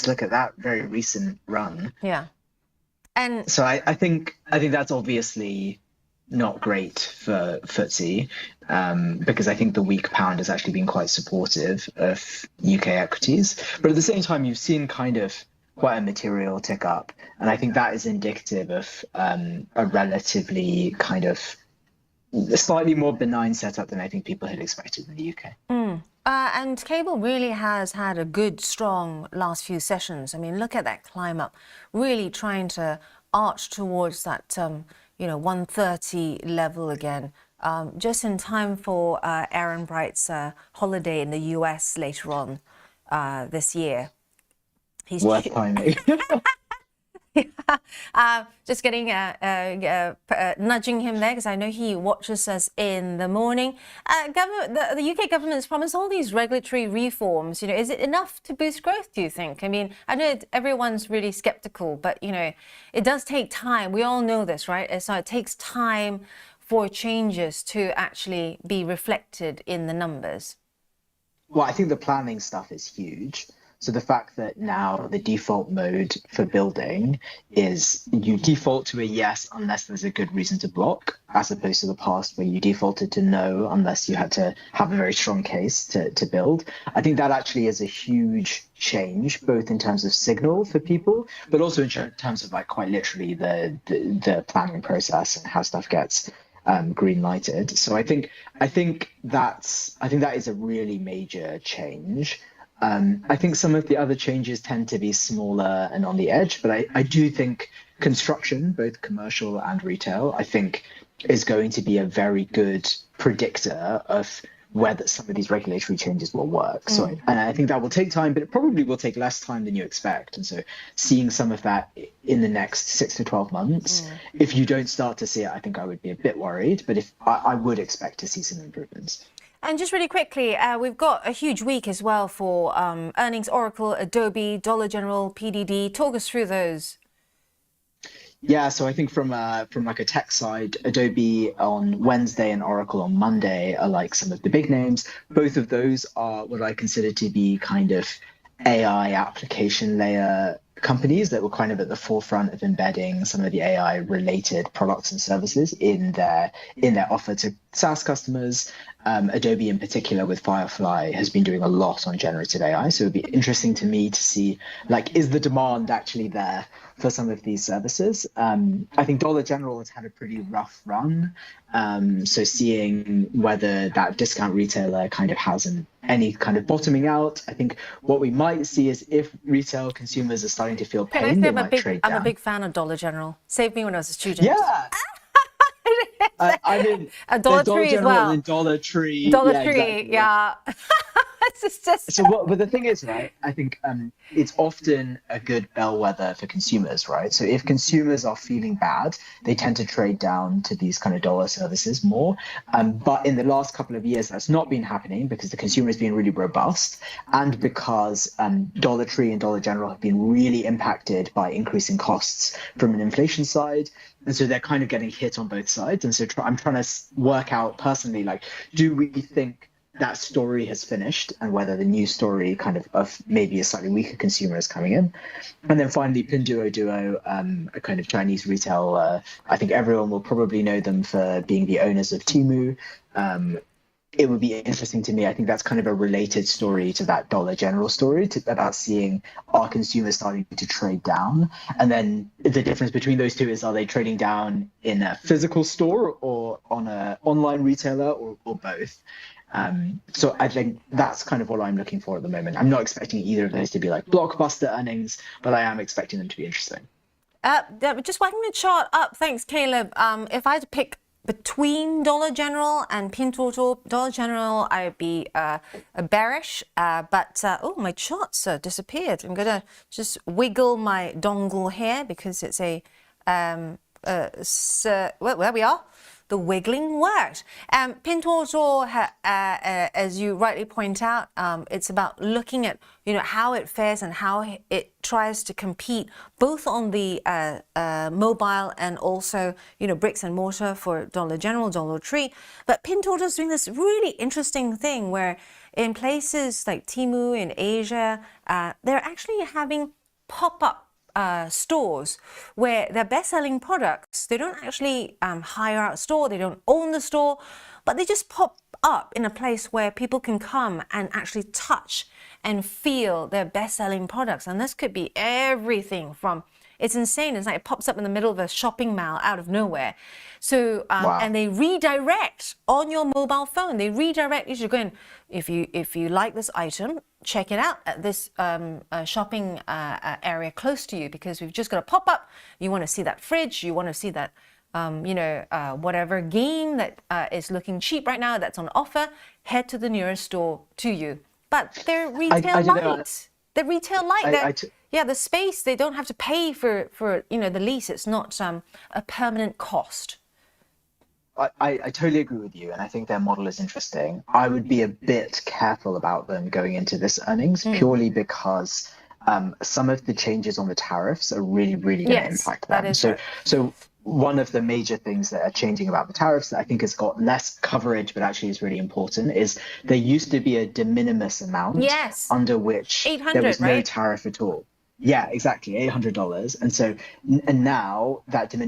look at that very recent run. Yeah. And so I think that's obviously not great for FTSE, because I think the weak pound has actually been quite supportive of UK equities. But at the same time, you've seen kind of quite a material tick up. And I think that is indicative of a relatively kind of slightly more benign setup than I think people had expected in the UK. And cable really has had a good, strong last few sessions. I mean, look at that climb up, really trying to arch towards that, 130 level again, just in time for Aaron Bright's holiday in the US later on this year. He's worth timing. Just getting nudging him there because I know he watches us in the morning. The UK government's promised all these regulatory reforms. Is it enough to boost growth, do you think? I mean, I know everyone's really skeptical, but it does take time. We all know this, right? So it takes time for changes to actually be reflected in the numbers. Well, I think the planning stuff is huge. So the fact that now the default mode for building is you default to a yes unless there's a good reason to block, as opposed to the past where you defaulted to no unless you had to have a very strong case to build. I think that actually is a huge change, both in terms of signal for people, but also in terms of quite literally the planning process and how stuff gets green lighted. So I think that is a really major change. I think some of the other changes tend to be smaller and on the edge, but I do think construction, both commercial and retail, I think is going to be a very good predictor of whether some of these regulatory changes will work. So, and I think that will take time, but it probably will take less time than you expect. And so seeing some of that in the next 6 to 12 months, if you don't start to see it, I think I would be a bit worried, but if I would expect to see some improvements. And just really quickly, we've got a huge week as well for earnings: Oracle, Adobe, Dollar General, PDD. Talk us through those. Yeah, so I think from like a tech side, Adobe on Wednesday and Oracle on Monday are like some of the big names. Both of those are what I consider to be kind of AI application layer companies that were kind of at the forefront of embedding some of the AI related products and services in their offer to SaaS customers. Adobe in particular with Firefly has been doing a lot on generative AI. So it'd be interesting to me to see, like, is the demand actually there for some of these services? I think Dollar General has had a pretty rough run. So seeing whether that discount retailer kind of has any kind of bottoming out. I think what we might see is if retail consumers are starting to feel pain, Can I say they might trade down. I'm a big fan of Dollar General. Saved me when I was a student. Yeah. I mean, a Dollar Tree as General well. and Dollar Tree. Dollar yeah, Tree, exactly. yeah. It's just... So, but the thing is, right? I think it's often a good bellwether for consumers, right? So if consumers are feeling bad, they tend to trade down to these kind of dollar services more. But in the last couple of years, that's not been happening because the consumer has been really robust, and because Dollar Tree and Dollar General have been really impacted by increasing costs from an inflation side. And so they're kind of getting hit on both sides. And so I'm trying to work out personally, like, do we think that story has finished and whether the new story kind of maybe a slightly weaker consumer is coming in? And then finally, Pinduoduo, a kind of Chinese retail, I think everyone will probably know them for being the owners of Temu. It would be interesting to me. I think that's kind of a related story to that Dollar General story about seeing our consumers starting to trade down. And then the difference between those two is, are they trading down in a physical store or on an online retailer or both? So I think that's kind of what I'm looking for at the moment. I'm not expecting either of those to be like blockbuster earnings, but I am expecting them to be interesting. Just whacking the chart up. Thanks, Caleb. If I had to pick between Dollar General and Pinduoduo, Dollar General, I'd be bearish. But oh, my charts disappeared. I'm gonna just wiggle my dongle here because it's a where we are. The wiggling worked. Pinduoduo, as you rightly point out, it's about looking at how it fares and how it tries to compete both on the mobile and also bricks and mortar for Dollar General, Dollar Tree. But Pinduoduo is doing this really interesting thing where in places like Temu in Asia, they're actually having pop-up stores where their best-selling products, they don't actually hire out a store, they don't own the store, but they just pop up in a place where people can come and actually touch and feel their best-selling products. And this could be everything from, it's insane, it's like it pops up in the middle of a shopping mall out of nowhere. So Wow. And they redirect on your mobile phone, they redirect you to go in, if you like this item, check it out at this shopping area close to you, because we've just got a pop-up. You want to see that fridge, you want to see that whatever game that is looking cheap right now that's on offer, head to the nearest store to you. But they're retail light. They're retail light. Yeah, the space, they don't have to pay for the lease. It's not a permanent cost. I totally agree with you, and I think their model is interesting. I would be a bit careful about them going into this earnings purely because some of the changes on the tariffs are really, really going to impact them. So one of the major things that are changing about the tariffs that I think has got less coverage but actually is really important is there used to be a de minimis amount under which there was no tariff at all. Yeah, exactly, $800. And now that de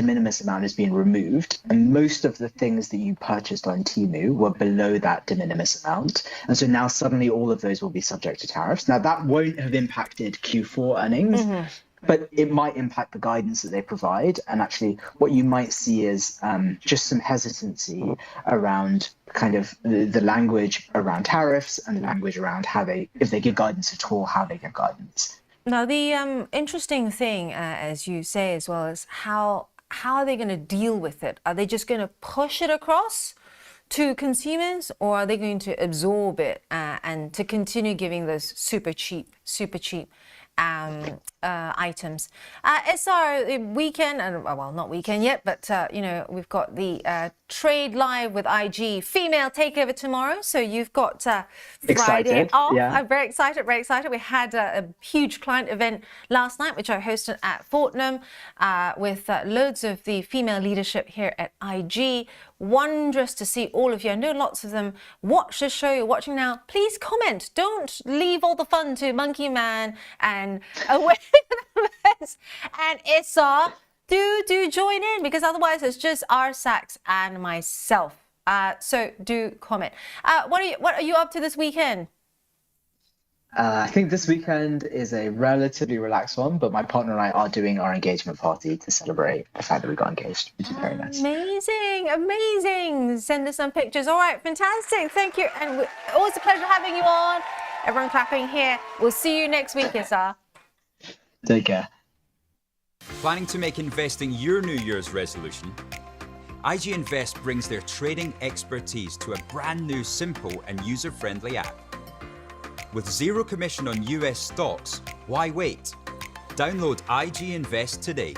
minimis amount has been removed, and most of the things that you purchased on Temu were below that de minimis amount. And so now suddenly all of those will be subject to tariffs. Now that won't have impacted Q4 earnings, but it might impact the guidance that they provide. And actually what you might see is just some hesitancy around kind of the language around tariffs and the language around how if they give guidance at all, how they give guidance. Now, the interesting thing, as you say as well, is how are they going to deal with it? Are they just going to push it across to consumers, or are they going to absorb it and to continue giving those super cheap items. It's our weekend, well, not weekend yet, but you know, we've got the Trade Live with IG female takeover tomorrow. So you've got Friday Excited, off. yeah. I'm very excited, very excited. We had a huge client event last night, which I hosted at Fortnum with loads of the female leadership here at IG. Wondrous to see all of you. I know lots of them watch the show you're watching now. Please comment. Don't leave all the fun to Monkey Man and Away and Issa. Do join in, because otherwise it's just Sax and myself. So do comment. What are you up to this weekend? I think this weekend is a relatively relaxed one, but my partner and I are doing our engagement party to celebrate the fact that we got engaged, which is very nice. Amazing, amazing. Send us some pictures. All right, fantastic. Thank you. And always a pleasure having you on. Everyone clapping here. We'll see you next week, Issa. Take care. Planning to make investing your New Year's resolution? IG Invest brings their trading expertise to a brand new, simple and user-friendly app. With zero commission on US stocks, why wait? Download IG Invest today.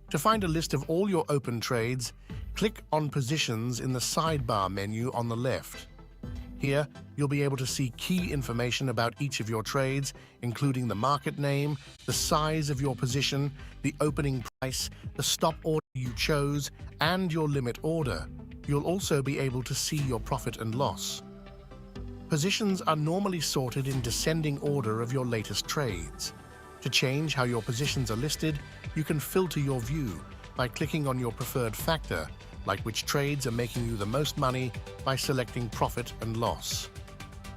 To find a list of all your open trades, click on Positions in the sidebar menu on the left. Here, you'll be able to see key information about each of your trades, including the market name, the size of your position, the opening price, the stop order you chose, and your limit order. You'll also be able to see your profit and loss. Positions are normally sorted in descending order of your latest trades. To change how your positions are listed, you can filter your view by clicking on your preferred factor, like which trades are making you the most money, by selecting profit and loss.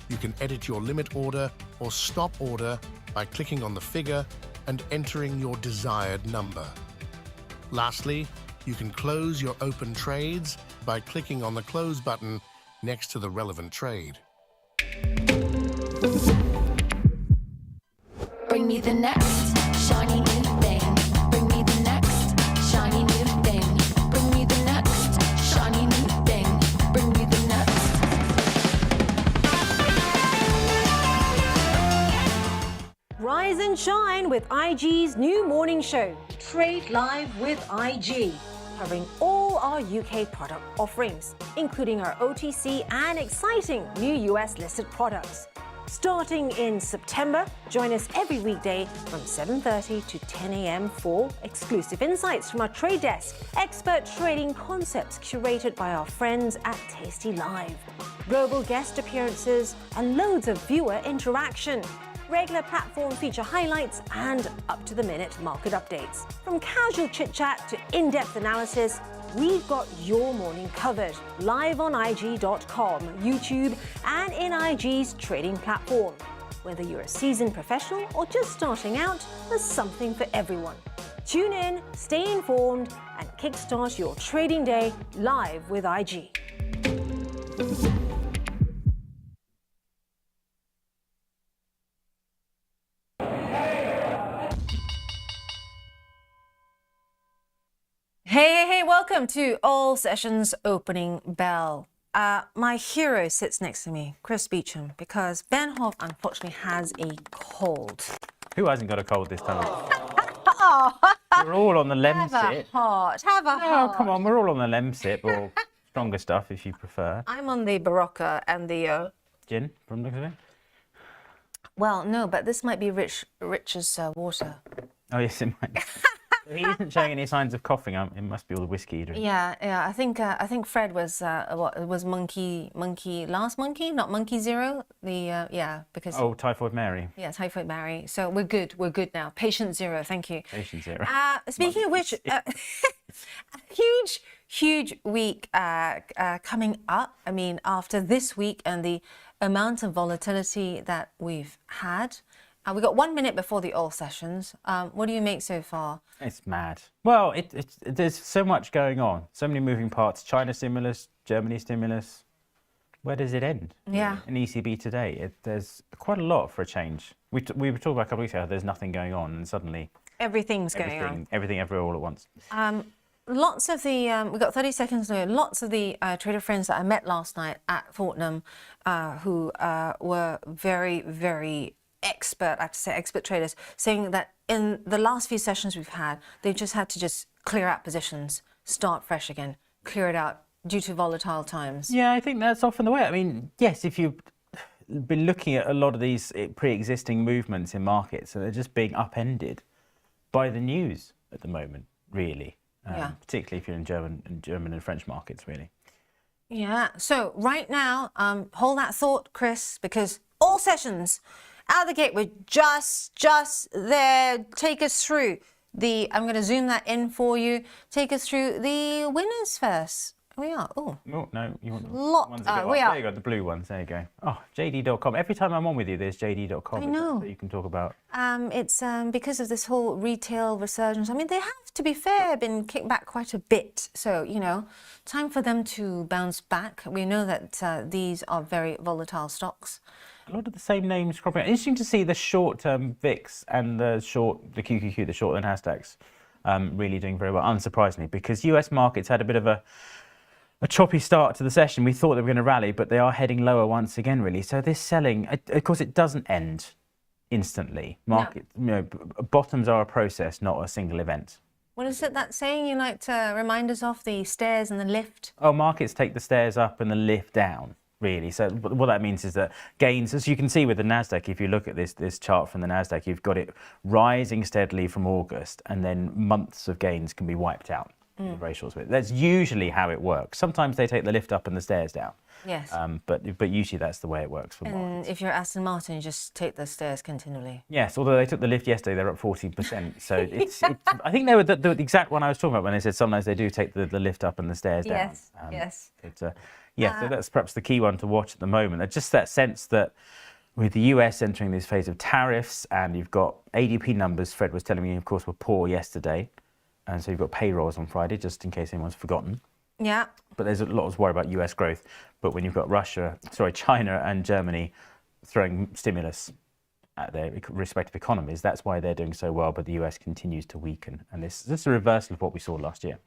You can edit your limit order or stop order by clicking on the figure and entering your desired number. Lastly, you can close your open trades by clicking on the Close button next to the relevant trade. Bring me the next shiny new thing. Bring me the next shiny new thing. Bring me the next shiny new thing. Bring me the next. Rise and shine with IG's new morning show, Trade Live with IG, covering all our UK product offerings, including our OTC and exciting new US listed products. Starting in September, join us every weekday from 7:30 to 10 a.m. for exclusive insights from our trade desk, expert trading concepts curated by our friends at tastylive, global guest appearances, and loads of viewer interaction. Regular platform feature highlights and up-to-the-minute market updates. From casual chit-chat to in-depth analysis, we've got your morning covered, live on IG.com, YouTube, and in IG's trading platform. Whether you're a seasoned professional or just starting out, there's something for everyone. Tune in, stay informed, and kickstart your trading day live with IG. Hey, welcome to All Sessions Opening Bell. My hero sits next to me, Chris Beecham, because Ben Hoff unfortunately has a cold. Who hasn't got a cold this time? Oh, We're all on the lem have a sip. heart, have a Oh, heart. come on, we're all on the lem sip, or stronger stuff if you prefer. I'm on the Barocca and the... Gin, from the looks of it? well, no, but this might be Rich's water. Oh, yes, it might. He isn't showing any signs of coughing. It must be all the whiskey he drinks. Yeah. I think Fred was was monkey last monkey, not monkey zero. Because Typhoid Mary. yeah, Typhoid Mary. So we're good now. Patient zero, thank you. Patient zero. Speaking of which, huge week coming up. I mean, after this week and the amount of volatility that we've had. We got 1 minute before the oil sessions. What do you make so far? It's mad. Well, there's so much going on, so many moving parts. China stimulus, Germany stimulus. Where does it end? Yeah. In ECB today, there's quite a lot for a change. We were talking about a couple of weeks ago, there's nothing going on, and suddenly Everything's going on. Everything everywhere all at once. Lots of the, we've got 30 seconds to go. Lots of the trader friends that I met last night at Fortnum who were very, very expert, I have to say, expert traders, saying that in the last few sessions we've had, they've just had to just clear out positions, start fresh again, clear it out due to volatile times. Yeah, I think that's often the way. I mean, yes, if you've been looking at a lot of these pre-existing movements in markets, and they're just being upended by the news at the moment, really. Particularly if you're in German and French markets, really. Yeah. So right now, hold that thought, Chris, because all sessions out of the gate, we're just there. Take us through I'm going to zoom that in for you. Take us through the winners first. We are. Oh. No, you want the Lot. ones that go We up. are. There you go, the blue ones. There you go. Oh, JD.com. Every time I'm on with you, there's JD.com. I know. That you can talk about. It's because of this whole retail resurgence. I mean, they have, to be fair, been kicked back quite a bit. So, time for them to bounce back. We know that these are very volatile stocks. A lot of the same names cropping up. Interesting to see the short-term VIX and the QQQ, the short and Nasdaqs, really doing very well, unsurprisingly, because US markets had a bit of a choppy start to the session. We thought they were going to rally, but they are heading lower once again, really. So this selling, of course, it doesn't end instantly. Market, bottoms are a process, not a single event. What is it that's saying you like to remind us of, the stairs and the lift? Oh, markets take the stairs up and the lift down, really. So what that means is that gains, as you can see with the Nasdaq, if you look at this chart from the Nasdaq, you've got it rising steadily from August, and then months of gains can be wiped out. Very short bit. That's usually how it works. Sometimes they take the lift up and the stairs down. Yes. But usually that's the way it works for and markets. if you're Aston Martin, you just take the stairs continually. Yes, although they took the lift yesterday, they're up 14%. So it's I think they were the exact one I was talking about when they said sometimes they do take the lift up and the stairs down. Yes. So that's perhaps the key one to watch at the moment. Just that sense that with the US entering this phase of tariffs, and you've got ADP numbers, Fred was telling me, of course, were poor yesterday. And so you've got payrolls on Friday, just in case anyone's forgotten. Yeah. But there's a lot to worry about US growth. But when you've got China and Germany throwing stimulus at their respective economies, that's why they're doing so well. But the US continues to weaken. And this is a reversal of what we saw last year.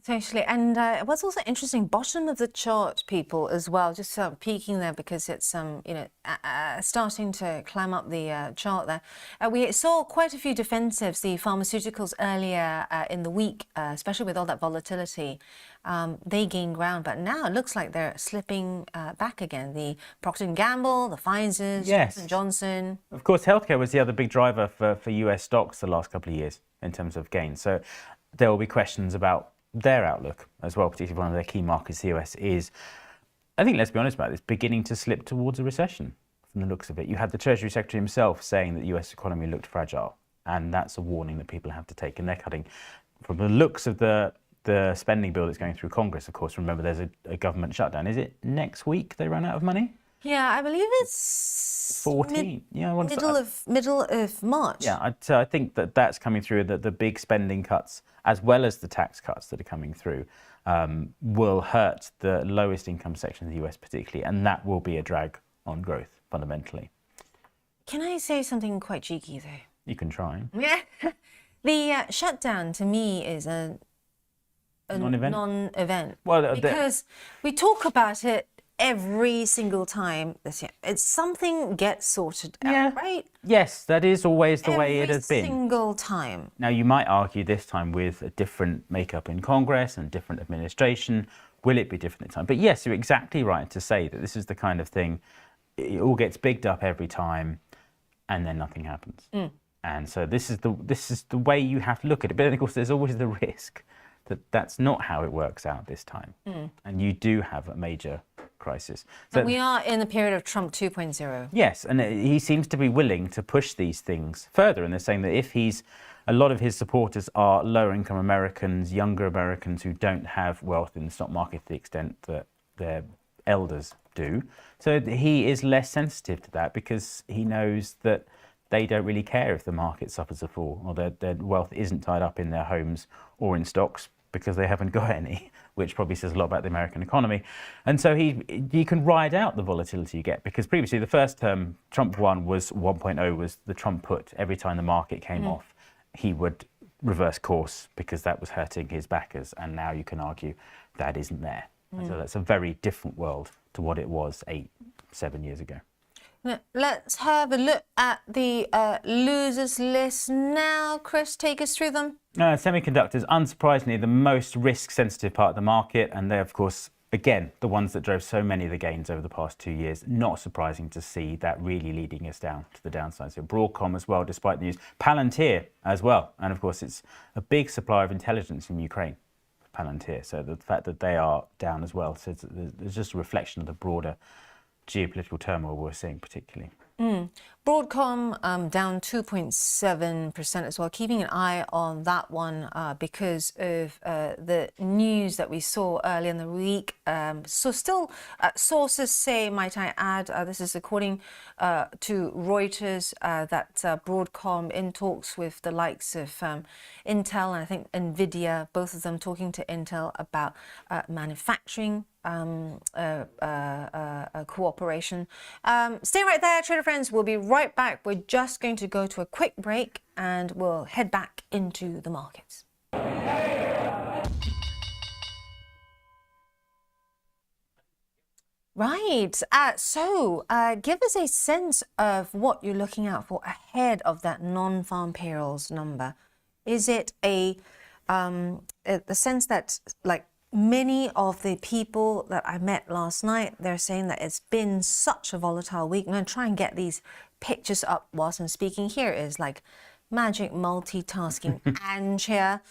Totally. And what's also interesting, bottom of the chart, people, as well, just peeking there because it's starting to climb up the chart there. We saw quite a few defensives, the pharmaceuticals earlier in the week, especially with all that volatility. They gained ground, but now it looks like they're slipping back again. The Procter & Gamble, the Pfizer's, Johnson & Johnson. Of course, healthcare was the other big driver for US stocks the last couple of years in terms of gains. So there will be questions about their outlook as well, particularly one of their key markets, the US, is, I think, let's be honest about this, beginning to slip towards a recession from the looks of it. You had the Treasury Secretary himself saying that the US economy looked fragile, and that's a warning that people have to take, and they're cutting. From the looks of the spending bill that's going through Congress, of course, remember there's a government shutdown. Is it next week they run out of money? Yeah, I believe it's 14. Middle of March. Yeah, I think that's coming through. That the big spending cuts, as well as the tax cuts that are coming through, will hurt the lowest income section of the US particularly, and that will be a drag on growth fundamentally. Can I say something quite cheeky though? You can try. Yeah, the shutdown to me is a non-event. Well, because we talk about it every single time this year. It's something gets sorted out, right? Yes, that is always the way it has been. Every single time. Now, you might argue this time with a different makeup in Congress and different administration, will it be different this time? But yes, you're exactly right to say that this is the kind of thing, it all gets bigged up every time and then nothing happens. And so this is the way you have to look at it. But then, of course, there's always the risk that that's not how it works out this time. And you do have a major crisis. So we are in the period of Trump 2.0. Yes, and he seems to be willing to push these things further. And they're saying that if he's a lot of his supporters are lower income Americans, younger Americans who don't have wealth in the stock market to the extent that their elders do. So he is less sensitive to that because he knows that they don't really care if the market suffers a fall or their wealth isn't tied up in their homes or in stocks because they haven't got any, which probably says a lot about the American economy. And so you can ride out the volatility you get, because previously the first term Trump won was 1.0 was the Trump put. Every time the market came off, he would reverse course because that was hurting his backers. And now you can argue that isn't there. So that's a very different world to what it was 7 years ago. Let's have a look at the losers list now. Chris, take us through them. Semiconductors, unsurprisingly, the most risk-sensitive part of the market, and they're, of course, again, the ones that drove so many of the gains over the past 2 years. Not surprising to see that really leading us down to the downside. So Broadcom as well, despite the news. Palantir as well. And, of course, it's a big supplier of intelligence in Ukraine, Palantir. So the fact that they are down as well, so it's just a reflection of the broader geopolitical turmoil we're seeing particularly. Broadcom down 2.7% as well. Keeping an eye on that one because of the news that we saw earlier in the week. So still, sources say, might I add, this is according to Reuters, that Broadcom in talks with the likes of Intel and I think NVIDIA, both of them talking to Intel about manufacturing cooperation. Stay right there, trader friends. We'll be right back. We're just going to go to a quick break and we'll head back into the markets. Right. So give us a sense of what you're looking out for ahead of that non-farm payrolls number. Is it the sense that, like, many of the people that I met last night, they're saying that it's been such a volatile week. I'm going to try and get these pictures up whilst I'm speaking. Here is like magic multitasking and here.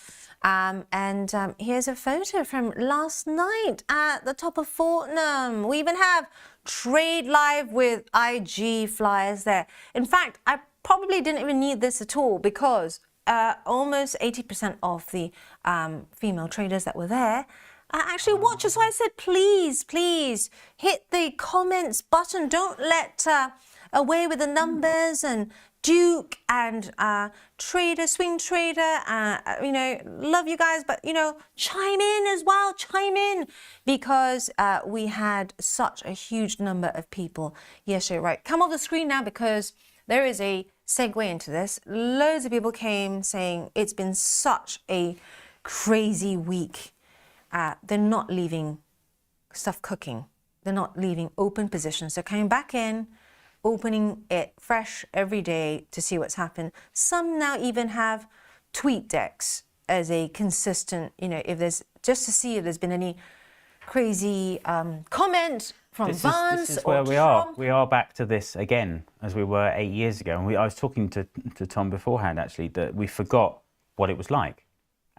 Here's a photo from last night at the top of Fortnum. We even have Trade Live with IG flyers there. In fact, I probably didn't even need this at all because almost 80% of the female traders that were there actually watch us. So I said, please hit the comments button. Don't let away with the numbers and Duke and trader, swing trader. Love you guys, but chime in as well. Chime in because we had such a huge number of people yesterday. Right, come off the screen now because there is a segue into this. Loads of people came saying it's been such a crazy week. They're not leaving stuff cooking. They're not leaving open positions. They're coming back in, opening it fresh every day to see what's happened. Some now even have tweet decks as a consistent, if there's, just to see if there's been any crazy comment from Vance this is or where we Trump. are. We are back to this again as we were 8 years ago. And I was talking to Tom beforehand, actually, that we forgot what it was like.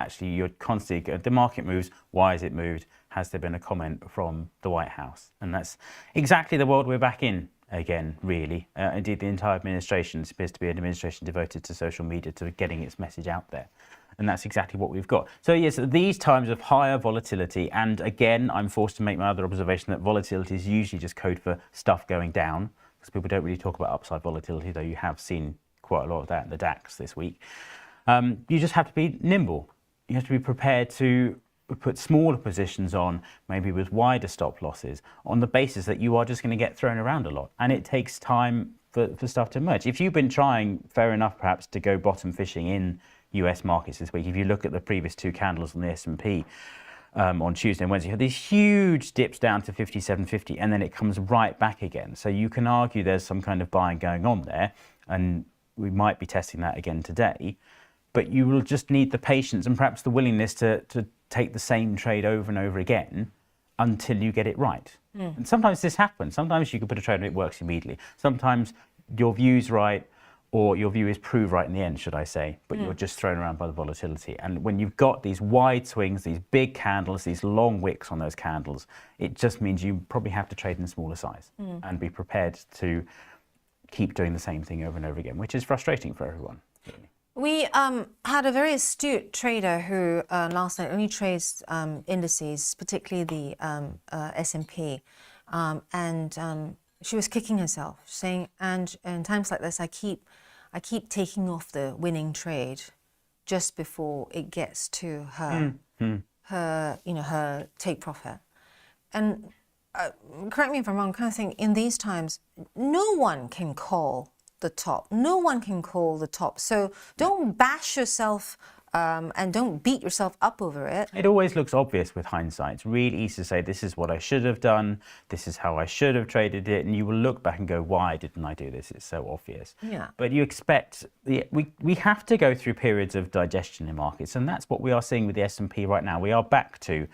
Actually, you're constantly, the market moves, why has it moved? Has there been a comment from the White House? And that's exactly the world we're back in again, really. Indeed, the entire administration appears to be an administration devoted to social media, to getting its message out there. And that's exactly what we've got. So yes, these times of higher volatility, and again, I'm forced to make my other observation that volatility is usually just code for stuff going down, because people don't really talk about upside volatility, though you have seen quite a lot of that in the DAX this week. You just have to be nimble. You have to be prepared to put smaller positions on, maybe with wider stop losses, on the basis that you are just going to get thrown around a lot. And it takes time for stuff to emerge. If you've been trying, fair enough perhaps, to go bottom fishing in US markets this week, if you look at the previous two candles on the S&P on Tuesday and Wednesday, you have these huge dips down to 57.50 and then it comes right back again. So you can argue there's some kind of buying going on there, and we might be testing that again today. But you will just need the patience and perhaps the willingness to take the same trade over and over again until you get it right. And sometimes this happens. Sometimes you can put a trade and it works immediately. Sometimes your view's right, or your view is proved right in the end, should I say, but you're just thrown around by the volatility. And when you've got these wide swings, these big candles, these long wicks on those candles, it just means you probably have to trade in smaller size and be prepared to keep doing the same thing over and over again, which is frustrating for everyone. Really. We had a very astute trader who last night only trades indices, particularly the S&P, and she was kicking herself, saying, "And in times like this, I keep taking off the winning trade just before it gets to her her take profit." And correct me if I'm wrong, kind of thing. In these times, no one can call the top. No one can call the top. So don't bash yourself and don't beat yourself up over it. It always looks obvious with hindsight. It's really easy to say, this is what I should have done, this is how I should have traded it, and you will look back and go, why didn't I do this? It's so obvious. Yeah. But you expect, we have to go through periods of digestion in markets, and that's what we are seeing with the S&P right now. We are back to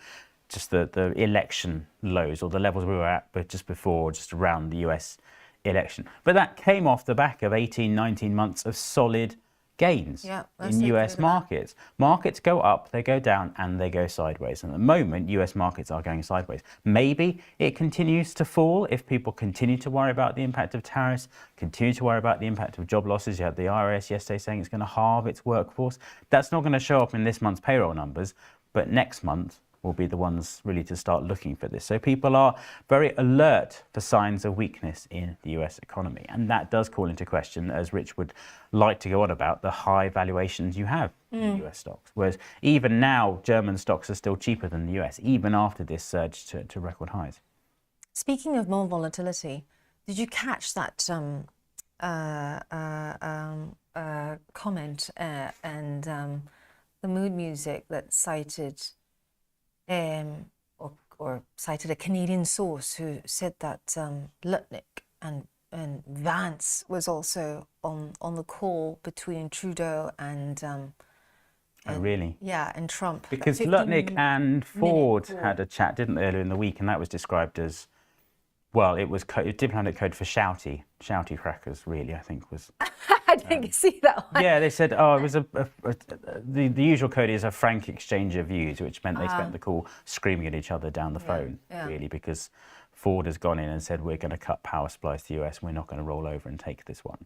just the election lows, or the levels we were at but just before, just around the US election. But that came off the back of 18, 19 months of solid gains in US markets. Markets go up, they go down, and they go sideways. And at the moment, US markets are going sideways. Maybe it continues to fall if people continue to worry about the impact of tariffs, continue to worry about the impact of job losses. You had the IRS yesterday saying it's going to halve its workforce. That's not going to show up in this month's payroll numbers, but next month will be the ones really to start looking for this. So people are very alert for signs of weakness in the US economy. And that does call into question, as Rich would like to go on about, the high valuations you have in US stocks. Whereas even now, German stocks are still cheaper than the US, even after this surge to record highs. Speaking of more volatility, did you catch that comment and the mood music that cited or cited a Canadian source who said that Lutnick and Vance was also on the call between Trudeau and oh, really? Yeah, and Trump. Because Lutnick and Ford had a chat, didn't they, earlier in the week, and that was described as, well, it was diplomatic code for shouty crackers, really, I think was. I didn't see that one. Yeah, they said, oh, it was the usual code is a frank exchange of views, which meant they spent the call screaming at each other down the phone, really, because Ford has gone in and said, we're going to cut power supplies to the US, we're not going to roll over and take this one.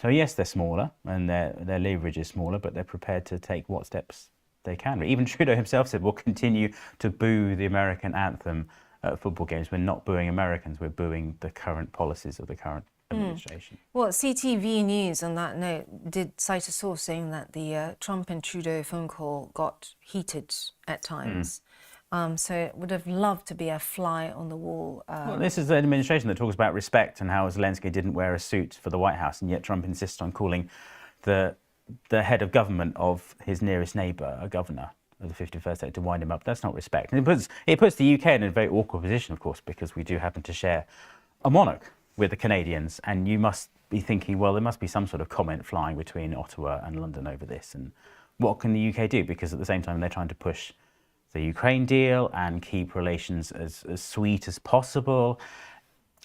So yes, they're smaller and their leverage is smaller, but they're prepared to take what steps they can. Even Trudeau himself said, we'll continue to boo the American anthem at football games. We're not booing Americans, we're booing the current policies of the current administration. Well, CTV News on that note did cite a source saying that the Trump and Trudeau phone call got heated at times. So it would have loved to be a fly on the wall. Well, this is an administration that talks about respect and how Zelensky didn't wear a suit for the White House, and yet Trump insists on calling the head of government of his nearest neighbour a governor of the 51st state to wind him up. That's not respect. And it puts the UK in a very awkward position, of course, because we do happen to share a monarch with the Canadians, and you must be thinking, well, there must be some sort of comment flying between Ottawa and London over this, and what can the UK do? Because at the same time, they're trying to push the Ukraine deal and keep relations as sweet as possible.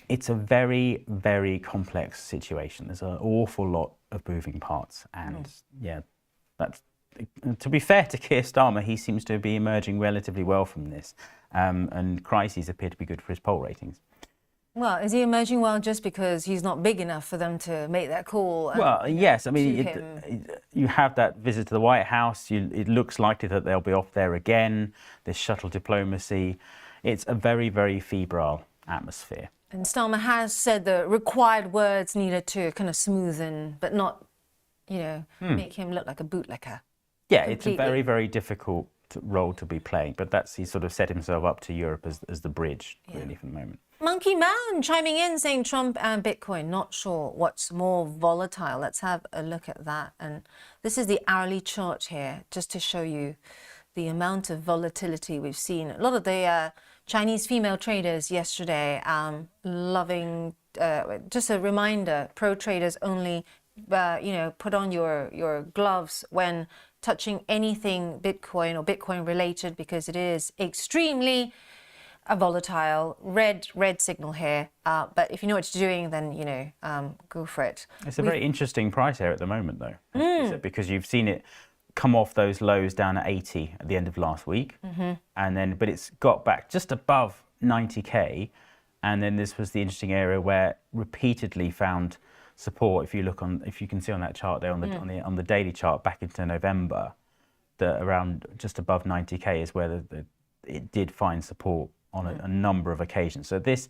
It's a very, very complex situation. There's an awful lot of moving parts, and that's, to be fair to Keir Starmer, he seems to be emerging relatively well from this, and crises appear to be good for his poll ratings. Well, is he emerging well just because he's not big enough for them to make that call? Well, yes. I mean, you have that visit to the White House. It looks likely that they'll be off there again, this shuttle diplomacy. It's a very, very febrile atmosphere. And Starmer has said the required words needed to kind of smoothen, but not, make him look like a bootlicker. Yeah, it's a very, very difficult role to be playing, but he sort of set himself up to Europe as the bridge, really, for the moment. Monkey Man chiming in saying Trump and Bitcoin, not sure what's more volatile. Let's have a look at that. And this is the hourly chart here, just to show you the amount of volatility we've seen. A lot of the Chinese female traders yesterday loving, just a reminder, pro traders only, put on your gloves when touching anything Bitcoin or Bitcoin related, because it is extremely a volatile red signal here, but if you know what you're doing, then go for it. It's a very interesting price here at the moment, though, because you've seen it come off those lows down at 80 at the end of last week, but it's got back just above 90k, and then this was the interesting area where repeatedly found support. If you can see on that chart there on the daily chart back into November, that around just above 90k is where it did find support on a number of occasions. So this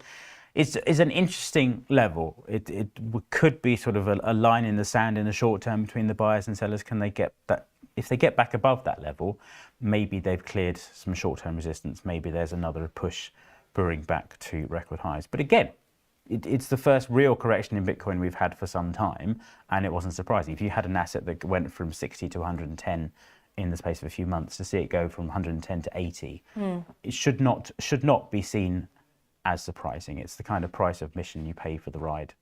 is an interesting level. It could be sort of a line in the sand in the short term between the buyers and sellers. Can they get that? If they get back above that level, maybe they've cleared some short-term resistance. Maybe there's another push brewing back to record highs. But again, it's the first real correction in Bitcoin we've had for some time, and it wasn't surprising. If you had an asset that went from 60 to 110 in the space of a few months, to see it go from 110 to 80, it should not be seen as surprising. It's the kind of price of admission you pay for the ride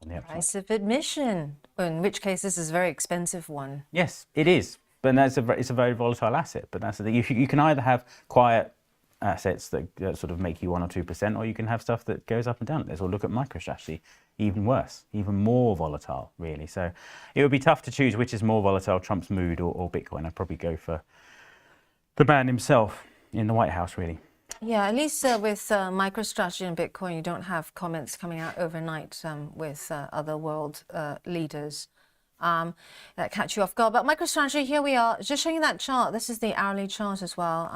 on the upside. Price of admission, in which case this is a very expensive one. Yes, it is. But it's a very volatile asset. But that's the thing. You can either have quiet assets that sort of make you 1 or 2%, or you can have stuff that goes up and down. Let's all look at MicroStrategy, even worse, even more volatile, really. So it would be tough to choose which is more volatile, Trump's mood or Bitcoin. I'd probably go for the man himself in the White House, really. Yeah, at least with MicroStrategy and Bitcoin, you don't have comments coming out overnight with other world leaders that catch you off guard. But MicroStrategy, here we are, just showing you that chart. This is the hourly chart as well.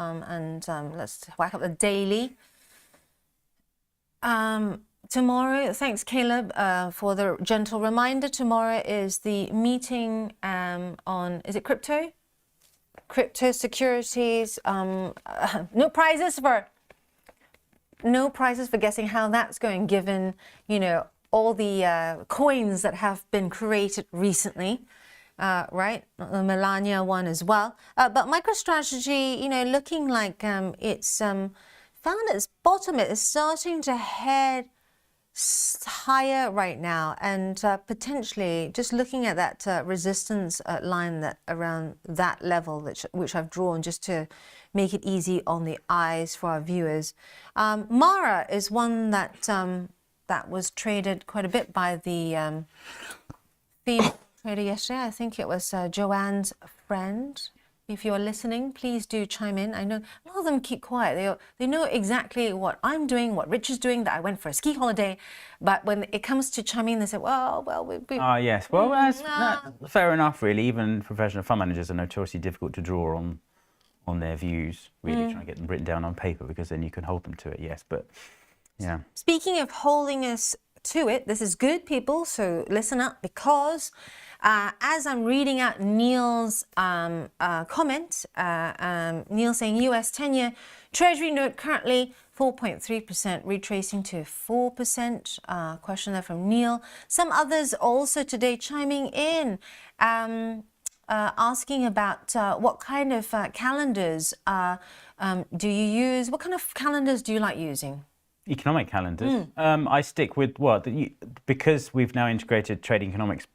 Let's whack up the daily. Tomorrow, thanks Caleb for the gentle reminder. Tomorrow is the meeting on, is it crypto? Crypto securities. No prizes for guessing how that's going, given, you know, all the coins that have been created recently, right? The Melania one as well. But MicroStrategy, you know, looking like it's found its bottom. It is starting to head higher right now, and potentially just looking at that resistance line that around that level, which I've drawn just to make it easy on the eyes for our viewers. Mara is one that was traded quite a bit by the female trader yesterday. I think it was Joanne's friend. If you're listening, please do chime in. I know a lot of them keep quiet. They know exactly what I'm doing, what Rich is doing, that I went for a ski holiday. But when it comes to chiming in, they say, well, we Ah, yes. Well, that's fair enough, really. Even professional fund managers are notoriously difficult to draw on their views, really, trying to get them written down on paper, because then you can hold them to it, yes. But, yeah. Speaking of holding us to it, this is good, people, so listen up, because as I'm reading out Neil's comment, Neil saying US 10-year Treasury note currently 4.3%, retracing to 4%. Question there from Neil. Some others also today chiming in, asking about what kind of calendars do you use? What kind of calendars do you like using? Economic calendars. I stick with because we've now integrated trading economics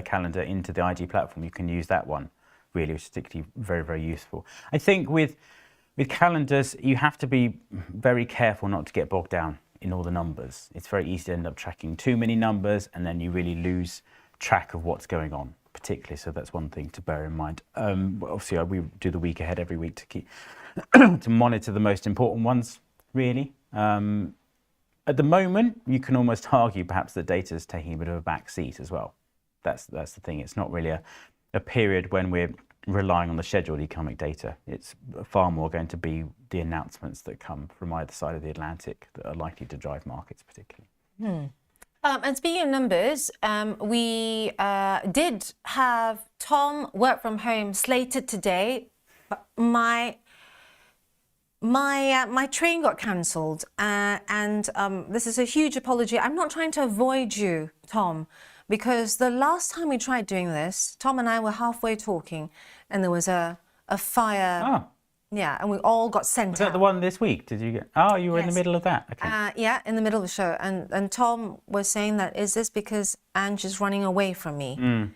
calendar into the IG platform. You can use that one, really, which is particularly very, very useful. I think with calendars, you have to be very careful not to get bogged down in all the numbers. It's very easy to end up tracking too many numbers, and then you really lose track of what's going on, particularly. So that's one thing to bear in mind. Obviously, we do the week ahead every week to keep to monitor the most important ones, really. At the moment, you can almost argue perhaps that data is taking a bit of a back seat as well. That's the thing. It's not really a period when we're relying on the scheduled economic data. It's far more going to be the announcements that come from either side of the Atlantic that are likely to drive markets particularly. And speaking of numbers, we did have Tom work from home slated today. My train got cancelled, and this is a huge apology. I'm not trying to avoid you, Tom, because the last time we tried doing this, Tom and I were halfway talking, and there was a fire. Oh. Yeah, and we all got sent out. Was that the one this week? Did you get? Oh, you were in the middle of that. Okay. Yeah, in the middle of the show, and Tom was saying that, is this because Ange is running away from me?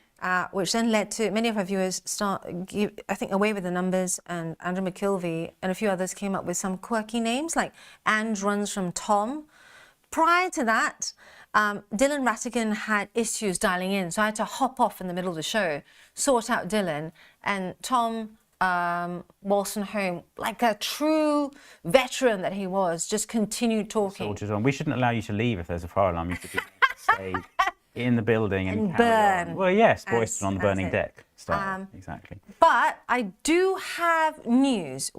Which then led to many of our viewers I think, Away with the Numbers and Andrew McKilvey and a few others came up with some quirky names like Ange runs from Tom. Prior to that, Dylan Rattigan had issues dialing in, so I had to hop off in the middle of the show, sort out Dylan, and Tom Wolstenholme, like a true veteran that he was, just continued talking. Soldiers on. We shouldn't allow you to leave if there's a fire alarm. You should stay in the building and carry on. burn. Well, yes, as- boys on the burning as it. deck style. Exactly. But I do have news.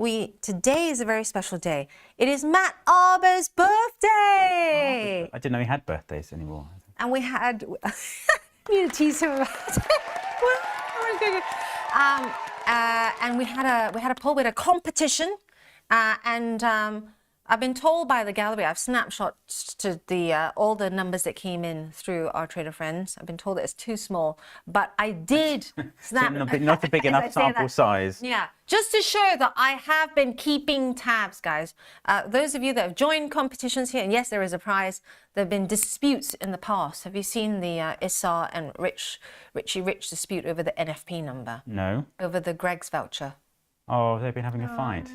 Today is a very special day. It is Matt Arber's birthday. I didn't know he had birthdays anymore. And we had need to tease him about it. Oh my goodness. And we had a poll, we had a competition, and I've been told by the gallery, I've snapshot to the all the numbers that came in through our trader friends. I've been told that it's too small, but I did snap. Not a big As I enough say sample that. size. Yeah, just to show that I have been keeping tabs, guys. Those of you that have joined competitions here, and yes, there is a prize. There have been disputes in the past. Have you seen the Issa and Richie Rich dispute over the NFP number? No. Over the Greg's voucher. Oh, they've been having a fight.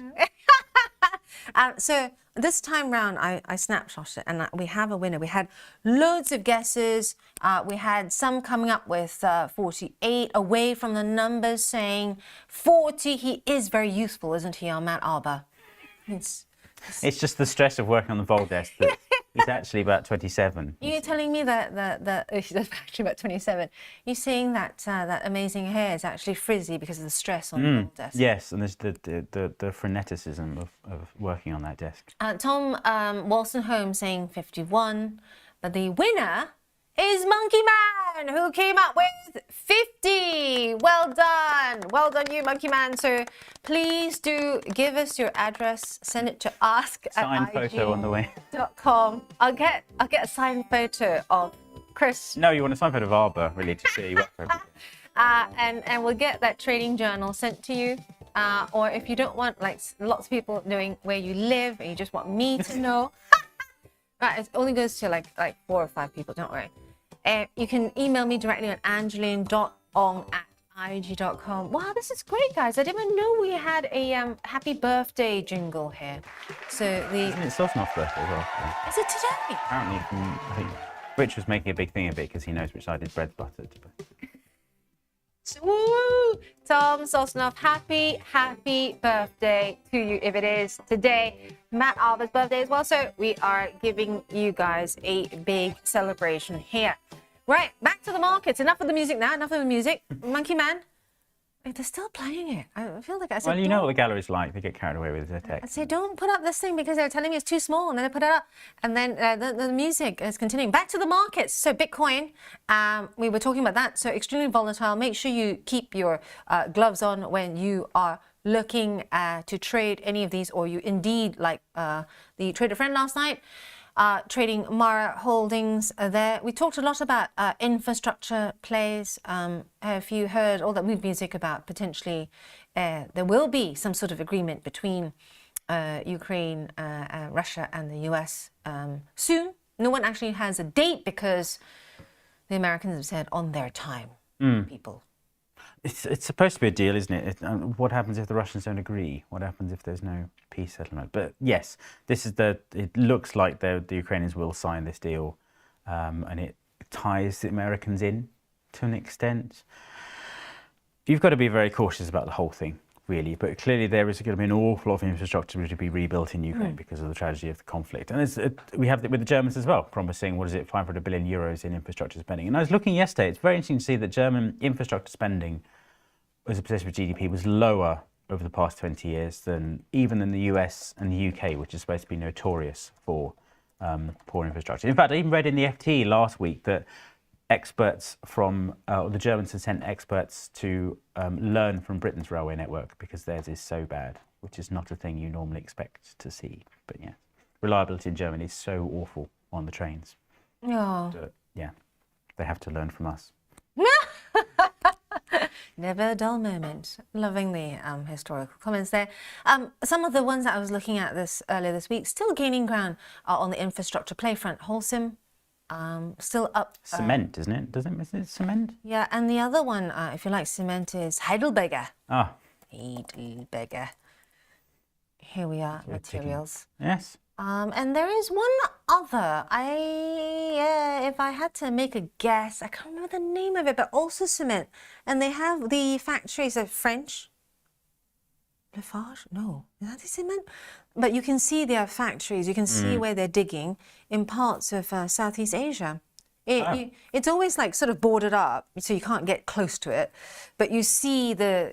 So this time round, I snapshot it, and we have a winner. We had loads of guesses. We had some coming up with 48, away from the numbers, saying 40. He is very youthful, isn't he, our Matt Arber? It's just the stress of working on the vol desk that he's actually about 27. You're telling me that he's actually about 27. You're saying that that amazing hair is actually frizzy because of the stress on the whole desk. Yes, and there's the freneticism of working on that desk. Tom Wolstenholme saying 51, but the winner is Monkey Man, who came up with 50. Well done you, Monkey Man. So please do give us your address. Send it to Signed photo on the way. ask@ig.com. I'll get a signed photo of Chris. No, you want a signed photo of Arber, really, to see you work for him. And we'll get that trading journal sent to you. Or if you don't want like lots of people knowing where you live and you just want me to know, right? It only goes to like 4 or 5 people. Don't worry. You can email me directly on angeline.ong@ig.com. Wow, this is great, guys. I didn't even know we had a happy birthday jingle here. So Isn't it Sosnoff's birthday as well? is it today? Apparently, I think Rich was making a big thing of it because he knows which side his bread's buttered. Woo! Tom Sosnoff, happy birthday to you if it is today. Matt Arber's birthday as well, so we are giving you guys a big celebration here. Right, back to the markets. Enough of the music now, enough of the music. Monkey Man, they're still playing it. I feel like I said, Well, you know what the gallery's like. They get carried away with their I text. say, don't put up this thing because they're telling me it's too small, and then they put it up, and then the music is continuing. Back to the markets. So Bitcoin, we were talking about that. So extremely volatile. Make sure you keep your gloves on when you are looking to trade any of these, or you indeed, like the trader friend last night, trading Mara Holdings there. We talked a lot about infrastructure plays. Have you heard all that mood music about potentially there will be some sort of agreement between Ukraine, Russia and the US soon? No one actually has a date because the Americans have said on their time, people. It's supposed to be a deal, isn't it? What happens if the Russians don't agree? What happens if there's no peace settlement? But yes, this is it looks like the Ukrainians will sign this deal, and it ties the Americans in to an extent. You've got to be very cautious about the whole thing, really. But clearly there is going to be an awful lot of infrastructure to be rebuilt in Ukraine because of the tragedy of the conflict. And we have it with the Germans as well, promising, 500 billion euros in infrastructure spending. And I was looking yesterday, it's very interesting to see that German infrastructure spending as a percentage of GDP was lower over the past 20 years than the US and the UK, which is supposed to be notorious for poor infrastructure. In fact, I even read in the FT last week that experts from the Germans had sent experts to learn from Britain's railway network because theirs is so bad, which is not a thing you normally expect to see. But yeah, reliability in Germany is so awful on the trains. Oh. Yeah, they have to learn from us. Never a dull moment. Loving the historical comments there. Some of the ones that I was looking at earlier this week, still gaining ground on the infrastructure play front. Holcim, still up. Cement, isn't it? Isn't it cement? Yeah, and the other one, if you like cement, is Heidelberger. Ah. Heidelberger. Here we are, materials. Yes. And there is one other. If I had to make a guess, I can't remember the name of it, but also cement. And they have the factories of French. Lafarge? No, is that the cement? But you can see their factories. You can see where they're digging in parts of Southeast Asia. It's always like sort of boarded up, so you can't get close to it. But you see the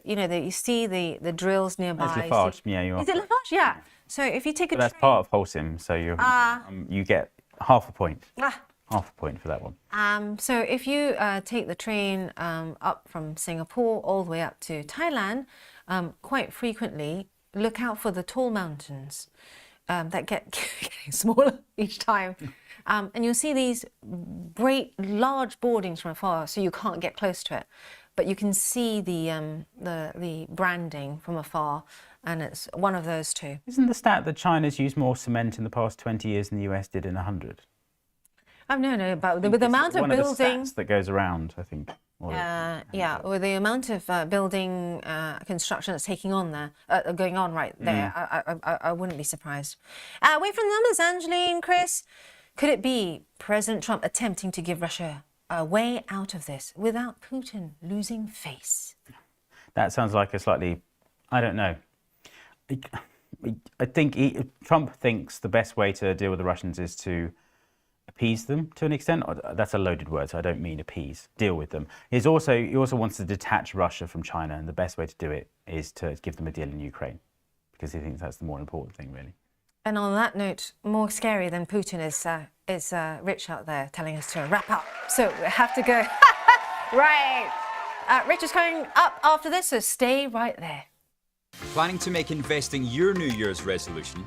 drills nearby. That's Lafarge. Yeah, you are. Is it Lafarge? Yeah. So if you take a But that's train, part of Holcim, so you get half a point. Half a point for that one. So if you take the train up from Singapore all the way up to Thailand, quite frequently look out for the tall mountains that get getting smaller each time. And you'll see these great large boardings from afar, so you can't get close to it. But you can see the branding from afar, and it's one of those two. Isn't the stat that China's used more cement in the past 20 years than the US did in 100? No, but with the amount of one of the building, stats that goes around, I think. yeah, with the amount of building construction that's going on right there, I wouldn't be surprised. Away from the numbers, Angeline, Chris, could it be President Trump attempting to give Russia a way out of this without Putin losing face? That sounds like a slightly, I don't know. I think Trump thinks the best way to deal with the Russians is to appease them to an extent. That's a loaded word, so I don't mean appease. Deal with them. He also wants to detach Russia from China, and the best way to do it is to give them a deal in Ukraine, because he thinks that's the more important thing, really. And on that note, more scary than Putin is Rich out there telling us to wrap up. So we have to go. Right. Rich is coming up after this, so stay right there. Planning to make investing your New Year's resolution?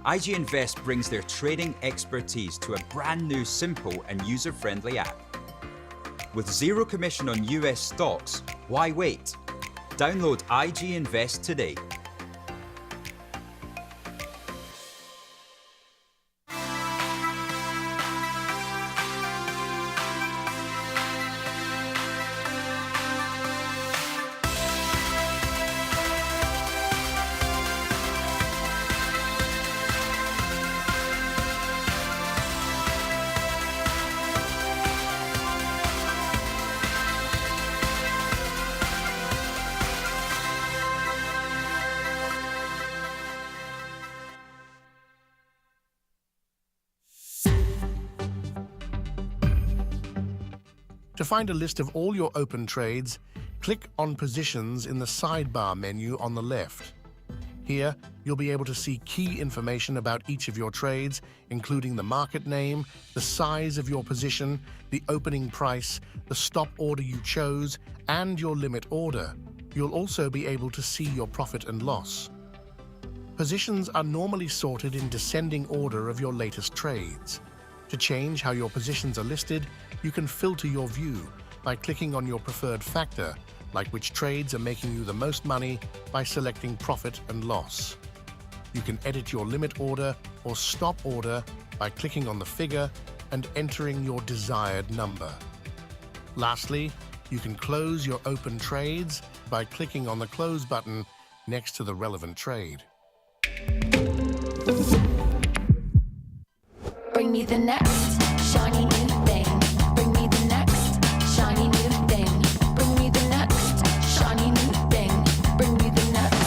IG Invest brings their trading expertise to a brand new, simple and user-friendly app. With zero commission on US stocks, why wait? Download IG Invest today. To find a list of all your open trades, click on Positions in the sidebar menu on the left. Here, you'll be able to see key information about each of your trades, including the market name, the size of your position, the opening price, the stop order you chose, and your limit order. You'll also be able to see your profit and loss. Positions are normally sorted in descending order of your latest trades. To change how your positions are listed, you can filter your view by clicking on your preferred factor, like which trades are making you the most money, by selecting profit and loss. You can edit your limit order or stop order by clicking on the figure and entering your desired number. Lastly, you can close your open trades by clicking on the close button next to the relevant trade. Bring me the next shiny new thing. Bring me the next shiny new thing. Bring me the next shiny new thing. Bring me the next.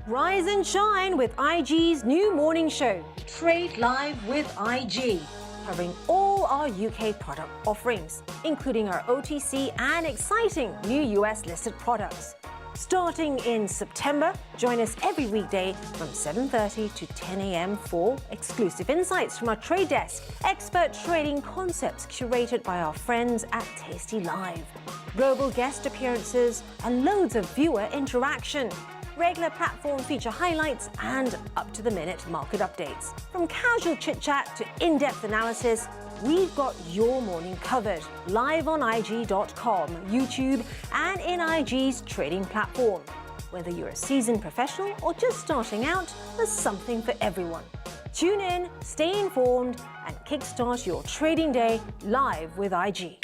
Rise and shine with IG's new morning show, Trade Live with IG, covering all our UK product offerings, including our OTC and exciting new US listed products. Starting in September, join us every weekday from 7:30 to 10 a.m. for exclusive insights from our trade desk, expert trading concepts curated by our friends at tastylive, global guest appearances, and loads of viewer interaction, regular platform feature highlights, and up-to-the-minute market updates. From casual chit-chat to in-depth analysis, we've got your morning covered, live on IG.com, YouTube, and in IG's trading platform. Whether you're a seasoned professional or just starting out, there's something for everyone. Tune in, stay informed, and kickstart your trading day live with IG.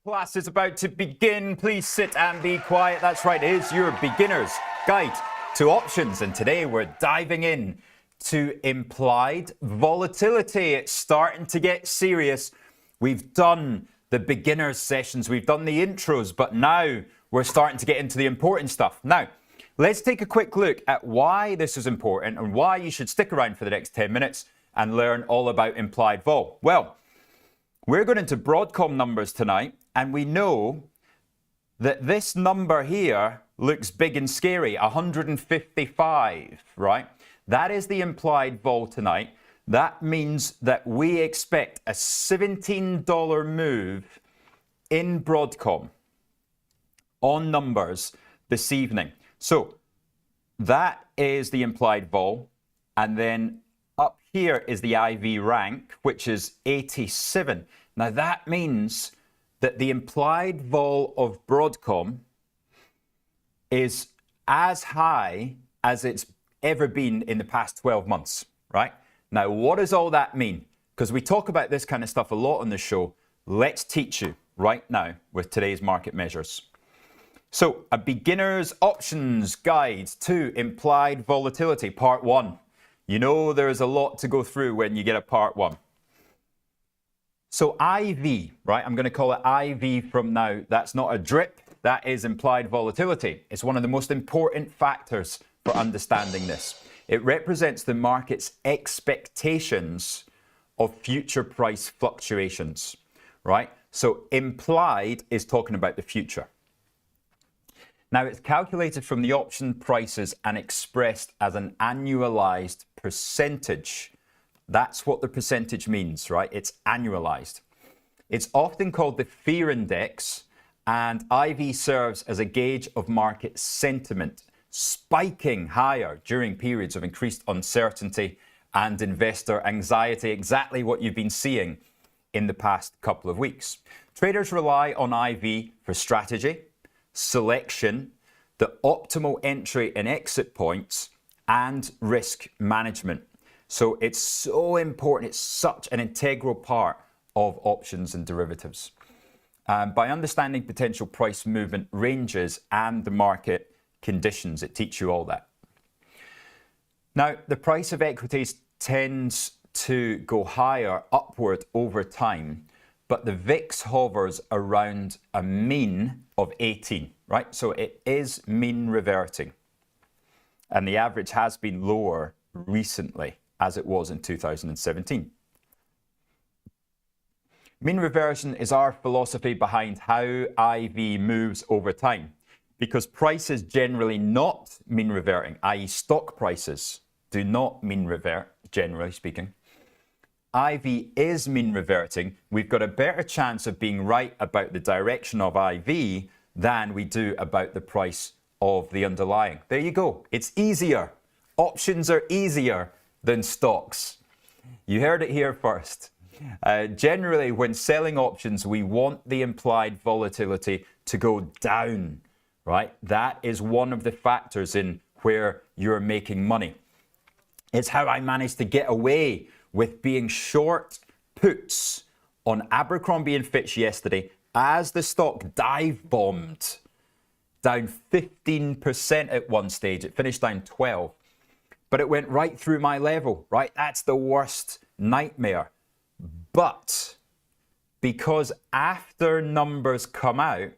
Class is about to begin. Please sit and be quiet. That's right, it is your beginner's guide to options. And today we're diving in to implied volatility. It's starting to get serious. We've done the beginners sessions, we've done the intros, but now we're starting to get into the important stuff. Now, let's take a quick look at why this is important and why you should stick around for the next 10 minutes and learn all about implied vol. Well, we're going into Broadcom numbers tonight, and we know that this number here looks big and scary, 155, right? That is the implied vol tonight. That means that we expect a $17 move in Broadcom on numbers this evening. So that is the implied vol. And then up here is the IV rank, which is 87. Now that means that the implied vol of Broadcom is as high as it's ever been in the past 12 months, right? Now, what does all that mean? Because we talk about this kind of stuff a lot on the show. Let's teach you right now with today's market measures. So, a beginner's options guide to implied volatility, part 1. You know there's a lot to go through when you get a part 1. So IV, right? I'm going to call it IV from now. That's not a drip. That is implied volatility. It's one of the most important factors for understanding this. It represents the market's expectations of future price fluctuations, right? So implied is talking about the future. Now, it's calculated from the option prices and expressed as an annualized percentage. That's what the percentage means, right? It's annualized. It's often called the fear index, and IV serves as a gauge of market sentiment, spiking higher during periods of increased uncertainty and investor anxiety, exactly what you've been seeing in the past couple of weeks. Traders rely on IV for strategy, selection, the optimal entry and exit points, and risk management. So it's so important. It's such an integral part of options and derivatives. By understanding potential price movement ranges and the market conditions, it teaches you all that. Now, the price of equities tends to go higher upward over time, but the VIX hovers around a mean of 18, right? So it is mean reverting. And the average has been lower recently, as it was in 2017. Mean reversion is our philosophy behind how IV moves over time, because price is generally not mean reverting, i.e. stock prices do not mean revert, generally speaking. IV is mean reverting. We've got a better chance of being right about the direction of IV than we do about the price of the underlying. There you go. It's easier. Options are easier than stocks. You heard it here first. Generally, when selling options, we want the implied volatility to go down, right? That is one of the factors in where you're making money. It's how I managed to get away with being short puts on Abercrombie & Fitch yesterday as the stock dive bombed down 15% at one stage. It finished down 12, but it went right through my level, right? That's the worst nightmare. But because after numbers come out,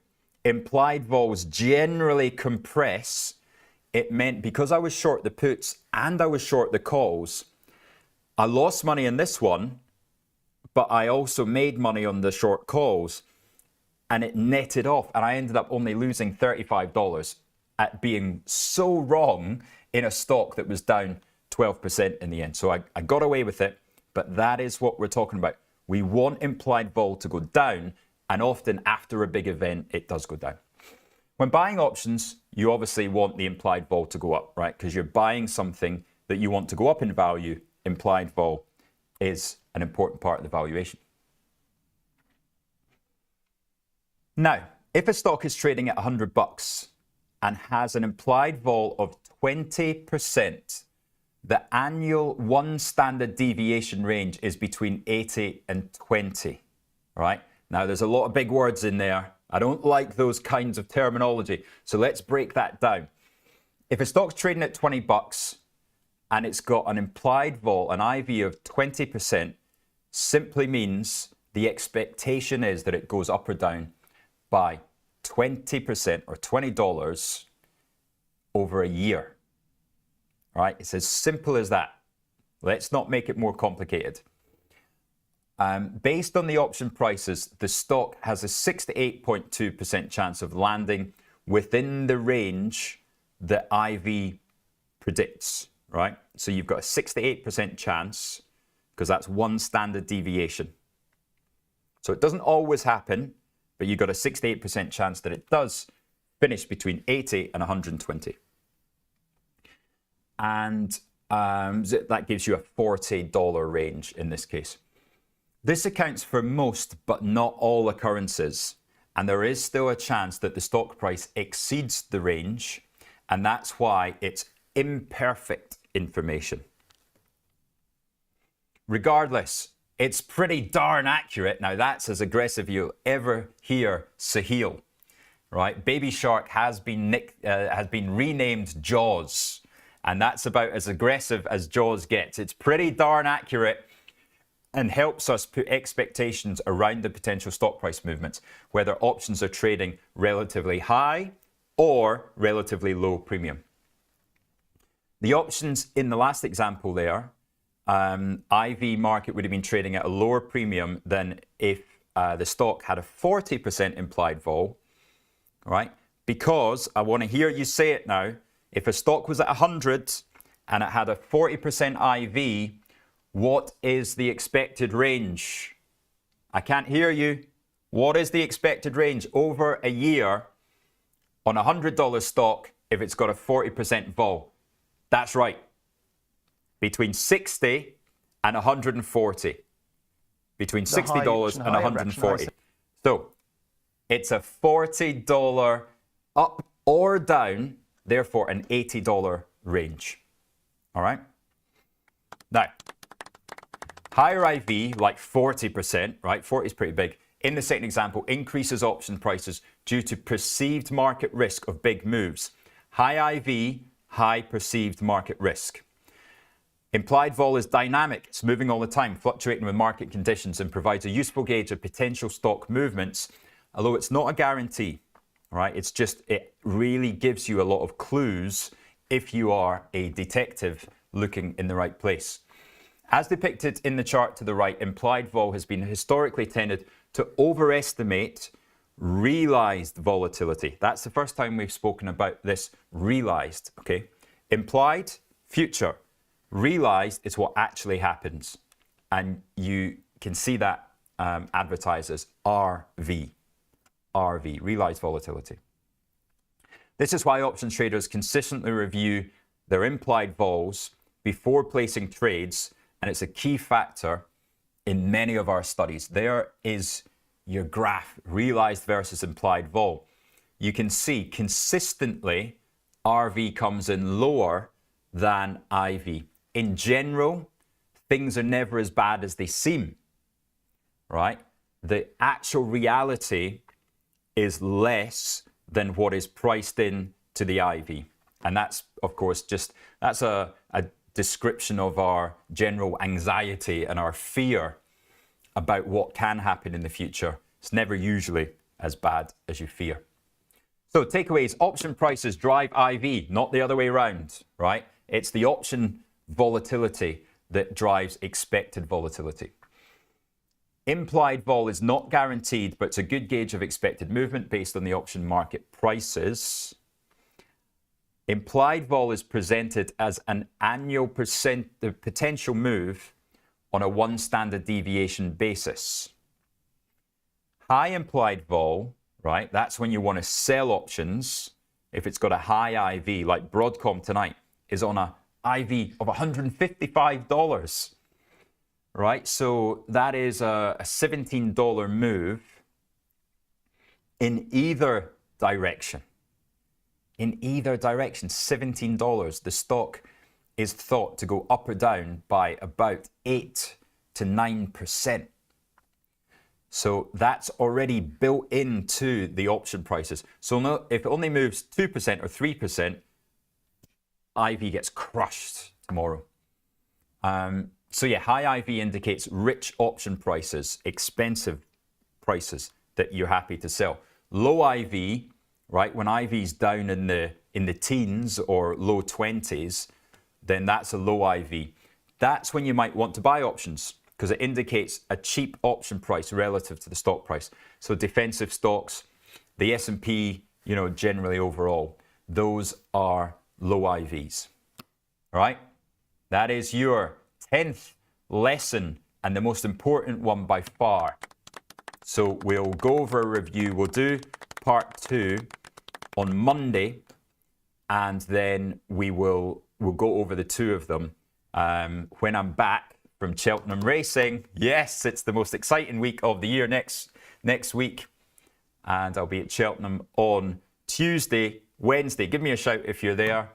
implied vols generally compress, it meant because I was short the puts and I was short the calls, I lost money in this one, but I also made money on the short calls, and it netted off, and I ended up only losing $35 at being so wrong in a stock that was down 12% in the end. So I got away with it, but that is what we're talking about. We want implied vol to go down, and often after a big event, it does go down. When buying options, you obviously want the implied vol to go up, right? Because you're buying something that you want to go up in value. Implied vol is an important part of the valuation. Now, if a stock is trading at $100 and has an implied vol of 20%, the annual one standard deviation range is between 80 and 20, right? Now, there's a lot of big words in there. I don't like those kinds of terminology. So let's break that down. If a stock's trading at $20 and it's got an implied vol, an IV of 20%, simply means the expectation is that it goes up or down by 20% or $20 over a year. All right, it's as simple as that. Let's not make it more complicated. Based on the option prices, the stock has a 68.2% chance of landing within the range that IV predicts, right? So you've got a 68% chance, because that's one standard deviation. So it doesn't always happen, but you've got a 68% chance that it does finish between 80 and 120. And that gives you a $40 range in this case. This accounts for most, but not all occurrences. And there is still a chance that the stock price exceeds the range. And that's why it's imperfect information. Regardless, it's pretty darn accurate. Now, that's as aggressive you'll ever hear Sahil, right? Baby Shark has been renamed Jaws. And that's about as aggressive as Jaws gets. It's pretty darn accurate and helps us put expectations around the potential stock price movements, whether options are trading relatively high or relatively low premium. The options in the last example there, IV market would have been trading at a lower premium than if the stock had a 40% implied vol, right? Because I want to hear you say it now. If a stock was at 100 and it had a 40% IV, what is the expected range? I can't hear you. What is the expected range over a year on a $100 stock if it's got a 40% vol? That's right. Between 60 and 140. Between $60 and 140. So it's a $40 up or down, therefore an $80 range. All right? Now, higher IV, like 40%, right? 40 is pretty big. In the second example, increases option prices due to perceived market risk of big moves. High IV, high perceived market risk. Implied vol is dynamic. It's moving all the time, fluctuating with market conditions, and provides a useful gauge of potential stock movements, although it's not a guarantee, right? It's just, it really gives you a lot of clues if you are a detective looking in the right place. As depicted in the chart to the right, implied vol has been historically tended to overestimate realized volatility. That's the first time we've spoken about this realized, okay? Implied, future. Realized is what actually happens. And you can see that advertised as RV. RV, realized volatility. This is why options traders consistently review their implied vols before placing trades, and it's a key factor in many of our studies. There is your graph, realized versus implied vol. You can see consistently RV comes in lower than IV. In general, things are never as bad as they seem, right? The actual reality is less than what is priced in to the IV. And that's, of course, that's a description of our general anxiety and our fear about what can happen in the future. It's never usually as bad as you fear. So takeaways, option prices drive IV, not the other way around, right? It's the option volatility that drives expected volatility. Implied vol is not guaranteed, but it's a good gauge of expected movement based on the option market prices. Implied vol is presented as an annual potential move on a one standard deviation basis. High implied vol, right, that's when you want to sell options. If it's got a high IV, like Broadcom tonight, is on a IV of $155, right? So that is a $17 move in either direction. In either direction, $17. The stock is thought to go up or down by about 8 to 9%. So that's already built into the option prices. So if it only moves 2% or 3%, IV gets crushed tomorrow. So yeah, high IV indicates rich option prices, expensive prices that you're happy to sell. Low IV, right? When IV is down in the teens or low 20s, then that's a low IV. That's when you might want to buy options because it indicates a cheap option price relative to the stock price. So defensive stocks, the S&P, you know, generally overall, those are low IVs. All right? That is your 10th lesson and the most important one by far. So we'll go over a review. We'll do part 2 on Monday, and then we'll go over the 2 of them when I'm back from Cheltenham Racing. Yes, it's the most exciting week of the year next week, and I'll be at Cheltenham on Tuesday, Wednesday. Give me a shout if you're there,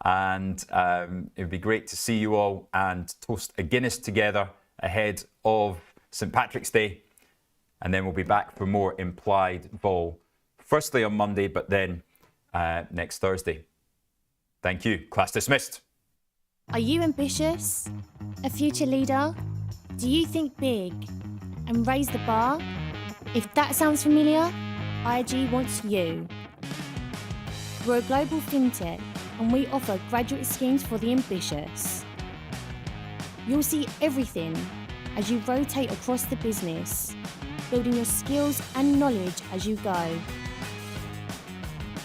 and it would be great to see you all and toast a Guinness together ahead of St. Patrick's Day, and then we'll be back for more implied vol, firstly on Monday, but then next Thursday. Thank you. Class dismissed. Are you ambitious? A future leader? Do you think big and raise the bar? If that sounds familiar, IG wants you. We're a global fintech and we offer graduate schemes for the ambitious. You'll see everything as you rotate across the business, building your skills and knowledge as you go.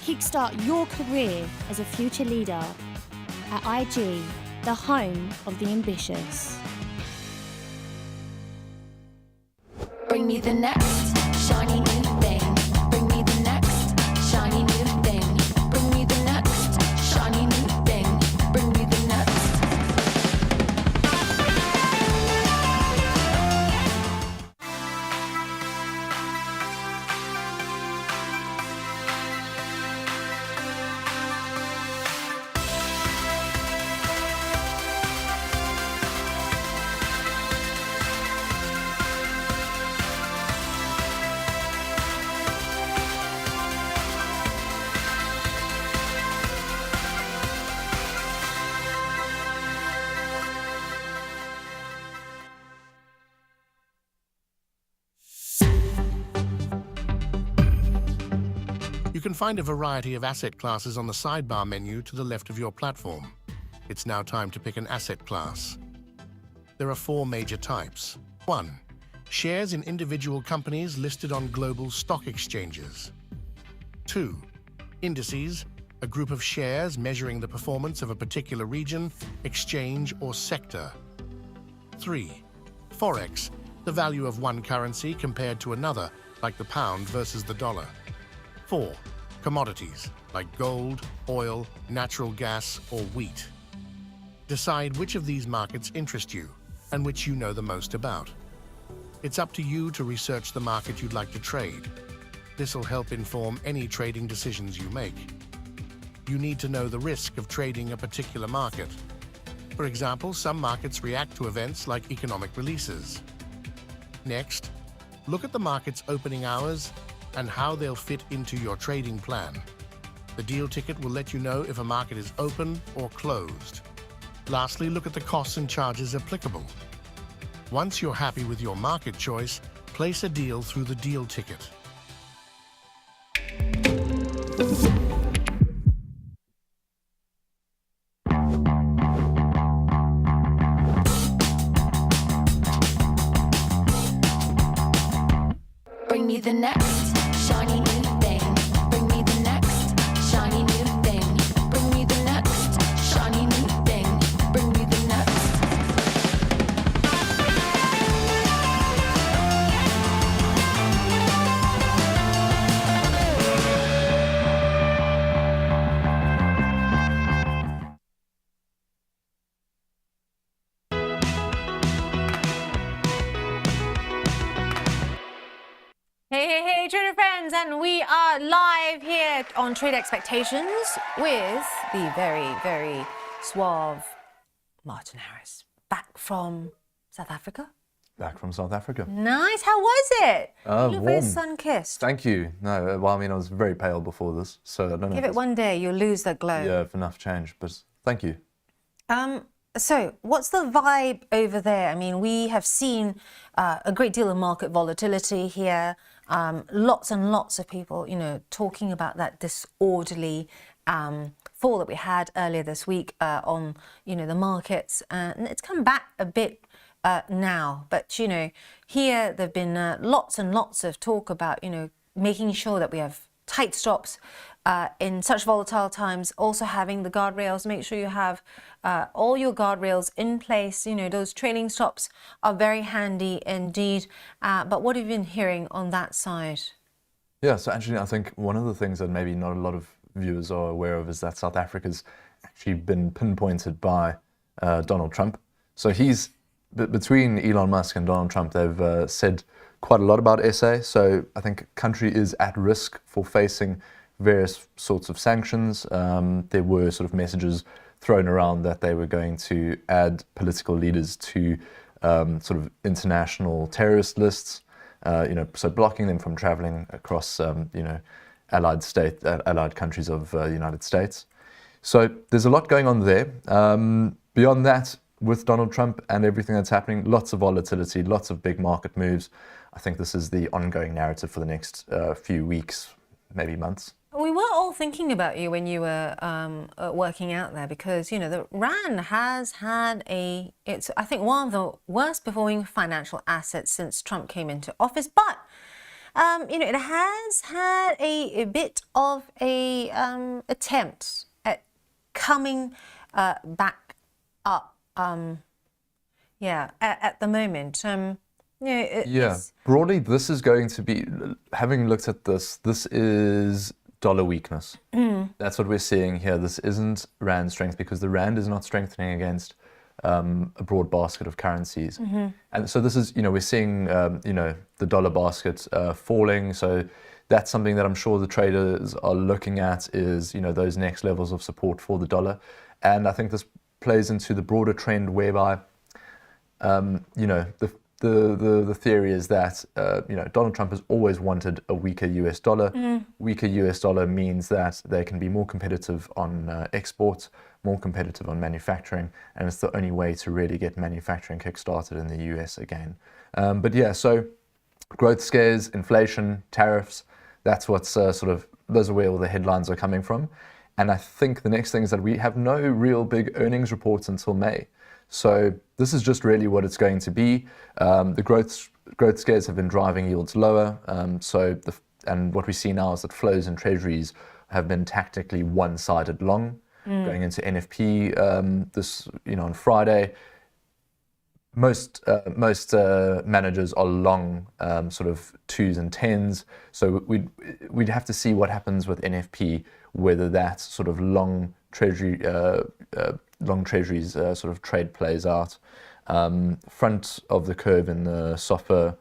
Kickstart your career as a future leader at IG, the home of the ambitious. Bring me the next shiny new thing. Bring me the next shiny new thing. Bring me the next shiny new thing. Bring me the next. You can find a variety of asset classes on the sidebar menu to the left of your platform. It's now time to pick an asset class. There are 4 major types. 1. Shares in individual companies listed on global stock exchanges. 2. Indices, a group of shares measuring the performance of a particular region, exchange, or sector. 3. Forex, the value of one currency compared to another, like the pound versus the dollar. 4. Commodities, like gold, oil, natural gas, or wheat. Decide which of these markets interest you and which you know the most about. It's up to you to research the market you'd like to trade. This will help inform any trading decisions you make. You need to know the risk of trading a particular market. For example, some markets react to events like economic releases. Next, look at the market's opening hours and how they'll fit into your trading plan. The deal ticket will let you know if a market is open or closed. Lastly, look at the costs and charges applicable. Once you're happy with your market choice, place a deal through the deal ticket. Bring me the next shiny new thing. Bring me the next shiny new thing. Bring me the next shiny new thing. Bring me the next. Hey, trader friends, and we are live here on Trade Expectations with the very, very suave Martin Harris, back from South Africa. Back from South Africa. Nice. How was it? You look very Warm. sun-kissed. Thank you. No, well, I mean, I was very pale before this, so I don't know. Give it one day, you'll lose that glow. Yeah, if enough change, but thank you. So, what's the vibe over there? I mean, we have seen a great deal of market volatility here. Lots and lots of people, talking about that disorderly fall that we had earlier this week on, the markets. And it's come back a bit now. But, here there've been lots and lots of talk about, making sure that we have tight stops in such volatile times, also having the guardrails. Make sure you have all your guardrails in place. Those trailing stops are very handy indeed. But what have you been hearing on that side? Yeah, so actually I think one of the things that maybe not a lot of viewers are aware of is that South Africa's actually been pinpointed by Donald Trump. So he's, between Elon Musk and Donald Trump, they've said quite a lot about SA. So I think country is at risk for facing various sorts of sanctions. There were sort of messages thrown around that they were going to add political leaders to sort of international terrorist lists, so blocking them from traveling across, allied countries of the United States. So there's a lot going on there. Beyond that, with Donald Trump and everything that's happening, lots of volatility, lots of big market moves. I think this is the ongoing narrative for the next few weeks, maybe months. We were all thinking about you when you were working out there because, the Rand has had it's, I think, one of the worst performing financial assets since Trump came into office. But, it has had a bit of a attempt at coming back up. At the moment. Broadly, this is going to be, having looked at this is dollar weakness. That's what we're seeing here. This isn't Rand strength because the Rand is not strengthening against a broad basket of currencies. And so this is, we're seeing, the dollar basket falling. So that's something that I'm sure the traders are looking at is, those next levels of support for the dollar. And I think this plays into the broader trend whereby, the theory is that, Donald Trump has always wanted a weaker US dollar. Weaker US dollar means that they can be more competitive on exports, more competitive on manufacturing, and it's the only way to really get manufacturing kick-started in the US again. So growth scares, inflation, tariffs, that's what's those are where all the headlines are coming from. And I think the next thing is that we have no real big earnings reports until May. So this is just really what it's going to be. The growth scares have been driving yields lower. And what we see now is that flows in treasuries have been tactically one-sided long. Going into NFP on Friday, most managers are long sort of 2s and 10s. So we'd have to see what happens with NFP, whether that sort of long treasuries sort of trade plays out. Front of the curve in the SOFR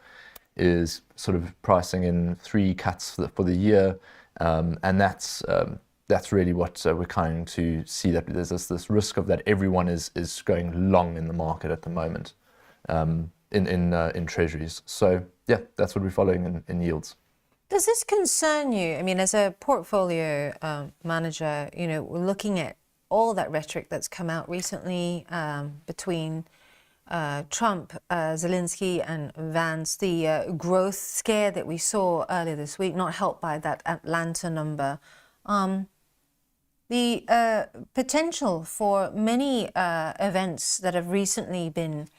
is sort of pricing in 3 cuts for the year, and that's really what we're kind to see, that there's this risk of that everyone is going long in the market at the moment in treasuries. So yeah, that's what we're following in yields. Does this concern you? I mean, as a portfolio manager, looking at all that rhetoric that's come out recently between Trump, Zelensky and Vance, the growth scare that we saw earlier this week, not helped by that Atlanta number, the potential for many events that have recently been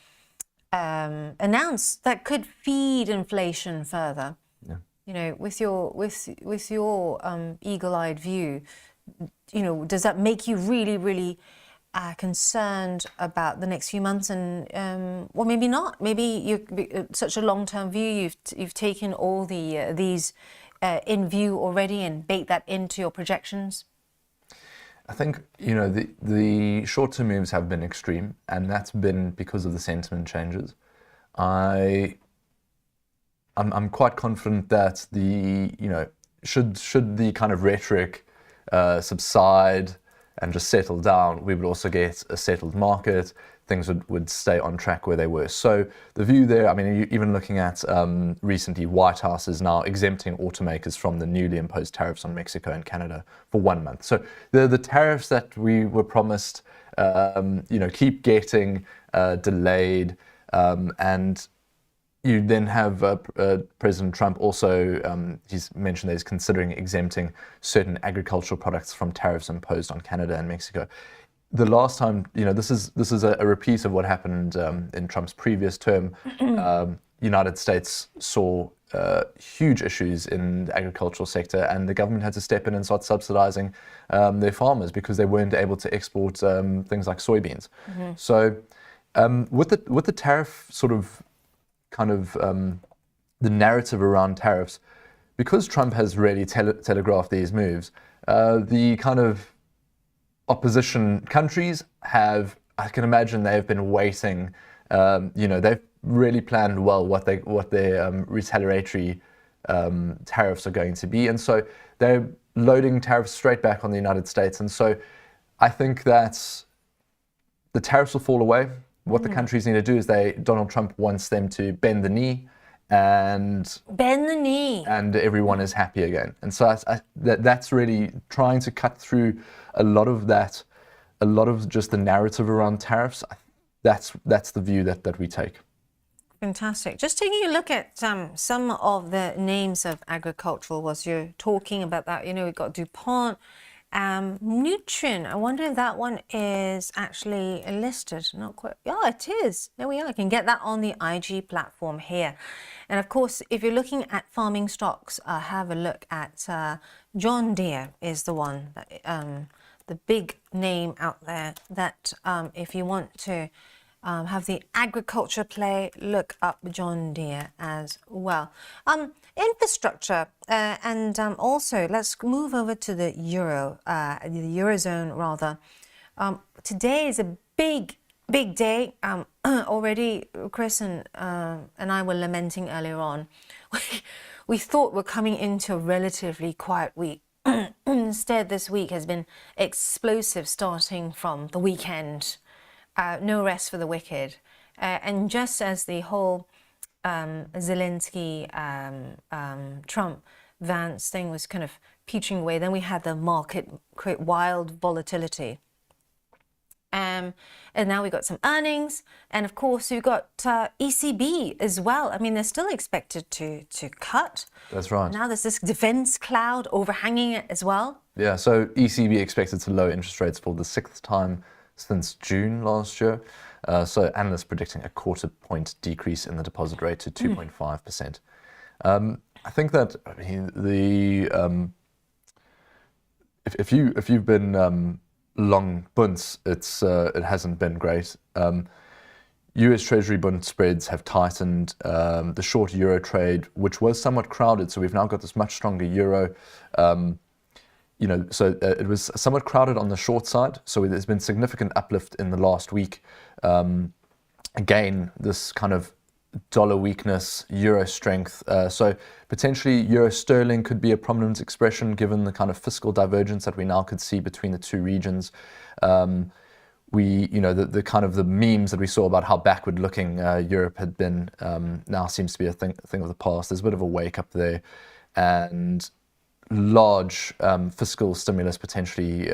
announced that could feed inflation further. With your eagle-eyed view, does that make you really, really concerned about the next few months? And or maybe not. Maybe you such a long-term view. You've taken all these in view already and baked that into your projections. I think the short-term moves have been extreme, and that's been because of the sentiment changes. I'm quite confident that should the kind of rhetoric subside and just settle down, we would also get a settled market. Things would stay on track where they were. So the view there, I mean, even looking at recently, White House is now exempting automakers from the newly imposed tariffs on Mexico and Canada for 1 month. So the tariffs that we were promised keep getting delayed, and you then have President Trump also, he's mentioned that he's considering exempting certain agricultural products from tariffs imposed on Canada and Mexico. The last time, this is a repeat of what happened in Trump's previous term. United States saw huge issues in the agricultural sector, and the government had to step in and start subsidizing their farmers because they weren't able to export things like soybeans. So with the tariff sort of the narrative around tariffs, because Trump has really telegraphed these moves, the kind of opposition countries have, I can imagine they've been waiting, they've really planned well what their retaliatory tariffs are going to be, and so they're loading tariffs straight back on the United States. And so I think that the tariffs will fall away. What the countries need to do is Donald Trump wants them to bend the knee, and everyone is happy again. And so that's really trying to cut through a lot of just the narrative around tariffs. That's the view that we take. Fantastic. Just taking a look at some of the names of agricultural, was you're talking about that, we've got DuPont, Nutrien. I wonder if that one is actually listed. Not quite. Yeah, it is. There we are. I can get that on the IG platform here. And of course, if you're looking at farming stocks, have a look at John Deere is the one that, the big name out there that if you want to have the agriculture play, look up John Deere as well. Infrastructure, and also let's move over to the Eurozone rather. Today is a big day. Already Chris and I were lamenting earlier on. We thought we're coming into a relatively quiet week. Instead, this week has been explosive, starting from the weekend. No rest for the wicked. And just as the whole Zelensky, Trump, Vance thing was kind of petering away, then we had the market create wild volatility. And now we've got some earnings, and of course we've got ECB as well. I mean, they're still expected to cut. That's right. Now there's this defense cloud overhanging it as well. Yeah, so ECB expected to lower interest rates for the 6th time since June last year. So analysts predicting a 1/4 point decrease in the deposit rate to 2.5%. I think that if you've been long bunds, it hasn't been great. US Treasury bond spreads have tightened. The short euro trade, which was somewhat crowded, so we've now got this much stronger euro. So it was somewhat crowded on the short side. So there's been significant uplift in the last week. Again, this kind of dollar weakness, euro strength. So potentially euro sterling could be a prominent expression given the kind of fiscal divergence that we now could see between the two regions. The kind of the memes that we saw about how backward looking Europe had been now seems to be a thing of the past. There's a bit of a wake up there, and large fiscal stimulus potentially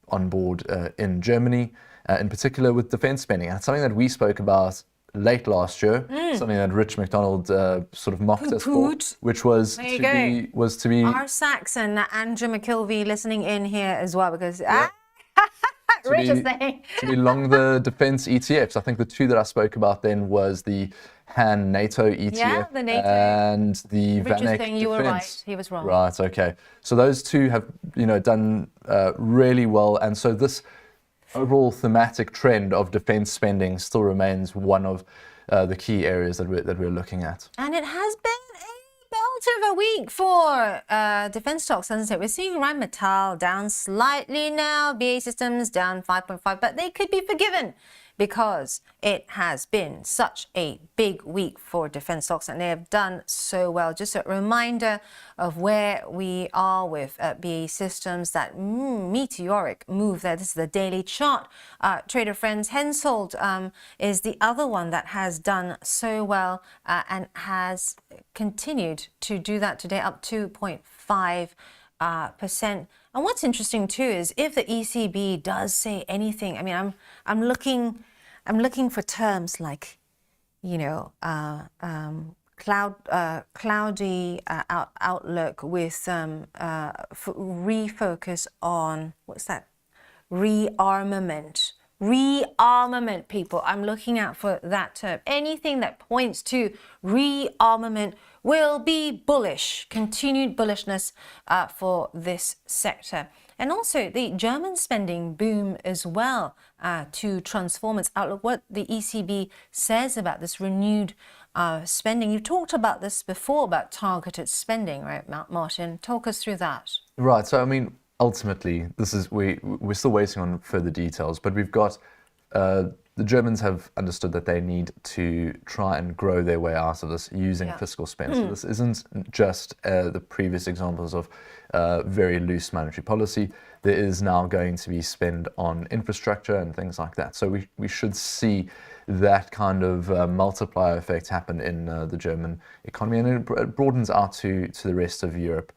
on board in Germany, in particular with defense spending. And it's something that we spoke about late last year, something that Rich McDonald sort of mocked us for, which was to be our Saxon Andrew McKilvey listening in here as well, because Rich is saying to be long the defense ETFs. I think the two that I spoke about then was the Han NATO ETF the NATO. and the Rich was Vanek saying you were defense. right, he was wrong. Right, okay. So those two have done really well, and so this overall thematic trend of defense spending still remains one of the key areas that we're looking at. And it has been a belter of a week for defense stocks, hasn't it? We're seeing Rheinmetall down slightly now, BAE Systems down 5.5, but they could be forgiven because it has been such a big week for defense stocks and they have done so well. Just a reminder of where we are with BAE Systems, that meteoric move there. This is the daily chart. Trader friends, Hensoldt is the other one that has done so well and has continued to do that today, up 2.5%. percent. And what's interesting too is if the ECB does say anything. I mean, I'm looking for terms like, you know, cloudy outlook with refocus on what's that? Rearmament. Rearmament, people. I'm looking out for that term. Anything that points to rearmament will be bullish, continued bullishness for this sector. And also the German spending boom as well to transform its outlook. What the ECB says about this renewed spending. You've talked about this before, about targeted spending, right, Martin? Talk us through that. Right. So, I mean, ultimately, this is we're still waiting on further details, but we've got the Germans have understood that they need to try and grow their way out of this using fiscal spend. So this isn't just the previous examples of very loose monetary policy. There is now going to be spend on infrastructure and things like that. So we should see that kind of multiplier effect happen in the German economy, and it broadens out to the rest of Europe.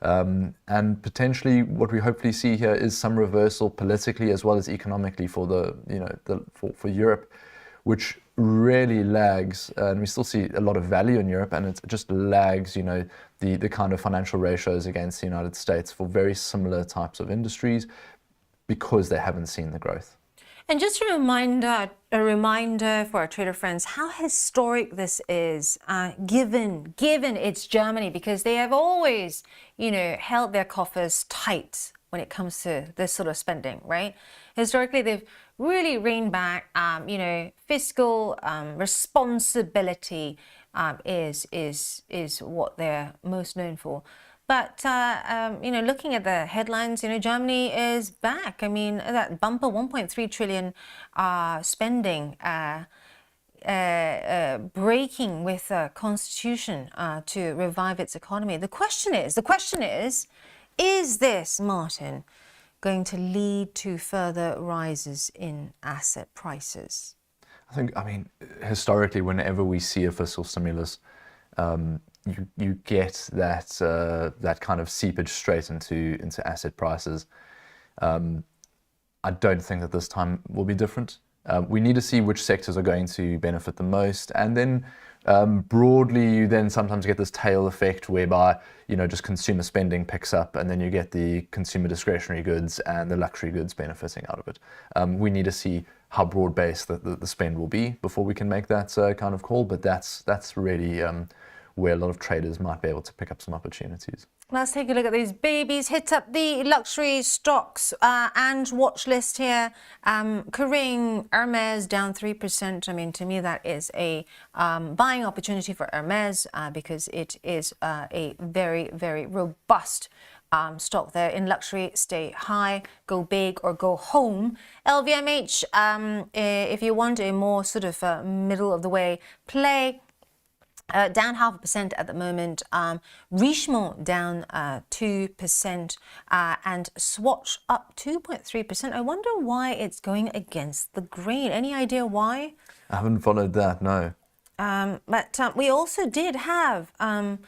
And potentially what we hopefully see here is some reversal politically as well as economically for for Europe, which really lags, and we still see a lot of value in Europe, and it just lags, the kind of financial ratios against the United States for very similar types of industries because they haven't seen the growth. And just a reminder for our trader friends how historic this is, given it's Germany, because they have always, held their coffers tight when it comes to this sort of spending, right? Historically, they've really reined back. Fiscal responsibility is what they're most known for. But, looking at the headlines, Germany is back. I mean, that bumper 1.3 trillion spending, breaking with the constitution to revive its economy. The question is this, Martin, going to lead to further rises in asset prices? I mean, historically, whenever we see a fiscal stimulus, you get that kind of seepage straight into asset prices. I don't think that this time will be different. We need to see which sectors are going to benefit the most, and then broadly you then sometimes get this tail effect whereby just consumer spending picks up, and then you get the consumer discretionary goods and the luxury goods benefiting out of it. We need to see how broad-based the spend will be before we can make that kind of call, but that's really where a lot of traders might be able to pick up some opportunities. Let's take a look at these babies. Hit up the luxury stocks and watch list here. Kering, Hermes down 3%. I mean, to me, that is a buying opportunity for Hermes because it is a very, very robust stock there. In luxury, stay high, go big or go home. LVMH, if you want a more sort of middle of the way play, down 0.5% at the moment. Richemont down 2%, and Swatch up 2.3%. I wonder why it's going against the grain. Any idea why? I haven't followed that, no. But we also did have, some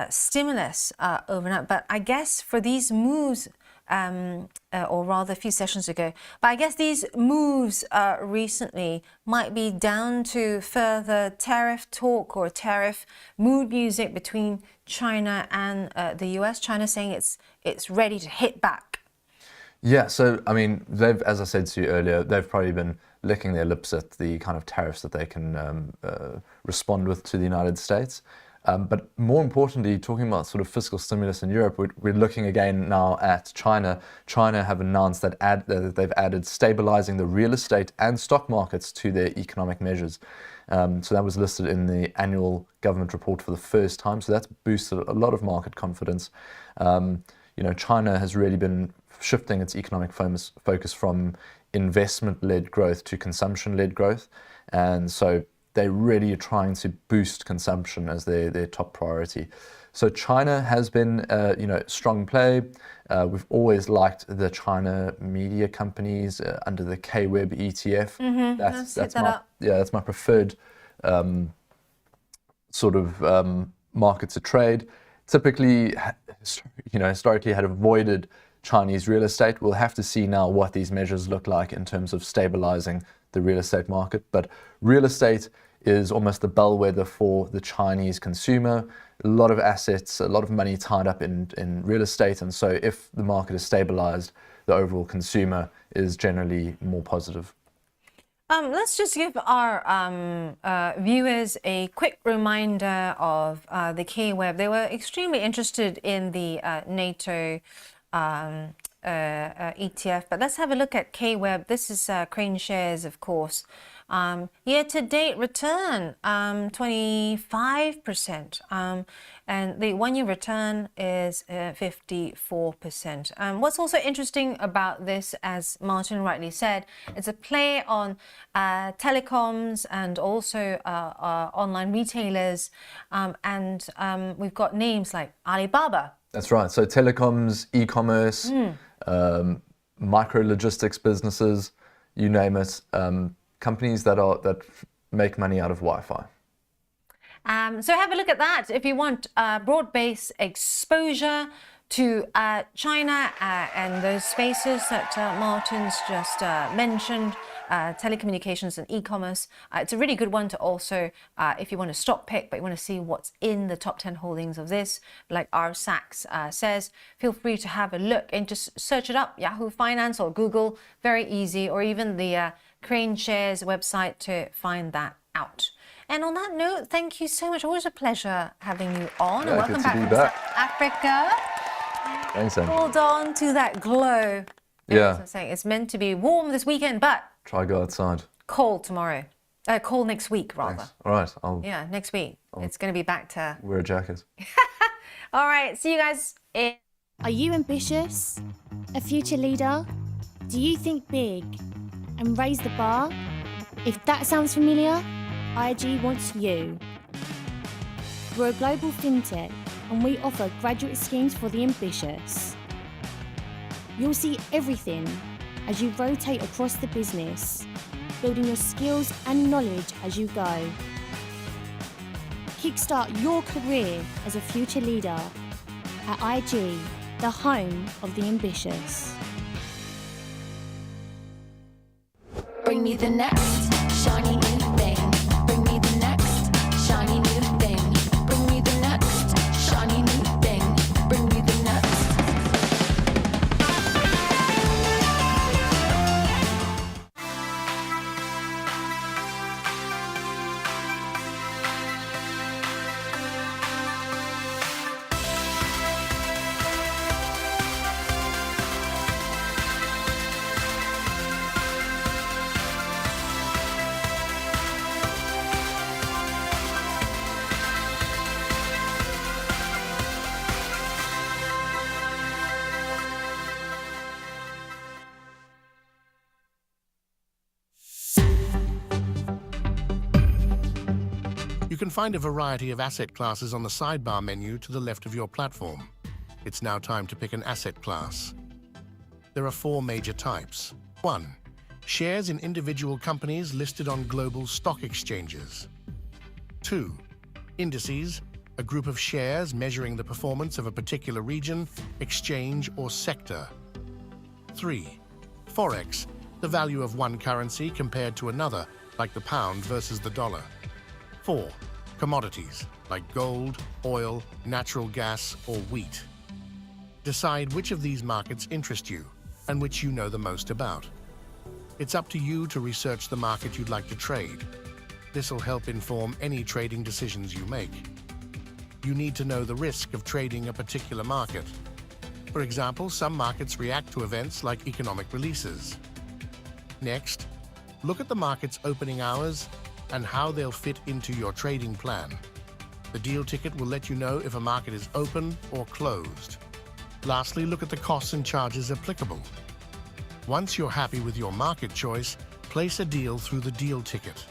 stimulus overnight. But I guess for these moves, or rather a few sessions ago. But I guess these moves recently might be down to further tariff talk or tariff mood music between China and the US. China saying it's ready to hit back. Yeah, so I mean, as I said to you earlier, they've probably been licking their lips at the kind of tariffs that they can respond with to the United States. But more importantly, talking about sort of fiscal stimulus in Europe, we're looking again now at China. China have announced that they've added stabilizing the real estate and stock markets to their economic measures. So that was listed in the annual government report for the first time. So that's boosted a lot of market confidence. China has really been shifting its economic focus from investment-led growth to consumption-led growth. And so they really are trying to boost consumption as their top priority. So China has been, strong play. We've always liked the China media companies under the K-Web ETF. Mm-hmm. That's my preferred sort of market to trade. typically, historically had avoided Chinese real estate. We'll have to see now what these measures look like in terms of stabilizing the real estate market. But real estate is almost the bellwether for the Chinese consumer. A lot of assets, a lot of money tied up in real estate. And so if the market is stabilized, the overall consumer is generally more positive. Let's just give our viewers a quick reminder of the K-Web. They were extremely interested in the NATO ETF, but let's have a look at K-Web. This is Crane Shares, of course. Year-to-date return, 25%. And the one-year return is 54%. What's also interesting about this, as Martin rightly said, it's a play on telecoms and also online retailers. And we've got names like Alibaba. That's right. So telecoms, e-commerce, micro-logistics businesses, you name it, companies that make money out of Wi-Fi. So have a look at that if you want broad-based exposure to China and those spaces that Martin's just mentioned, telecommunications and e-commerce. It's a really good one to also, if you want to stock pick, but you want to see what's in the top 10 holdings of this, like R. Sachs says, feel free to have a look and just search it up, Yahoo Finance or Google, very easy, or even the Crane Shares website to find that out. And on that note, thank you so much. Always a pleasure having you on. And welcome back from South Africa. Thanks, Em. Hold on to that glow. Yeah. I'm saying it's meant to be warm this weekend, but Try go outside. cold tomorrow. Cold next week, rather. Thanks. All right. Yeah, next week. It's going to be back to... Wear a jacket. All right. See you guys in... Are you ambitious? A future leader? Do you think big and raise the bar? If that sounds familiar, IG wants you. We're a global fintech and we offer graduate schemes for the ambitious. You'll see everything as you rotate across the business, building your skills and knowledge as you go. Kickstart your career as a future leader at IG, the home of the ambitious. Bring me the next shiny new thing. Bring me the next shiny new thing. Bring me the next shiny new thing. Bring me the next. You can find a variety of asset classes on the sidebar menu to the left of your platform. It's now time to pick an asset class. There are 4 major types. 1. Shares in individual companies listed on global stock exchanges. 2. Indices, a group of shares measuring the performance of a particular region, exchange, or sector. 3. Forex, the value of one currency compared to another, like the pound versus the dollar. 4. Commodities, like gold, oil, natural gas, or wheat. Decide which of these markets interest you and which you know the most about. It's up to you to research the market you'd like to trade. This will help inform any trading decisions you make. You need to know the risk of trading a particular market. For example, some markets react to events like economic releases. Next, look at the market's opening hours and how they'll fit into your trading plan. The deal ticket will let you know if a market is open or closed. Lastly, look at the costs and charges applicable. Once you're happy with your market choice, place a deal through the deal ticket.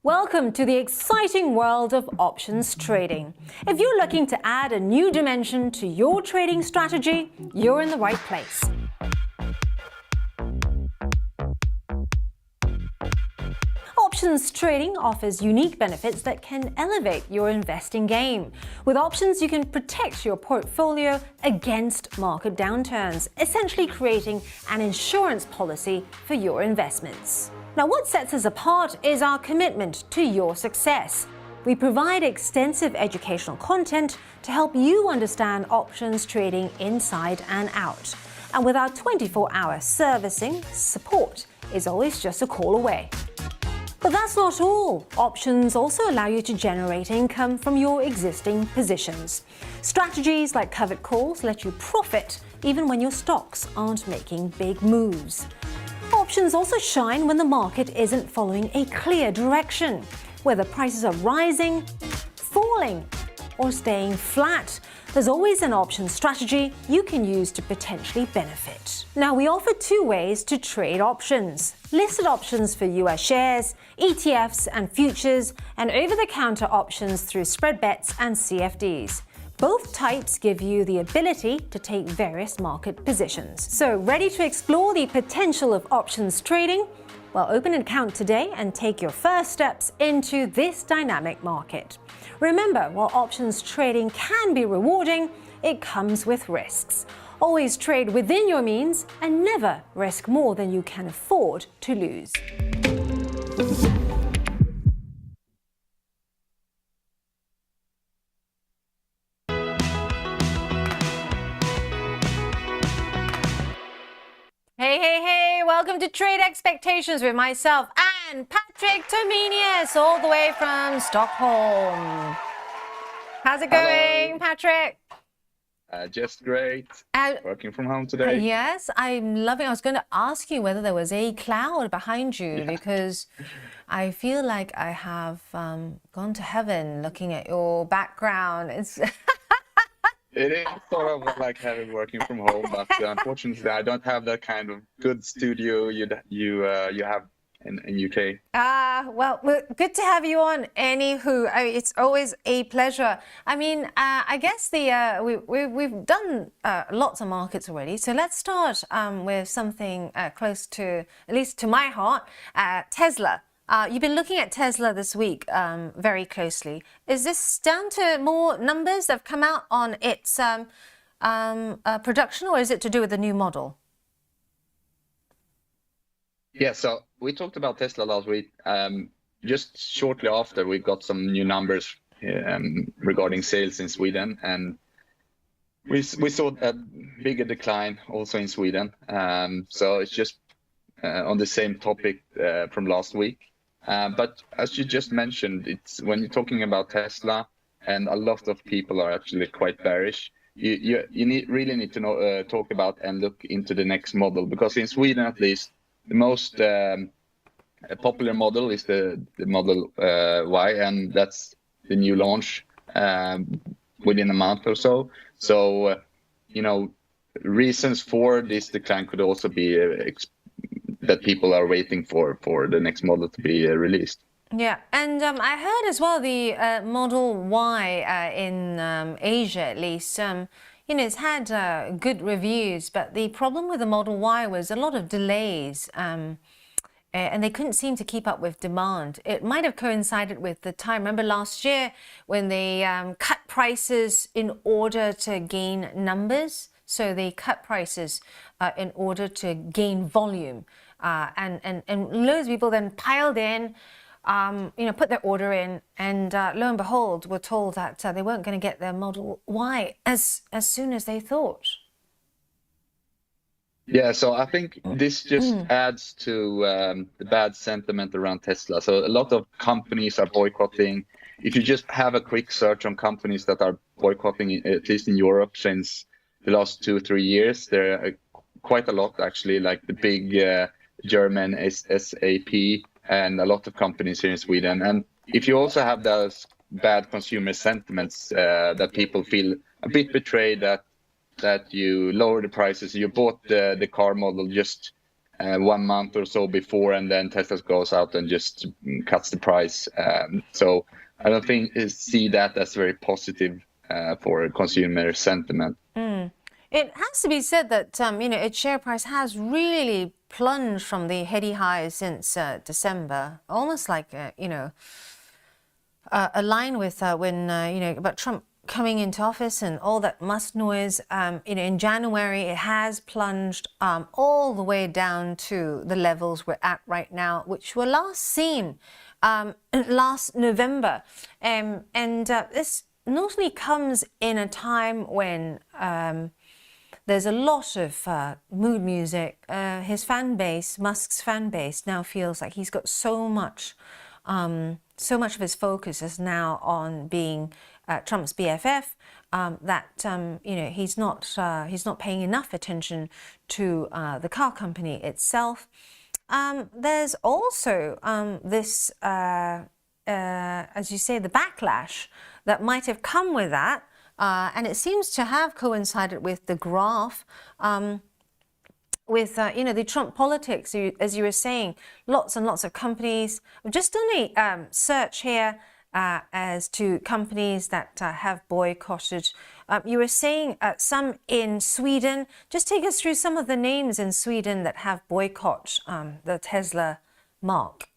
Welcome to the exciting world of options trading. If you're looking to add a new dimension to your trading strategy, you're in the right place. options trading offers unique benefits that can elevate your investing game. With options, you can protect your portfolio against market downturns, essentially creating an insurance policy for your investments. Now, what sets us apart is our commitment to your success. We provide extensive educational content to help you understand options trading inside and out. And with our 24-hour servicing, support is always just a call away. But that's not all. Options also allow you to generate income from your existing positions. Strategies like covered calls let you profit even when your stocks aren't making big moves. Options also shine when the market isn't following a clear direction. Whether prices are rising, falling, or staying flat, there's always an option strategy you can use to potentially benefit. Now, we offer two ways to trade options: listed options for US shares, ETFs and futures, and over-the-counter options through spread bets and CFDs. Both types give you the ability to take various market positions. So, ready to explore the potential of options trading? Well, open an account today and take your first steps into this dynamic market. Remember, while options trading can be rewarding, it comes with risks. Always trade within your means and never risk more than you can afford to lose. Hey, welcome to Trade Expectations with myself and Patrick Tomenius, all the way from Stockholm. How's it going, Patrick? Just great. Working from home today. Yes, I'm loving it. I was going to ask you whether there was a cloud behind you because I feel like I have gone to heaven looking at your background. It's It is sort of like having working from home, but unfortunately, I don't have that kind of good studio you have in UK. Well, good to have you on. Anywho, it's always a pleasure. I mean, I guess we've done lots of markets already, so let's start with something close to, at least to my heart, Tesla. You've been looking at Tesla this week very closely. Is this down to more numbers that have come out on its production, or is it to do with the new model? Yeah, so we talked about Tesla last week. Just shortly after, we got some new numbers regarding sales in Sweden, and we saw a bigger decline also in Sweden. So it's just on the same topic from last week. But as you just mentioned, it's when you're talking about Tesla, and a lot of people are actually quite bearish. You really need to talk about and look into the next model, because in Sweden at least, the most popular model is the Model Y, and that's the new launch within a month or so. So, reasons for this decline could also be that people are waiting for the next model to be released. Yeah, and I heard as well the Model Y in Asia, at least, it's had good reviews, but the problem with the Model Y was a lot of delays, and they couldn't seem to keep up with demand. It might have coincided with the time, remember last year, when they cut prices in order to gain numbers? So they cut prices in order to gain volume. And loads of people then piled in, put their order in, and lo and behold, were told that they weren't going to get their Model Y as soon as they thought. Yeah, so I think this just adds to the bad sentiment around Tesla. So a lot of companies are boycotting. If you just have a quick search on companies that are boycotting, at least in Europe, since the last 2-3 years, there are quite a lot actually, like the big German SAP and a lot of companies here in Sweden. And if you also have those bad consumer sentiments that people feel a bit betrayed that you lower the prices, you bought the car model just 1 month or so before, and then Tesla goes out and just cuts the price. So I don't see that as very positive for consumer sentiment. It has to be said that its share price has really plunged from the heady highs since December, almost like aligned with when about Trump coming into office and all that Musk noise. In January it has plunged all the way down to the levels we're at right now, which were last seen last November, and this notably comes in a time when there's a lot of mood music. His fan base, Musk's fan base, now feels like he's got so much of his focus is now on being Trump's BFF, that he's not paying enough attention to the car company itself. There's also this, as you say, the backlash that might have come with that. And it seems to have coincided with the graph, with the Trump politics, as you were saying, lots and lots of companies. I've just done a search here as to companies that have boycotted. You were saying some in Sweden. Just take us through some of the names in Sweden that have boycotted the Tesla mark.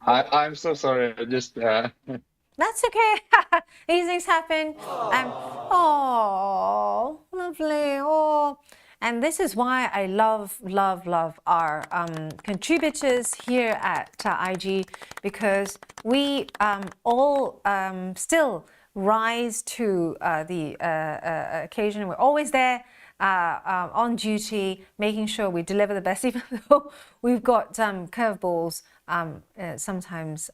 I'm so sorry. Just That's okay. These things happen. Oh, lovely. Oh, and this is why I love our contributors here at IG, because we all still rise to the occasion. We're always there on duty, making sure we deliver the best, even though we've got curveballs sometimes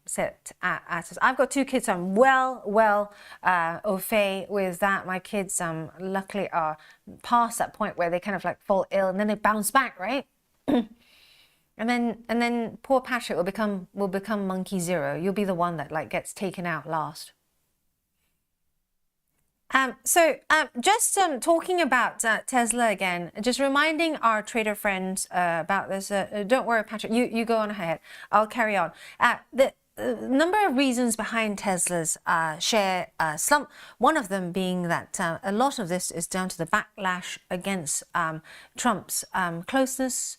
set at us. I've got 2 kids, so I'm well au fait with that. My kids luckily are past that point where they kind of like fall ill and then they bounce back, right? and then poor Patrick will become monkey zero. You'll be the one that like gets taken out last. Just talking about Tesla again, just reminding our trader friends about this. Don't worry, Patrick, you go on ahead. I'll carry on. The number of reasons behind Tesla's share slump, one of them being that a lot of this is down to the backlash against Trump's closeness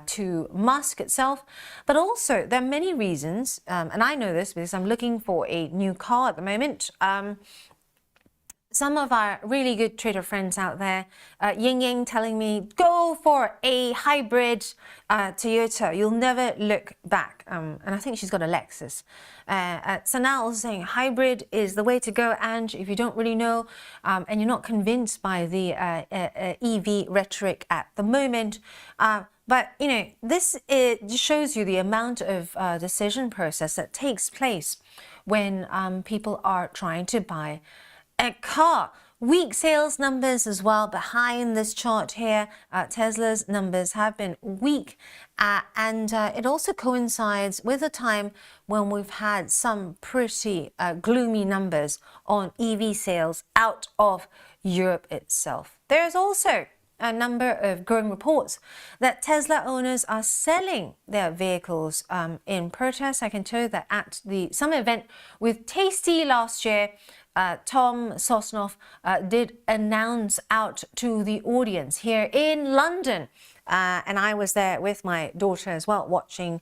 to Musk itself, but also there are many reasons, and I know this because I'm looking for a new car at the moment. Some of our really good trader friends out there, Ying Ying telling me, go for a hybrid Toyota. You'll never look back. And I think she's got a Lexus. Sanal also saying hybrid is the way to go, and if you don't really know and you're not convinced by the EV rhetoric at the moment, but this just shows you the amount of decision process that takes place when people are trying to buy a car. Weak sales numbers as well behind this chart here. Tesla's numbers have been weak, and it also coincides with a time when we've had some pretty gloomy numbers on EV sales out of Europe itself. There's also a number of growing reports that Tesla owners are selling their vehicles in protest. I can tell you that at the summer event with Tasty last year, Tom Sosnoff did announce out to the audience here in London, and I was there with my daughter as well, watching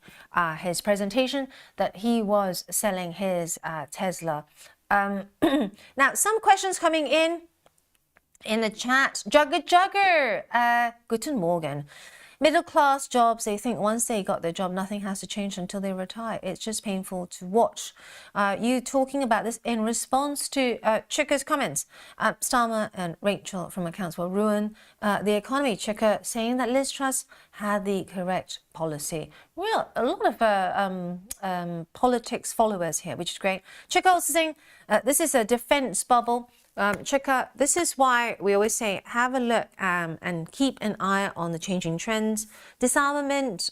his presentation, that he was selling his Tesla. Now, some questions coming in the chat. Jugger, guten Morgen. Middle class jobs, they think once they got their job, nothing has to change until they retire. It's just painful to watch. You talking about this in response to Chika's comments. Starmer and Rachel from Accounts will ruin the economy. Chika saying that Liz Truss had the correct policy. A lot of politics followers here, which is great. Chika also saying this is a defense bubble. Chika, this is why we always say have a look and keep an eye on the changing trends. Disarmament,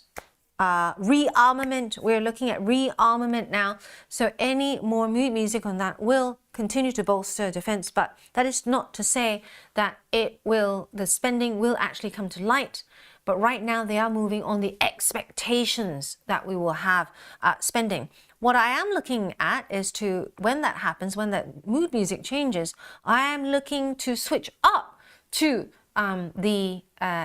rearmament. We're looking at rearmament now. So any more mood music on that will continue to bolster defense, but that is not to say that the spending will actually come to light. but right now they are moving on the expectations that we will have spending. What I am looking at is to, when that happens, when that mood music changes, I am looking to switch up to the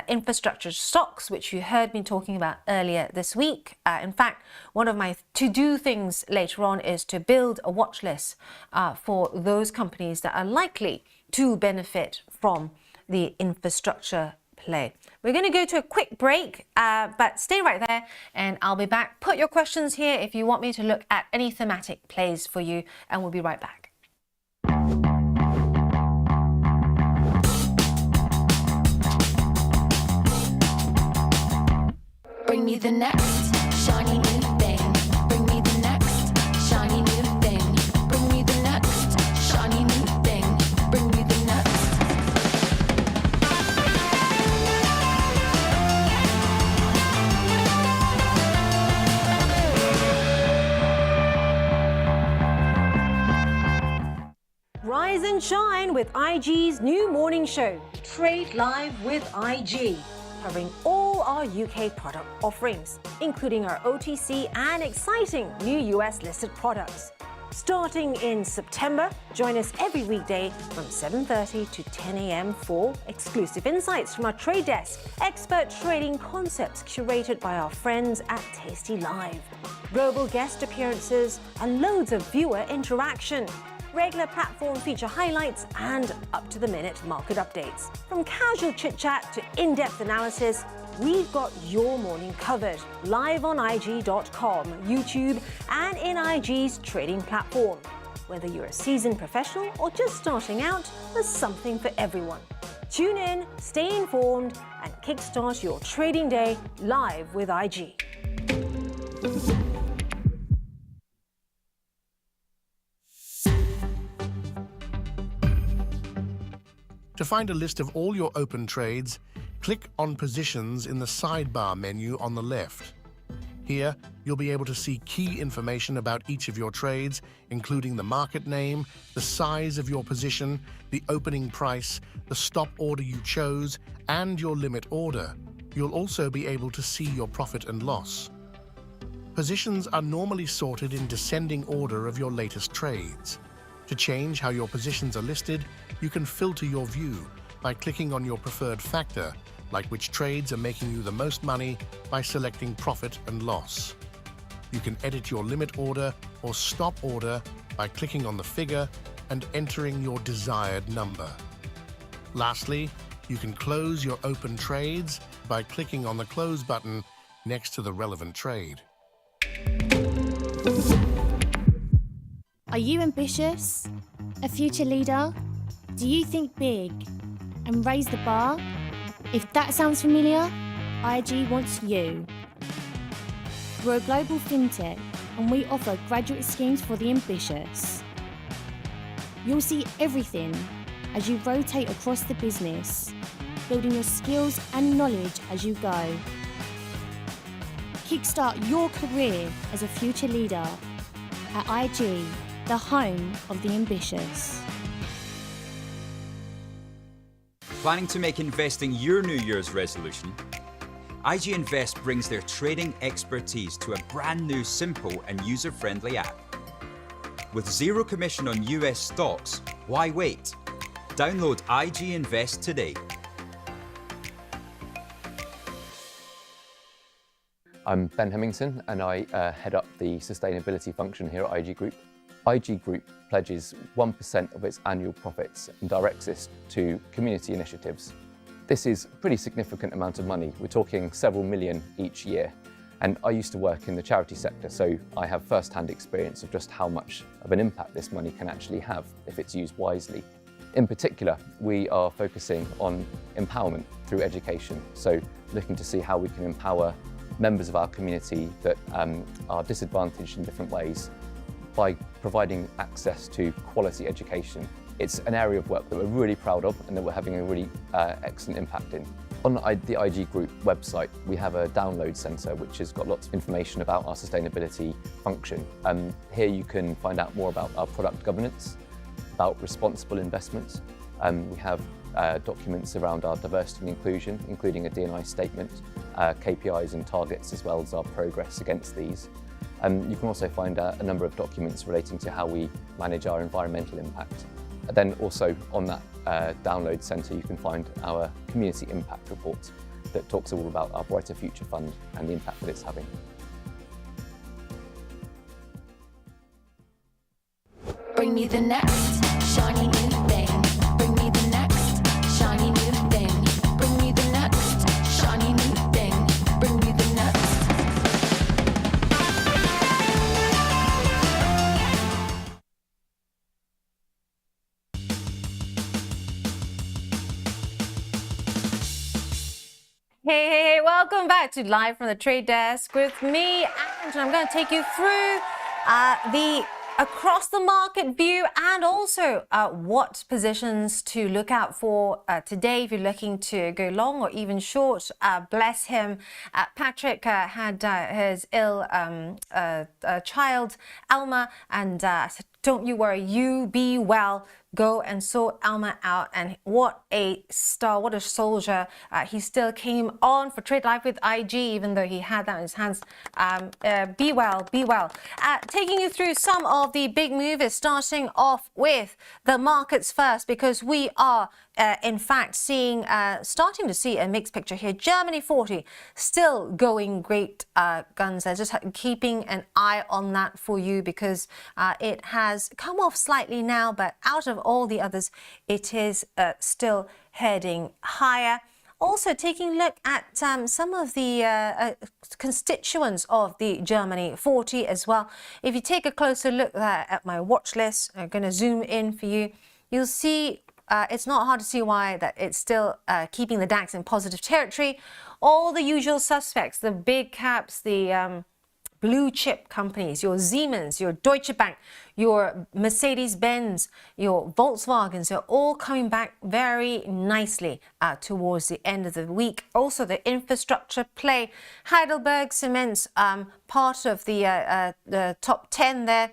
infrastructure stocks, which you heard me talking about earlier this week. In fact, one of my to-do things later on is to build a watch list for those companies that are likely to benefit from the infrastructure play. We're going to go to a quick break, but stay right there and I'll be back. Put your questions here if you want me to look at any thematic plays for you, and we'll be right back. Bring me the next shiny new thing. Bring me the next shiny new thing. Bring me the next shiny new thing. Bring me the next. Rise and shine with IG's new morning show, Trade Live with IG, covering all our UK product offerings, including our OTC and exciting new US listed products. Starting in September, join us every weekday from 7:30 to 10 a.m. for exclusive insights from our trade desk, expert trading concepts curated by our friends at tastylive, global guest appearances, and loads of viewer interaction. Regular platform feature highlights and up-to-the-minute market updates. From casual chit-chat to in-depth analysis, we've got your morning covered. Live on IG.com, YouTube, and in IG's trading platform. Whether you're a seasoned professional or just starting out, there's something for everyone. Tune in, stay informed, and kickstart your trading day live with IG. To find a list of all your open trades, click on Positions in the sidebar menu on the left. Here, you'll be able to see key information about each of your trades, including the market name, the size of your position, the opening price, the stop order you chose, and your limit order. You'll also be able to see your profit and loss. Positions are normally sorted in descending order of your latest trades. To change how your positions are listed, you can filter your view by clicking on your preferred factor, like which trades are making you the most money, by selecting profit and loss. You can edit your limit order or stop order by clicking on the figure and entering your desired number. Lastly, you can close your open trades by clicking on the close button next to the relevant trade. Are you ambitious? A future leader? Do you think big and raise the bar? If that sounds familiar, IG wants you. We're a global fintech and we offer graduate schemes for the ambitious. You'll see everything as you rotate across the business, building your skills and knowledge as you go. Kickstart your career as a future leader at IG, the home of the ambitious. Planning to make investing your New Year's resolution? IG Invest brings their trading expertise to a brand new, simple and user-friendly app. With zero commission on US stocks, why wait? Download IG Invest today. I'm Ben Hemmington and I head up the sustainability function here at IG Group. IG Group pledges 1% of its annual profits and directs this to community initiatives. This is a pretty significant amount of money. We're talking several million each year. And I used to work in the charity sector, so I have first-hand experience of just how much of an impact this money can actually have if it's used wisely. In particular, we are focusing on empowerment through education. So looking to see how we can empower members of our community that are disadvantaged in different ways by providing access to quality education. It's an area of work that we're really proud of and that we're having a really excellent impact in. On the IG Group website, we have a download centre which has got lots of information about our sustainability function. Here you can find out more about our product governance, about responsible investments. We have documents around our diversity and inclusion, including a D&I statement, KPIs and targets, as well as our progress against these. You can also find a number of documents relating to how we manage our environmental impact. And then also on that download centre, you can find our community impact report that talks all about our Brighter Future Fund and the impact that it's having. Bring me the next shiny new thing. Bring me the next shiny new thing. Bring me the next shiny new thing. Bring me the next. Hey, welcome back to Live from the Trade Desk with me, and I'm going to take you through the across the market view and also what positions to look out for today if you're looking to go long or even short. Bless him. Patrick had his ill child, Alma, and I said, don't you worry, you be well. Go and sort Alma out, and what a star, what a soldier. He still came on for Trade Live with IG, even though he had that in his hands. Be well, be well. Taking you through some of the big movers, starting off with the markets first, because we are in fact starting to see a mixed picture here. Germany 40 still going great guns there. Just keeping an eye on that for you, because it has come off slightly now, but out of all the others, it is still heading higher. Also taking a look at some of the constituents of the Germany 40 as well. If you take a closer look at my watch list, I'm going to zoom in for you. You'll see it's not hard to see why that it's still keeping the DAX in positive territory. All the usual suspects, the big caps, the blue chip companies, your Siemens, your Deutsche Bank, your Mercedes-Benz, your Volkswagens, are all coming back very nicely towards the end of the week. Also, the infrastructure play, Heidelberg Cement's part of the top 10 there.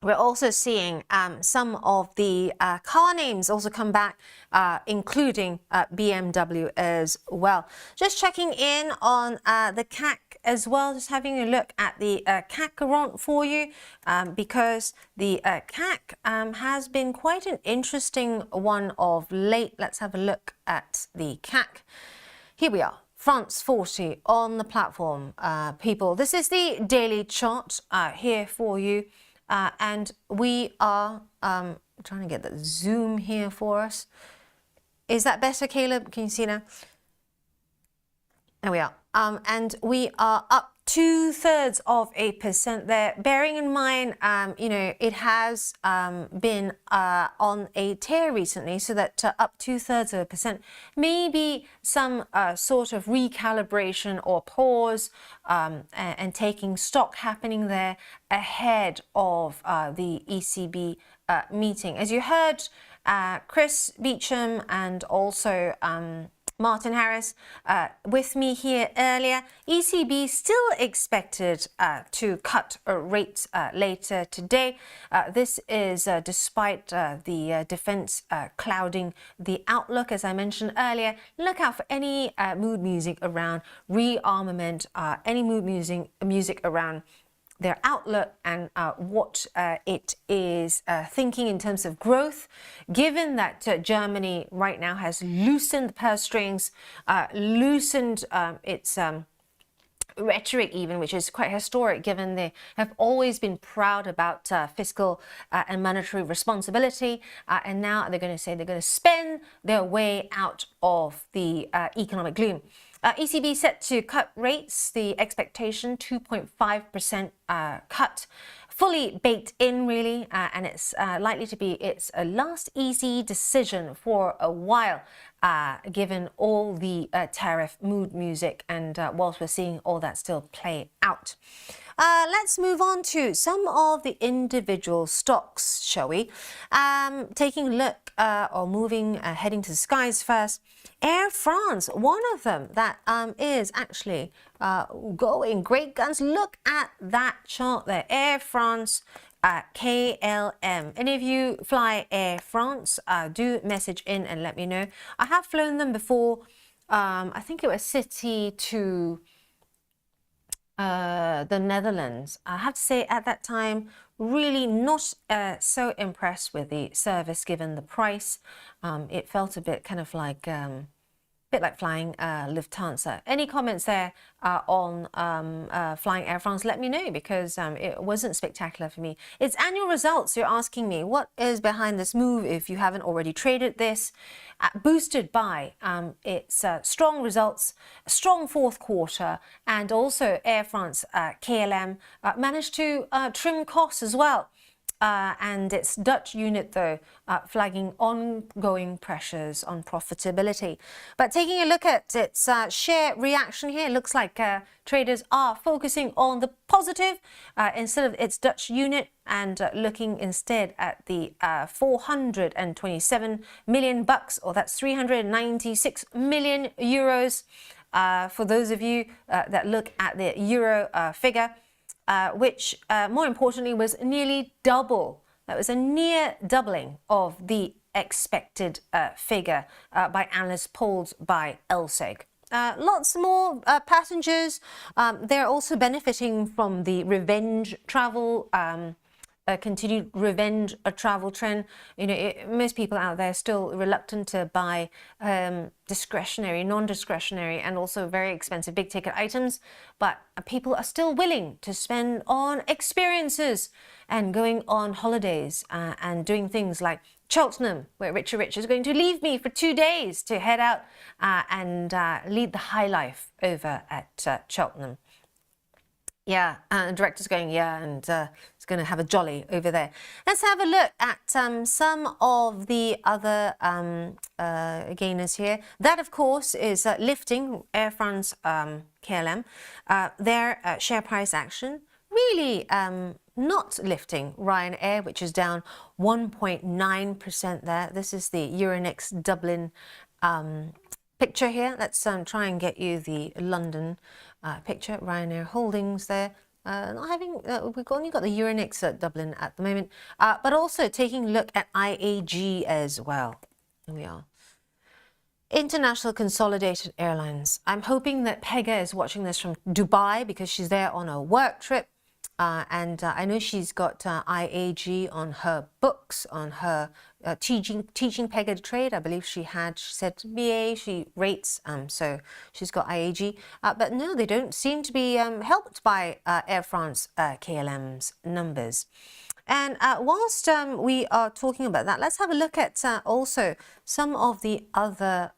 We're also seeing some of the car names also come back, including BMW as well. Just checking in on the CAC as well, just having a look at the CAC for you, because the CAC has been quite an interesting one of late. Let's have a look at the CAC. Here we are. France 40 on the platform, people. This is the daily chart here for you. And we are trying to get the zoom here for us. Is that better, Caleb? Can you see now? There we are. And we are up 0.2% there. Bearing in mind, you know, it has been on a tear recently, so that up 0.2%, maybe some sort of recalibration or pause and taking stock happening there ahead of the ECB meeting. As you heard, Chris Beecham and also Martin Harris with me here earlier. ECB still expected to cut rates later today. This is despite the defense clouding the outlook. As I mentioned earlier, look out for any mood music around rearmament, any mood music around their outlook and what it is thinking in terms of growth, given that Germany right now has loosened the purse strings, loosened its rhetoric even, which is quite historic given they have always been proud about fiscal and monetary responsibility, and now they're going to say they're going to spend their way out of the economic gloom. ECB set to cut rates, the expectation 2.5% cut, fully baked in really, and it's likely to be its last easy decision for a while, given all the tariff mood music, and whilst we're seeing all that still play out. Let's move on to some of the individual stocks, shall we? Taking a look or moving, heading to the skies first. Air France, one of them that is actually going great guns. Look at that chart there. Air France, KLM. Any of you fly Air France, do message in and let me know. I have flown them before. I think it was City to the Netherlands. I have to say at that time, really not so impressed with the service given the price. It felt a bit kind of like flying Lufthansa. Any comments there on flying Air France? Let me know, because it wasn't spectacular for me. It's annual results. You're asking me what is behind this move if you haven't already traded this. Boosted by its strong results, a strong fourth quarter, and also Air France KLM managed to trim costs as well. And its Dutch unit, though, flagging ongoing pressures on profitability. But taking a look at its share reaction here, it looks like traders are focusing on the positive instead of its Dutch unit, and looking instead at the 427 million bucks, or that's 396 million euros. For those of you that look at the euro figure, which more importantly was nearly double. That was a near doubling of the expected figure by analysts polled by LSEG. Lots more passengers. They're also benefiting from the revenge travel, continued revenge travel trend. You know, most people out there are still reluctant to buy discretionary, non-discretionary, and also very expensive big ticket items, but people are still willing to spend on experiences and going on holidays and doing things like Cheltenham, where Richard Rich is going to leave me for 2 days to head out and lead the high life over at Cheltenham. Yeah, the director's going, yeah, and he's going to have a jolly over there. Let's have a look at some of the other gainers here. That, of course, is lifting Air France KLM. Their share price action really not lifting Ryanair, which is down 1.9% there. This is the Euronext Dublin picture here. Let's try and get you the London picture. Ryanair Holdings there. Not having, we've only got the Euronext Dublin at the moment, but also taking a look at IAG as well. Here we are. International Consolidated Airlines. I'm hoping that Pega is watching this from Dubai, because she's there on a work trip. And I know she's got IAG on her books, on her teaching Pega to trade. I believe she said BA, she rates, so she's got IAG. But no, they don't seem to be helped by Air France KLM's numbers. And whilst we are talking about that, let's have a look at also some of the other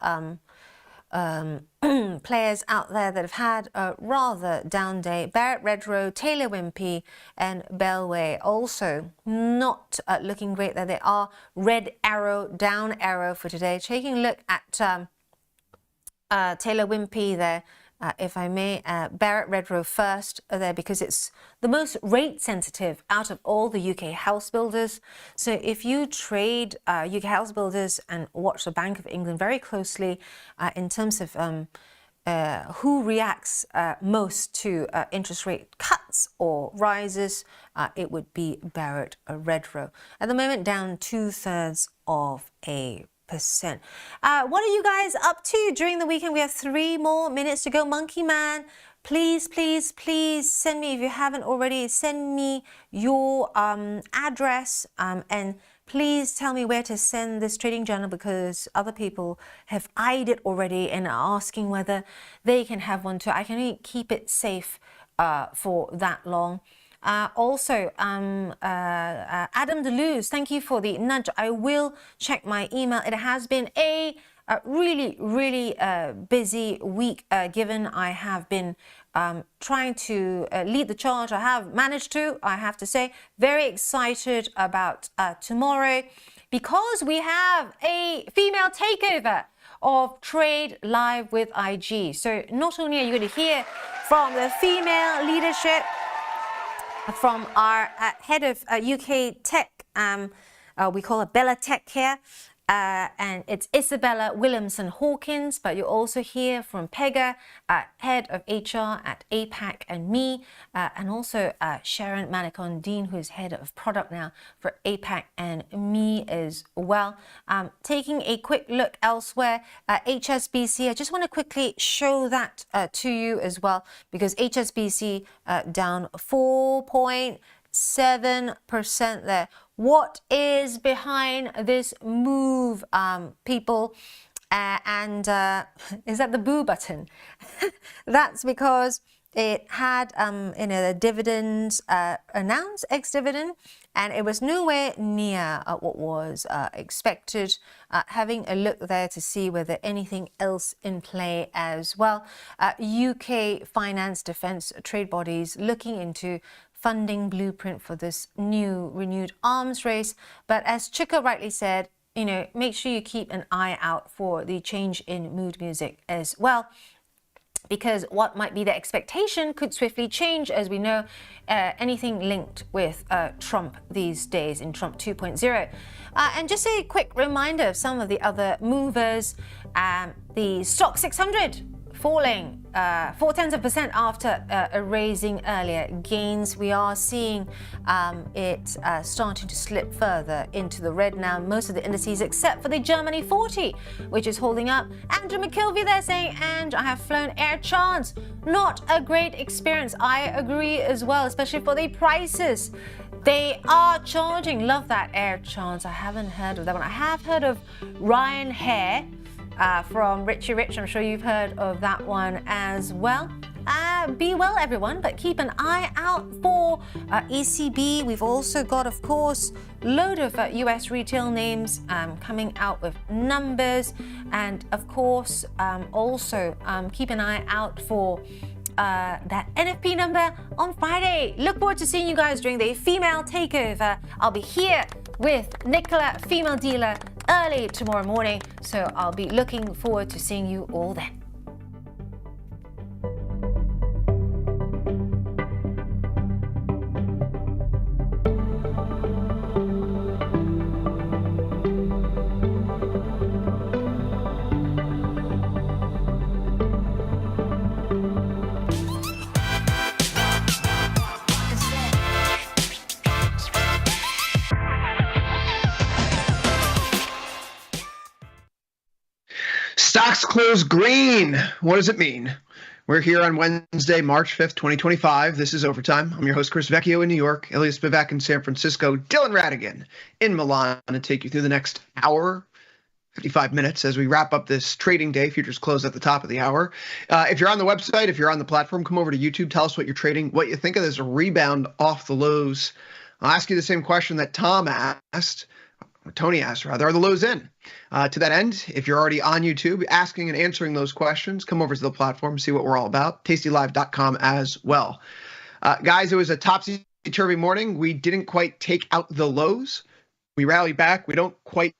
players out there that have had a rather down day. Barrett Redrow, Taylor Wimpey, and Bellway also not looking great there. They are red arrow, down arrow for today. Taking a look at Taylor Wimpey there, if I may, Barrett Redrow first there, because it's the most rate sensitive out of all the UK house builders. So if you trade UK house builders and watch the Bank of England very closely in terms of who reacts most to interest rate cuts or rises, it would be Barrett Redrow. At the moment, down 2/3%. What are you guys up to during the weekend? We have 3 more minutes to go. Monkey Man, please, please, please send me, if you haven't already, send me your address and please tell me where to send this trading journal, because other people have eyed it already and are asking whether they can have one too. I can only keep it safe for that long. Also, Adam Deleuze, thank you for the nudge. I will check my email. It has been a really, really busy week, given I have been trying to lead the charge. I have managed to, I have to say. Very excited about tomorrow, because we have a female takeover of Trade Live with IG. So not only are you going to hear from the female leadership, from our head of UK tech, we call her Bella Tech here, and it's Isabella Williamson-Hawkins, but you'll also hear from Pega, head of HR at APAC and me, and also Sharon Manicon-Dean, who's head of product now for APAC and me as well. Taking a quick look elsewhere, HSBC, I just want to quickly show that to you as well, because HSBC down 4.7% there. What is behind this move, people? Is that the boo button? That's because it had the dividends announced, ex-dividend, and it was nowhere near what was expected. Having a look there to see whether anything else in play as well. UK finance, defence, trade bodies looking into funding blueprint for this new renewed arms race. But as Chika rightly said, make sure you keep an eye out for the change in mood music as well, because what might be the expectation could swiftly change, as we know, anything linked with Trump these days in Trump 2.0. And just a quick reminder of some of the other movers. The Stock 600 falling 0.4% after raising earlier gains. We are seeing it starting to slip further into the red now, most of the indices except for the Germany 40, which is holding up. Andrew McKilvey there saying, and I have flown Air Chance. Not a great experience. I agree as well, especially for the prices they are charging. Love that Air Chance. I haven't heard of that one. I have heard of Ryan Hare from Richie Rich. I'm sure you've heard of that one as well. Be well, everyone, but keep an eye out for ECB. We've also got, of course, a load of US retail names coming out with numbers. And, of course, also keep an eye out for that NFP number on Friday. Look forward to seeing you guys during the female takeover. I'll be here with Nicola, female dealer, early tomorrow morning, so I'll be looking forward to seeing you all then. Stocks close green. What does it mean? We're here on Wednesday, March 5th, 2025. This is Overtime. I'm your host, Chris Vecchio in New York, Ilya Spivak in San Francisco, Dylan Radigan in Milan, to take you through the next hour, 55 minutes, as we wrap up this trading day. Futures close at the top of the hour. If you're on the website, if you're on the platform, come over to YouTube. Tell us what you're trading, what you think of this rebound off the lows. I'll ask you the same question that Tony asked, are the lows in? To that end, if you're already on YouTube asking and answering those questions, come over to the platform, see what we're all about, tastylive.com as well. Guys, it was a topsy-turvy morning. We didn't quite take out the lows. We rallied back. We don't quite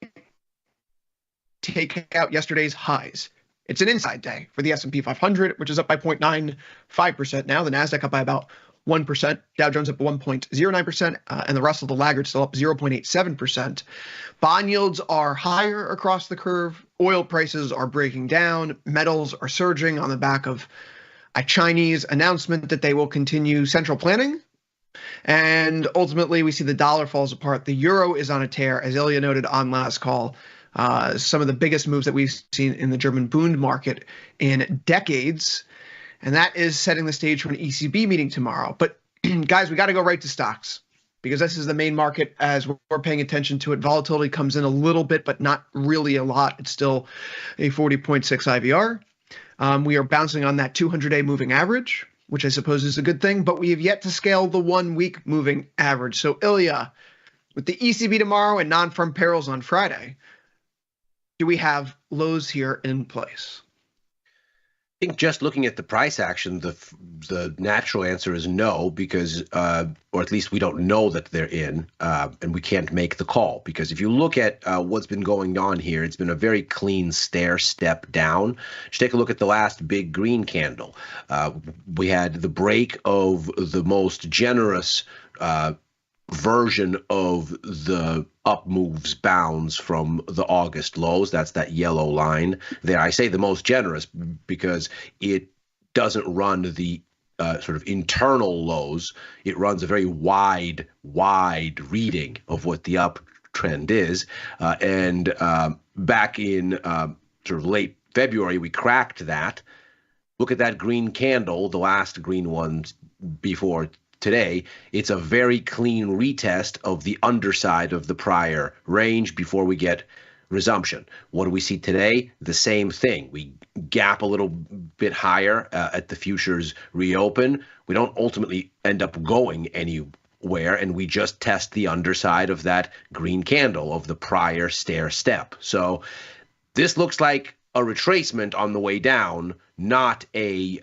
take out yesterday's highs. It's an inside day for the S&P 500, which is up by 0.95% now. The NASDAQ up by about 1%, Dow Jones up 1.09%, and the Russell, the laggard, still up 0.87%. Bond yields are higher across the curve. Oil prices are breaking down. Metals are surging on the back of a Chinese announcement that they will continue central planning. And ultimately, we see the dollar falls apart. The euro is on a tear, as Ilya noted on last call. Some of the biggest moves that we've seen in the German Bund market in decades. And that is setting the stage for an ECB meeting tomorrow. But guys, we got to go right to stocks, because this is the main market as we're paying attention to it. Volatility comes in a little bit, but not really a lot. It's still a 40.6 IVR. We are bouncing on that 200-day moving average, which I suppose is a good thing, but we have yet to scale the 1-week moving average. So Ilya, with the ECB tomorrow and non-farm payrolls on Friday, do we have lows here in place? I think just looking at the price action, the natural answer is no, because, or at least we don't know that they're in, and we can't make the call. Because if you look at what's been going on here, it's been a very clean stair step down. Just take a look at the last big green candle. We had the break of the most generous version of the up moves bounds from the August lows. That's that yellow line there. I say the most generous because it doesn't run the sort of internal lows. It runs a very wide reading of what the uptrend is. And back in sort of late February, we cracked that. Look at that green candle, the last green one before today. It's a very clean retest of the underside of the prior range before we get resumption. What do we see today? The same thing. We gap a little bit higher at the futures reopen. We don't ultimately end up going anywhere, and we just test the underside of that green candle of the prior stair step. So this looks like a retracement on the way down, not a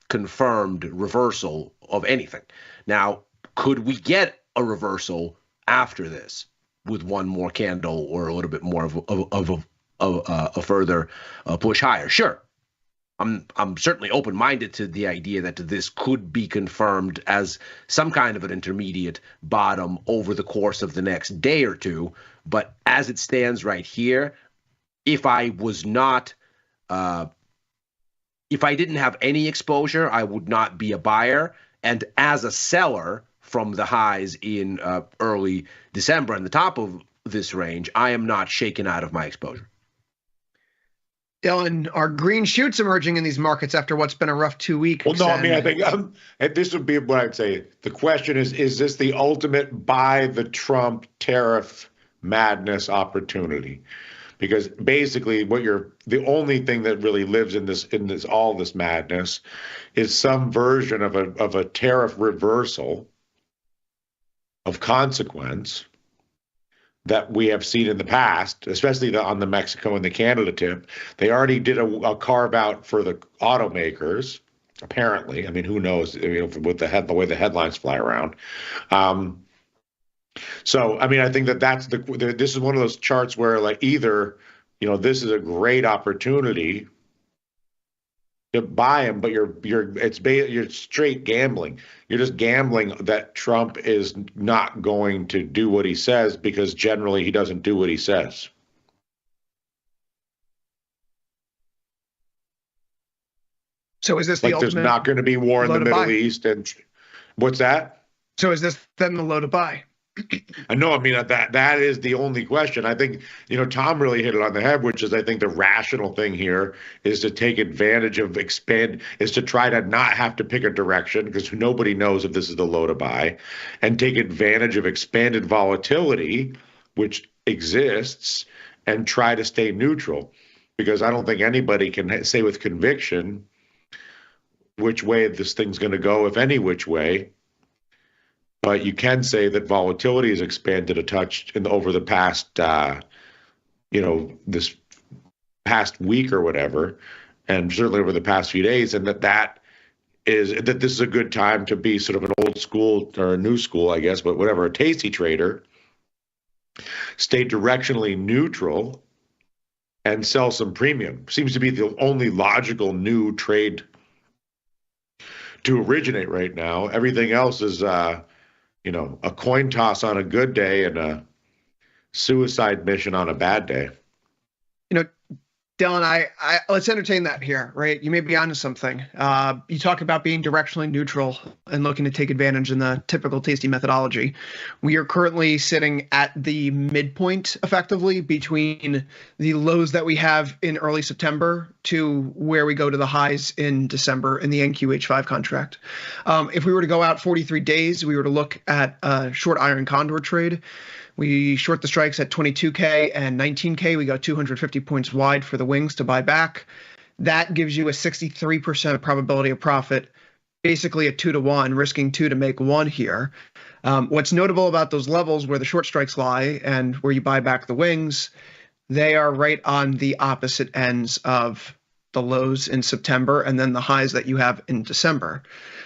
confirmed reversal of anything. Now, could we get a reversal after this with one more candle or a little bit more of a further push higher? Sure. I'm certainly open-minded to the idea that this could be confirmed as some kind of an intermediate bottom over the course of the next day or two. But as it stands right here, if I was not if I didn't have any exposure, I would not be a buyer. And as a seller from the highs in early December and the top of this range, I am not shaken out of my exposure. Dylan, are green shoots emerging in these markets after what's been a rough 2 weeks? Well, no, I mean, I think this would be what I'd say. The question is this the ultimate buy the Trump tariff madness opportunity? Because basically the only thing that really lives in this all this madness is some version of a tariff reversal of consequence that we have seen in the past, especially on the Mexico and the Canada tip. They already did a carve out for the automakers, apparently. I mean, who knows, with the way the headlines fly around. So, I mean, I think that's this is one of those charts where, like, either, this is a great opportunity to buy them, but you're straight gambling. You're just gambling that Trump is not going to do what he says, because generally he doesn't do what he says. So is this the ultimate? There's not going to be war in the Middle East, and what's that? So is this then the low to buy? I know. I mean, that is the only question. I think, Tom really hit it on the head, which is, I think the rational thing here is to take advantage of is to try to not have to pick a direction, because nobody knows if this is the low to buy, and take advantage of expanded volatility, which exists, and try to stay neutral, because I don't think anybody can say with conviction which way this thing's going to go, if any which way. But you can say that volatility has expanded a touch over the past, this past week or whatever, and certainly over the past few days, and that this is a good time to be sort of an old school or a new school, I guess, but whatever, a tasty trader, stay directionally neutral and sell some premium. Seems to be the only logical new trade to originate right now. Everything else is a coin toss on a good day and a suicide mission on a bad day. Dylan, I let's entertain that here, right? You may be onto something. You talk about being directionally neutral and looking to take advantage in the typical tasty methodology. We are currently sitting at the midpoint, effectively, between the lows that we have in early September to where we go to the highs in December in the NQH5 contract. If we were to go out 43 days, we were to look at a short iron condor trade. We short the strikes at 22K and 19K. We go 250 points wide for the wings to buy back. That gives you a 63% probability of profit, basically a 2-to-1, risking 2 to make 1 here. What's notable about those levels where the short strikes lie and where you buy back the wings, they are right on the opposite ends of the lows in September and then the highs that you have in December.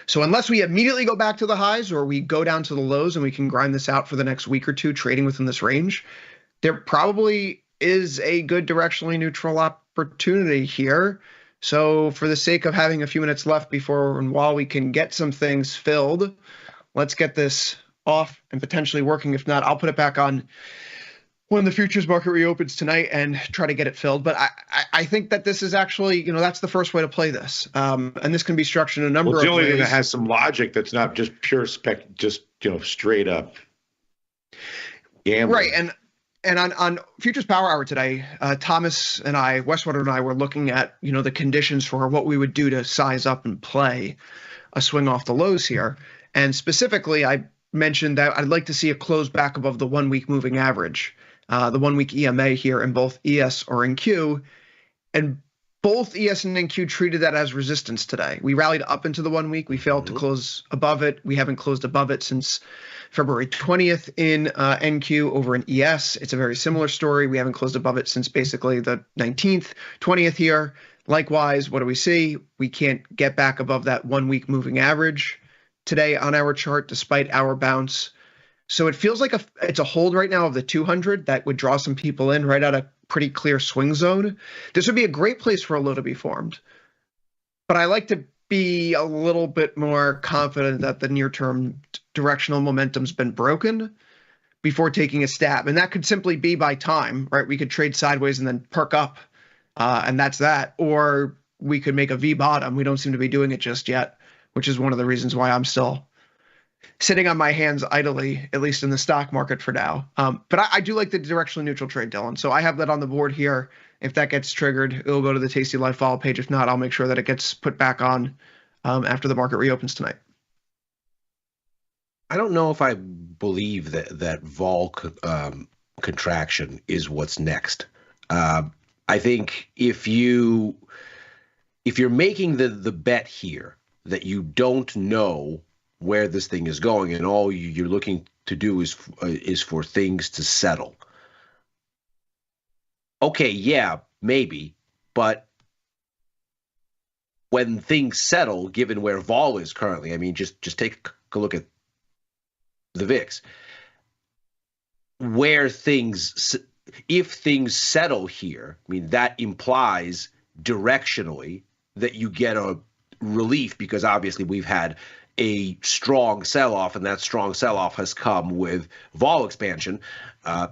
So unless we immediately go back to the highs or we go down to the lows and we can grind this out for the next week or two trading within this range, there probably is a good directionally neutral opportunity here. So for the sake of having a few minutes left before and while we can get some things filled, let's get this off and potentially working. If not, I'll put it back on when the futures market reopens tonight and try to get it filled. But I think that this is actually, that's the first way to play this. And this can be structured in a number of ways. The only thing that has some logic that's not just pure spec, just, straight up gambling. Right. And on Futures Power Hour today, Thomas and I, Westwater and I, were looking at, the conditions for what we would do to size up and play a swing off the lows here. And specifically, I mentioned that I'd like to see a close back above the 1 week moving average, the 1 week EMA here in both ES or NQ. And both ES and NQ treated that as resistance today. We rallied up into the 1 week. We failed to close above it. We haven't closed above it since February 20th in NQ. Over in ES, it's a very similar story. We haven't closed above it since basically the 19th, 20th here. Likewise, what do we see? We can't get back above that 1 week moving average today on our chart, despite our bounce. So it feels like it's a hold right now of the 200 that would draw some people in right out of pretty clear swing zone. This would be a great place for a low to be formed. But I like to be a little bit more confident that the near-term directional momentum's been broken before taking a stab. And that could simply be by time, right? We could trade sideways and then perk up, and that's that. Or we could make a V bottom. We don't seem to be doing it just yet, which is one of the reasons why I'm still sitting on my hands idly, at least in the stock market for now. But I do like the directionally neutral trade, Dylan. So I have that on the board here. If that gets triggered, it'll go to the Tasty Live follow page. If not, I'll make sure that it gets put back on after the market reopens tonight. I don't know if I believe that vol contraction is what's next. I think if you're making the bet here that you don't know where this thing is going and all you're looking to do is for things to settle. Okay, yeah, maybe, but when things settle, given where vol is currently, I mean, just take a look at the VIX. If things settle here, I mean, that implies directionally that you get a relief, because obviously we've had a strong sell-off, and that strong sell-off has come with vol expansion.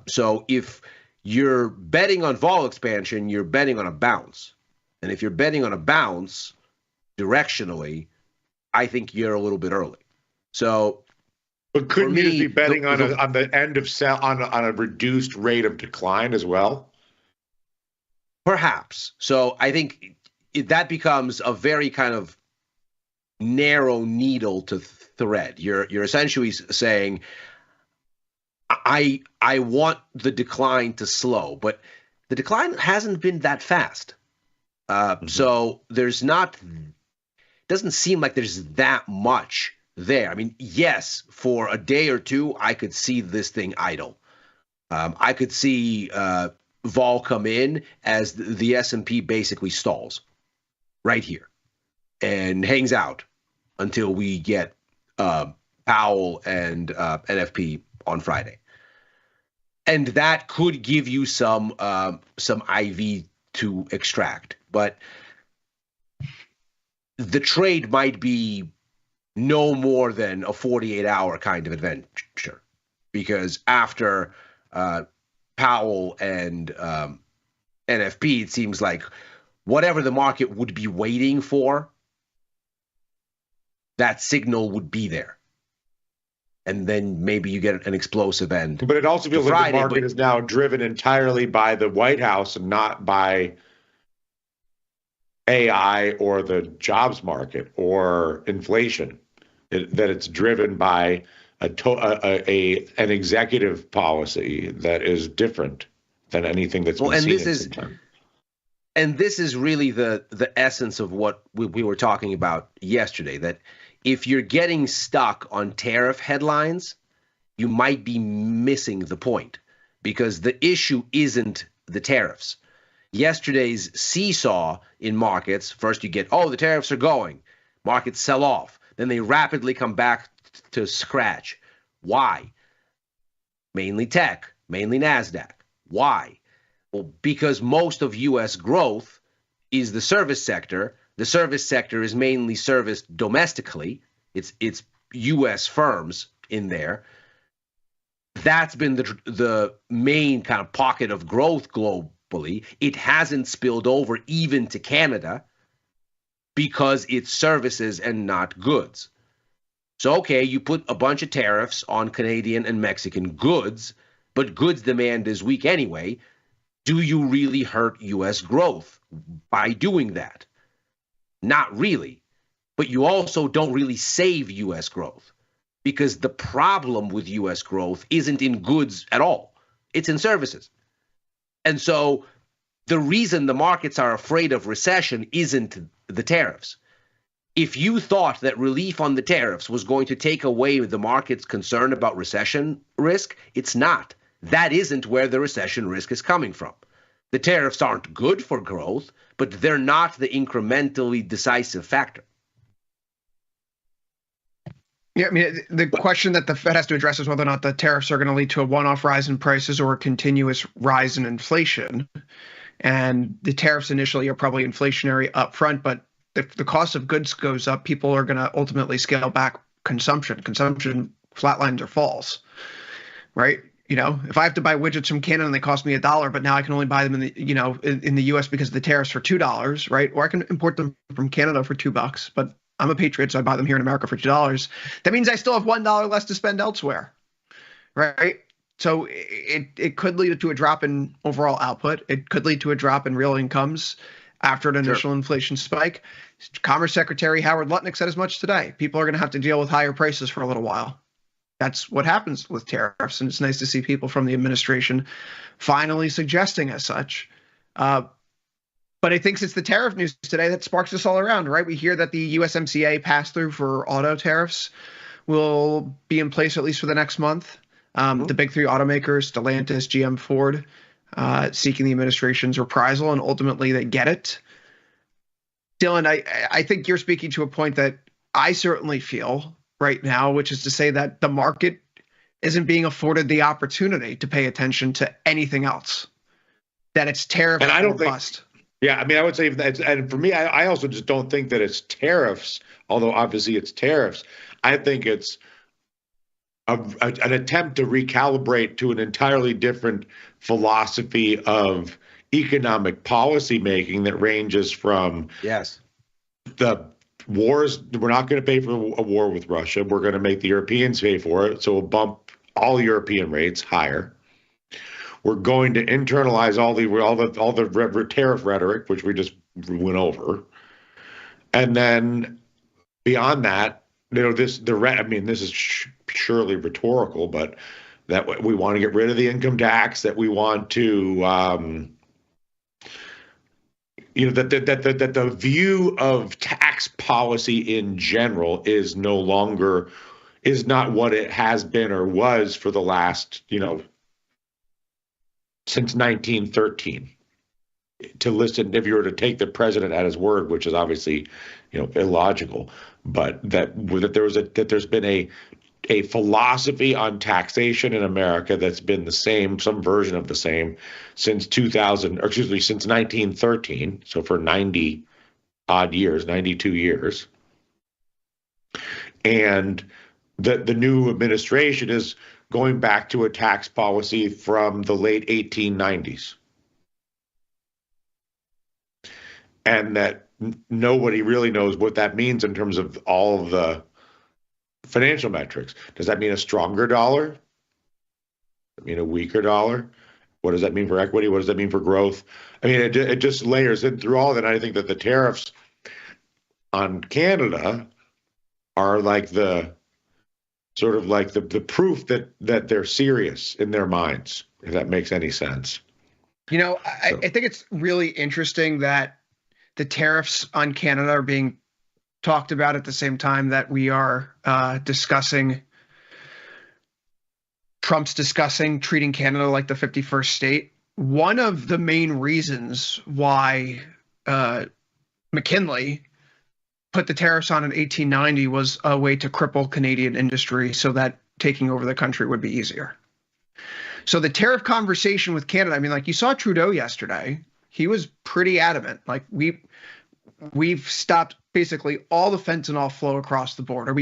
So if you're betting on vol expansion, you're betting on a bounce. And if you're betting on a bounce directionally, I think you're a little bit early. So, but couldn't you be betting on the end of sell on a reduced rate of decline as well? Perhaps. So I think that becomes a very kind of narrow needle to thread. You're essentially saying, I want the decline to slow, but the decline hasn't been that fast. So doesn't seem like there's that much there. I mean, yes, for a day or two, I could see this thing idle. I could see vol come in as the S&P basically stalls right here and hangs out until we get Powell and NFP on Friday. And that could give you some IV to extract. But the trade might be no more than a 48-hour kind of adventure, because after Powell and NFP, it seems like whatever the market would be waiting for, that signal would be there. And then maybe you get an explosive end. But it also feels like the market is now driven entirely by the White House and not by AI or the jobs market or inflation. That it's driven by an executive policy that is different than anything that's been seen in some time. And this is really the essence of what we were talking about yesterday, that if you're getting stuck on tariff headlines, you might be missing the point, because the issue isn't the tariffs. Yesterday's seesaw in markets, first you get, the tariffs are going, markets sell off, then they rapidly come back to scratch. Why? Mainly tech, mainly NASDAQ. Why? Well, because most of U.S. growth is the service sector. The service sector is mainly serviced domestically. It's U.S. firms in there. That's been the main kind of pocket of growth globally. It hasn't spilled over even to Canada because it's services and not goods. So, okay, you put a bunch of tariffs on Canadian and Mexican goods, but goods demand is weak anyway. Do you really hurt U.S. growth by doing that? Not really. But you also don't really save U.S. growth, because the problem with U.S. growth isn't in goods at all. It's in services. And so the reason the markets are afraid of recession isn't the tariffs. If you thought that relief on the tariffs was going to take away the market's concern about recession risk, it's not. That isn't where the recession risk is coming from. The tariffs aren't good for growth, but they're not the incrementally decisive factor. Yeah, I mean, the question that the Fed has to address is whether or not the tariffs are going to lead to a one-off rise in prices or a continuous rise in inflation. And the tariffs initially are probably inflationary up front, but if the cost of goods goes up, people are going to ultimately scale back consumption. Consumption flatlines or falls, right? You know, if I have to buy widgets from Canada and they cost me $1, but now I can only buy them in the, you know, in the U.S. because of the tariffs for $2, right? Or I can import them from Canada for $2, but I'm a patriot, so I buy them here in America for $2. That means I still have $1 less to spend elsewhere, right? So it could lead to a drop in overall output. It could lead to a drop in real incomes after an initial inflation spike. Commerce Secretary Howard Lutnick said as much today. People are going to have to deal with higher prices for a little while. That's what happens with tariffs, and it's nice to see people from the administration finally suggesting as such. But I think it's the tariff news today that sparks us all around, right? We hear that the USMCA pass-through for auto tariffs will be in place at least for the next month. The big three automakers, Stellantis, GM, Ford, seeking the administration's reprisal, and ultimately they get it. Dylan, I think you're speaking to a point that I certainly feel right now, which is to say that the market isn't being afforded the opportunity to pay attention to anything else, that it's tariff and I don't bust. Yeah, I mean, I would say that, and for me, I also just don't think that it's tariffs, although obviously it's tariffs. I think it's an attempt to recalibrate to an entirely different philosophy of economic policy making that ranges from the wars. We're not going to pay for a war with Russia. We're going to make the Europeans pay for it, so we'll bump all European rates higher. We're going to internalize all the tariff rhetoric, which we just went over, and then beyond that, you know, this is surely rhetorical, but that we want to get rid of the income tax, that we want to, you know, that the view of tax policy in general is not what it has been or was for the last, you know, since 1913. To listen, if you were to take the president at his word, which is obviously, you know, illogical, but that there's been a philosophy on taxation in America that's been the same, some version of the same, since 1913. So for 90 odd years, 92 years, and the new administration is going back to a tax policy from the late 1890s. And that nobody really knows what that means in terms of all of the financial metrics. Does that mean a stronger dollar? Does that mean a weaker dollar? What does that mean for equity? What does that mean for growth? I mean, it just layers in through all that. I think that the tariffs on Canada are like the sort of like the proof that they're serious in their minds, if that makes any sense. You know, I think it's really interesting that the tariffs on Canada are being talked about at the same time that we are Trump's discussing treating Canada like the 51st state. One of the main reasons why McKinley put the tariffs on in 1890 was a way to cripple Canadian industry so that taking over the country would be easier. So the tariff conversation with Canada, I mean, like you saw Trudeau yesterday, he was pretty adamant. Like we've stopped basically all the fentanyl flow across the border.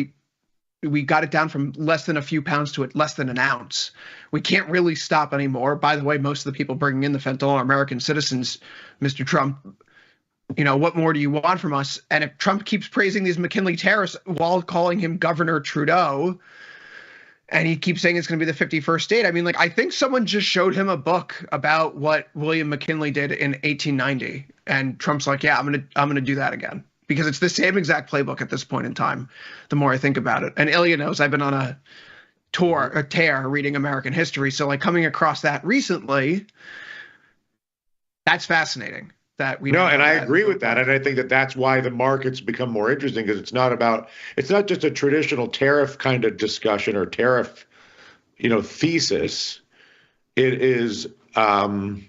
We got it down from less than a few pounds to less than an ounce. We can't really stop anymore. By the way, most of the people bringing in the fentanyl are American citizens, Mr. Trump. You know, what more do you want from us? And if Trump keeps praising these McKinley tariffs while calling him Governor Trudeau, and he keeps saying it's going to be the 51st state, I mean, like, I think someone just showed him a book about what William McKinley did in 1890, and Trump's like, yeah, I'm gonna do that again, because it's the same exact playbook at this point in time. The more I think about it, and Ilya knows I've been on a tear reading American history, so like coming across that recently, that's fascinating. That we and I agree with that, and I think that that's why the markets become more interesting, because it's not just a traditional tariff kind of discussion or tariff, thesis. It is an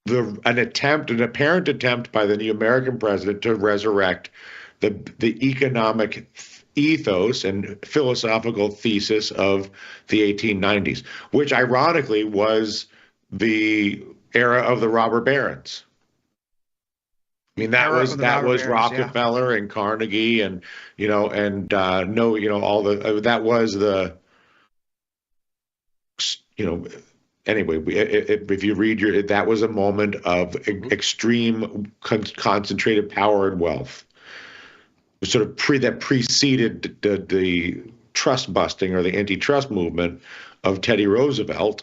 apparent attempt by the new American president to resurrect the economic ethos and philosophical thesis of the 1890s, which ironically was the era of the robber barons. I mean, that was Rockefeller and Carnegie and that was the anyway. If you read that was a moment of extreme concentrated power and wealth. Sort of that preceded the trust busting or the antitrust movement of Teddy Roosevelt,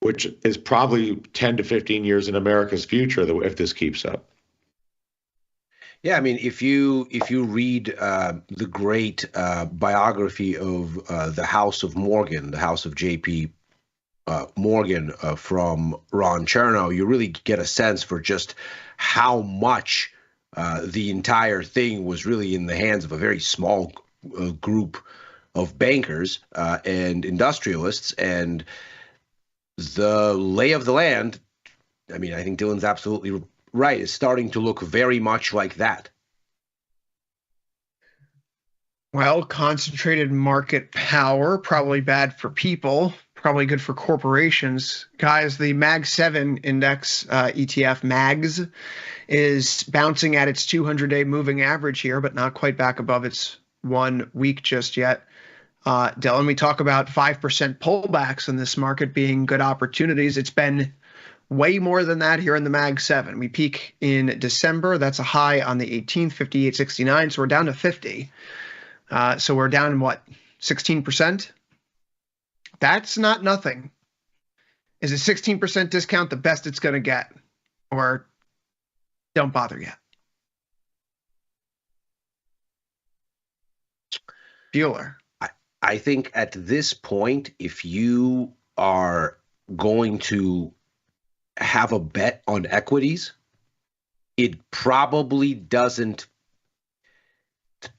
which is probably 10 to 15 years in America's future if this keeps up. Yeah, I mean, if you read the great biography of the House of Morgan, the House of J.P. Morgan from Ron Chernow, you really get a sense for just how much the entire thing was really in the hands of a very small group of bankers and industrialists, and the lay of the land, I mean, I think Dylan's absolutely right, is starting to look very much like that. Well, concentrated market power, probably bad for people, probably good for corporations. Guys, the Mag 7 index ETF, MAGS, is bouncing at its 200-day moving average here, but not quite back above its 1 week just yet. Dylan, we talk about 5% pullbacks in this market being good opportunities. It's been way more than that here in the Mag 7. We peak in December. That's a high on the 18th, 58.69. So we're down to 50. So we're down, 16%? That's not nothing. Is a 16% discount the best it's going to get? Or don't bother yet? Bueller. I think at this point, if you are going to have a bet on equities, it probably doesn't,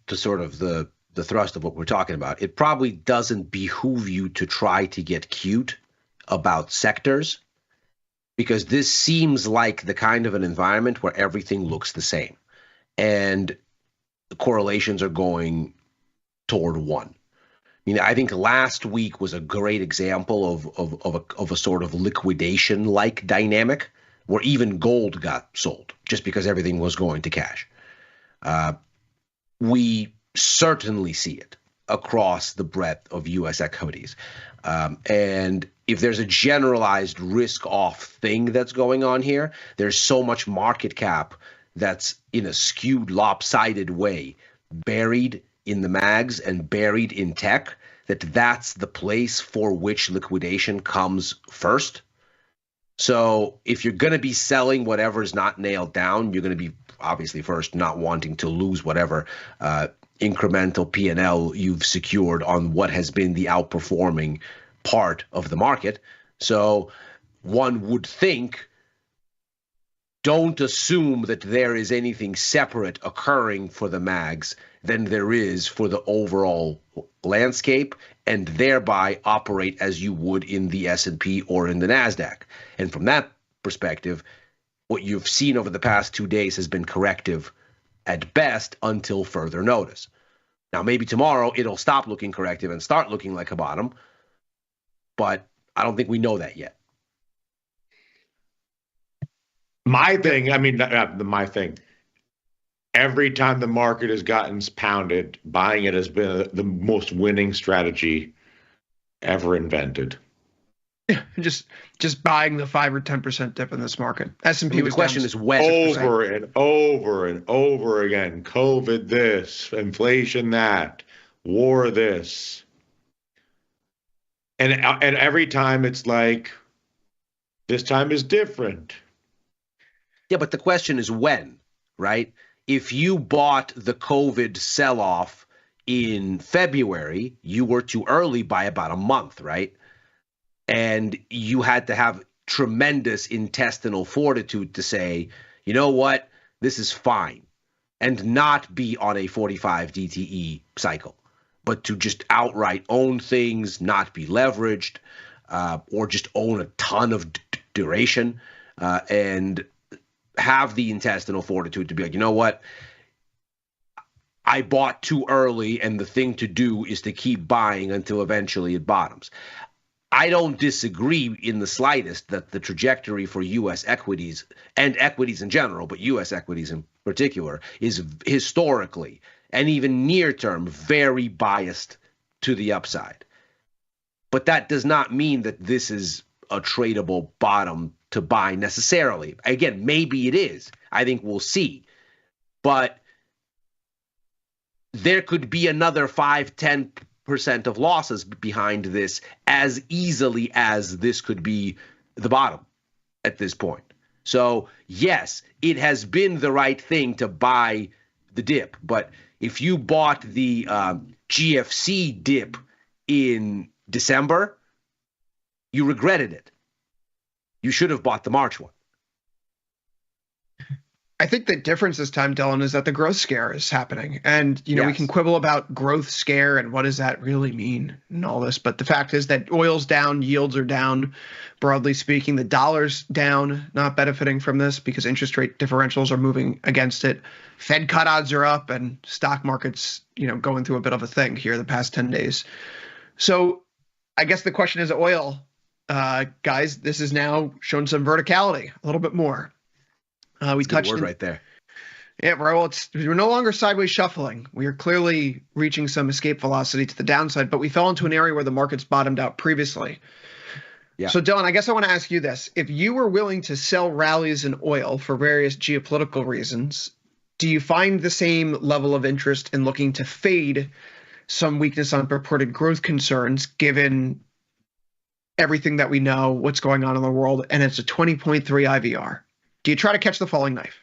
to sort of the thrust of what we're talking about, it probably doesn't behoove you to try to get cute about sectors, because this seems like the kind of an environment where everything looks the same and the correlations are going toward one. I mean, I think last week was a great example of a sort of liquidation-like dynamic where even gold got sold just because everything was going to cash. We certainly see it across the breadth of U.S. equities. And if there's a generalized risk-off thing that's going on here, there's so much market cap that's in a skewed, lopsided way buried in the mags and buried in tech, that's the place for which liquidation comes first. So if you're going to be selling whatever is not nailed down, you're going to be obviously first not wanting to lose whatever incremental P&L you've secured on what has been the outperforming part of the market. So one would think, don't assume that there is anything separate occurring for the mags than there is for the overall landscape, and thereby operate as you would in the S&P or in the NASDAQ. And from that perspective, what you've seen over the past 2 days has been corrective at best until further notice. Now, maybe tomorrow it'll stop looking corrective and start looking like a bottom, but I don't think we know that yet. My thing, every time the market has gotten pounded, buying it has been the most winning strategy ever invented. Just buying the 5 or 10% dip in this market. S&P the was question down is when. Over and over and over again. COVID this, inflation that, war this. And every time it's like, this time is different. Yeah, but the question is when, right? If you bought the COVID sell-off in February, you were too early by about a month, right? And you had to have tremendous intestinal fortitude to say, you know what, this is fine, and not be on a 45 DTE cycle, but to just outright own things, not be leveraged, or just own a ton of duration, and have the intestinal fortitude to be like, you know what, I bought too early, and the thing to do is to keep buying until eventually it bottoms. I don't disagree in the slightest that the trajectory for U.S. equities and equities in general, but U.S. equities in particular, is historically and even near term very biased to the upside. But that does not mean that this is a tradable bottom to buy necessarily. Again, maybe it is. I think we'll see. But there could be another 5-10% of losses behind this as easily as this could be the bottom at this point. So yes, it has been the right thing to buy the dip, but if you bought the GFC dip in December, you regretted it. You should have bought the March one. I think the difference this time, Dylan, is that the growth scare is happening. And, you know, Yes. we can quibble about growth scare and what does that really mean and all this. But the fact is that oil's down, yields are down, broadly speaking. The dollar's down, not benefiting from this because interest rate differentials are moving against it. Fed cut odds are up and stock markets, you know, going through a bit of a thing here the past 10 days. So I guess the question is oil. Guys, this has now shown some verticality a little bit more. We touched word right there. Yeah, well, we're no longer sideways shuffling. We are clearly reaching some escape velocity to the downside, but we fell into an area where the market's bottomed out previously. Yeah. So, Dylan, I guess I want to ask you this. If you were willing to sell rallies in oil for various geopolitical reasons, do you find the same level of interest in looking to fade some weakness on purported growth concerns given everything that we know, what's going on in the world, and it's a 20.3 IVR? Do you try to catch the falling knife?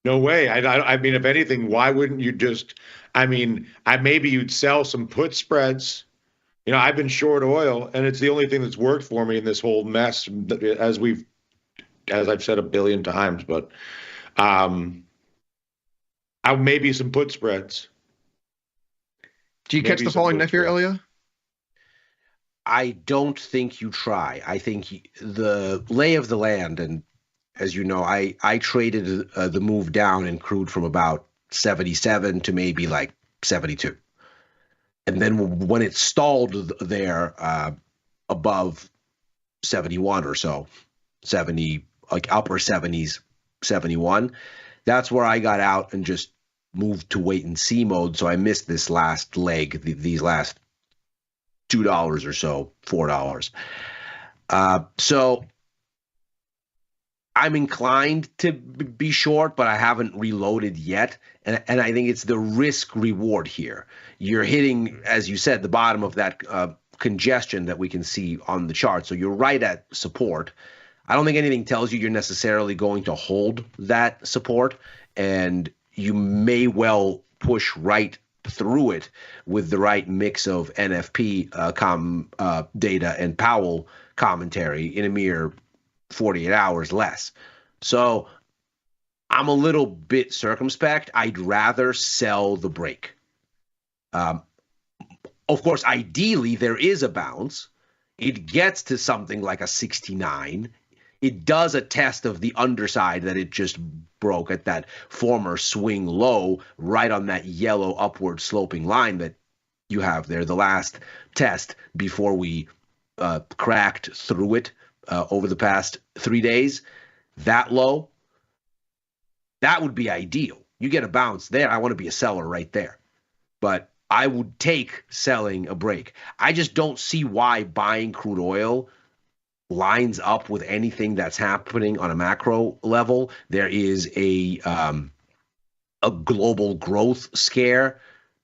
No way. I mean, if anything, why wouldn't you just, maybe you'd sell some put spreads. You know, I've been short oil, and it's the only thing that's worked for me in this whole mess, as I've said a billion times, but maybe some put spreads. Do you catch the falling knife here, Ilya? I don't think you try. I think the lay of the land, and as you know, I traded the move down in crude from about 77 to maybe like 72. And then when it stalled there above 71 or so, 70, like upper 70s, 71, that's where I got out and just moved to wait and see mode. So I missed this last leg, these last $2 or so, $4. So I'm inclined to be short, but I haven't reloaded yet. And I think it's the risk reward here. You're hitting, as you said, the bottom of that congestion that we can see on the chart. So you're right at support. I don't think anything tells you you're necessarily going to hold that support, and you may well push right through it with the right mix of NFP data and Powell commentary in a mere 48 hours less. So I'm a little bit circumspect. I'd rather sell the break. Of course, ideally, there is a bounce. It gets to something like a 69. It does a test of the underside that it just broke at that former swing low right on that yellow upward sloping line that you have there, the last test before we cracked through it over the past 3 days. That low, That would be ideal. You get a bounce there, I want to be a seller right there. But I would take selling a break. I just don't see why buying crude oil lines up with anything that's happening on a macro level. There is a global growth scare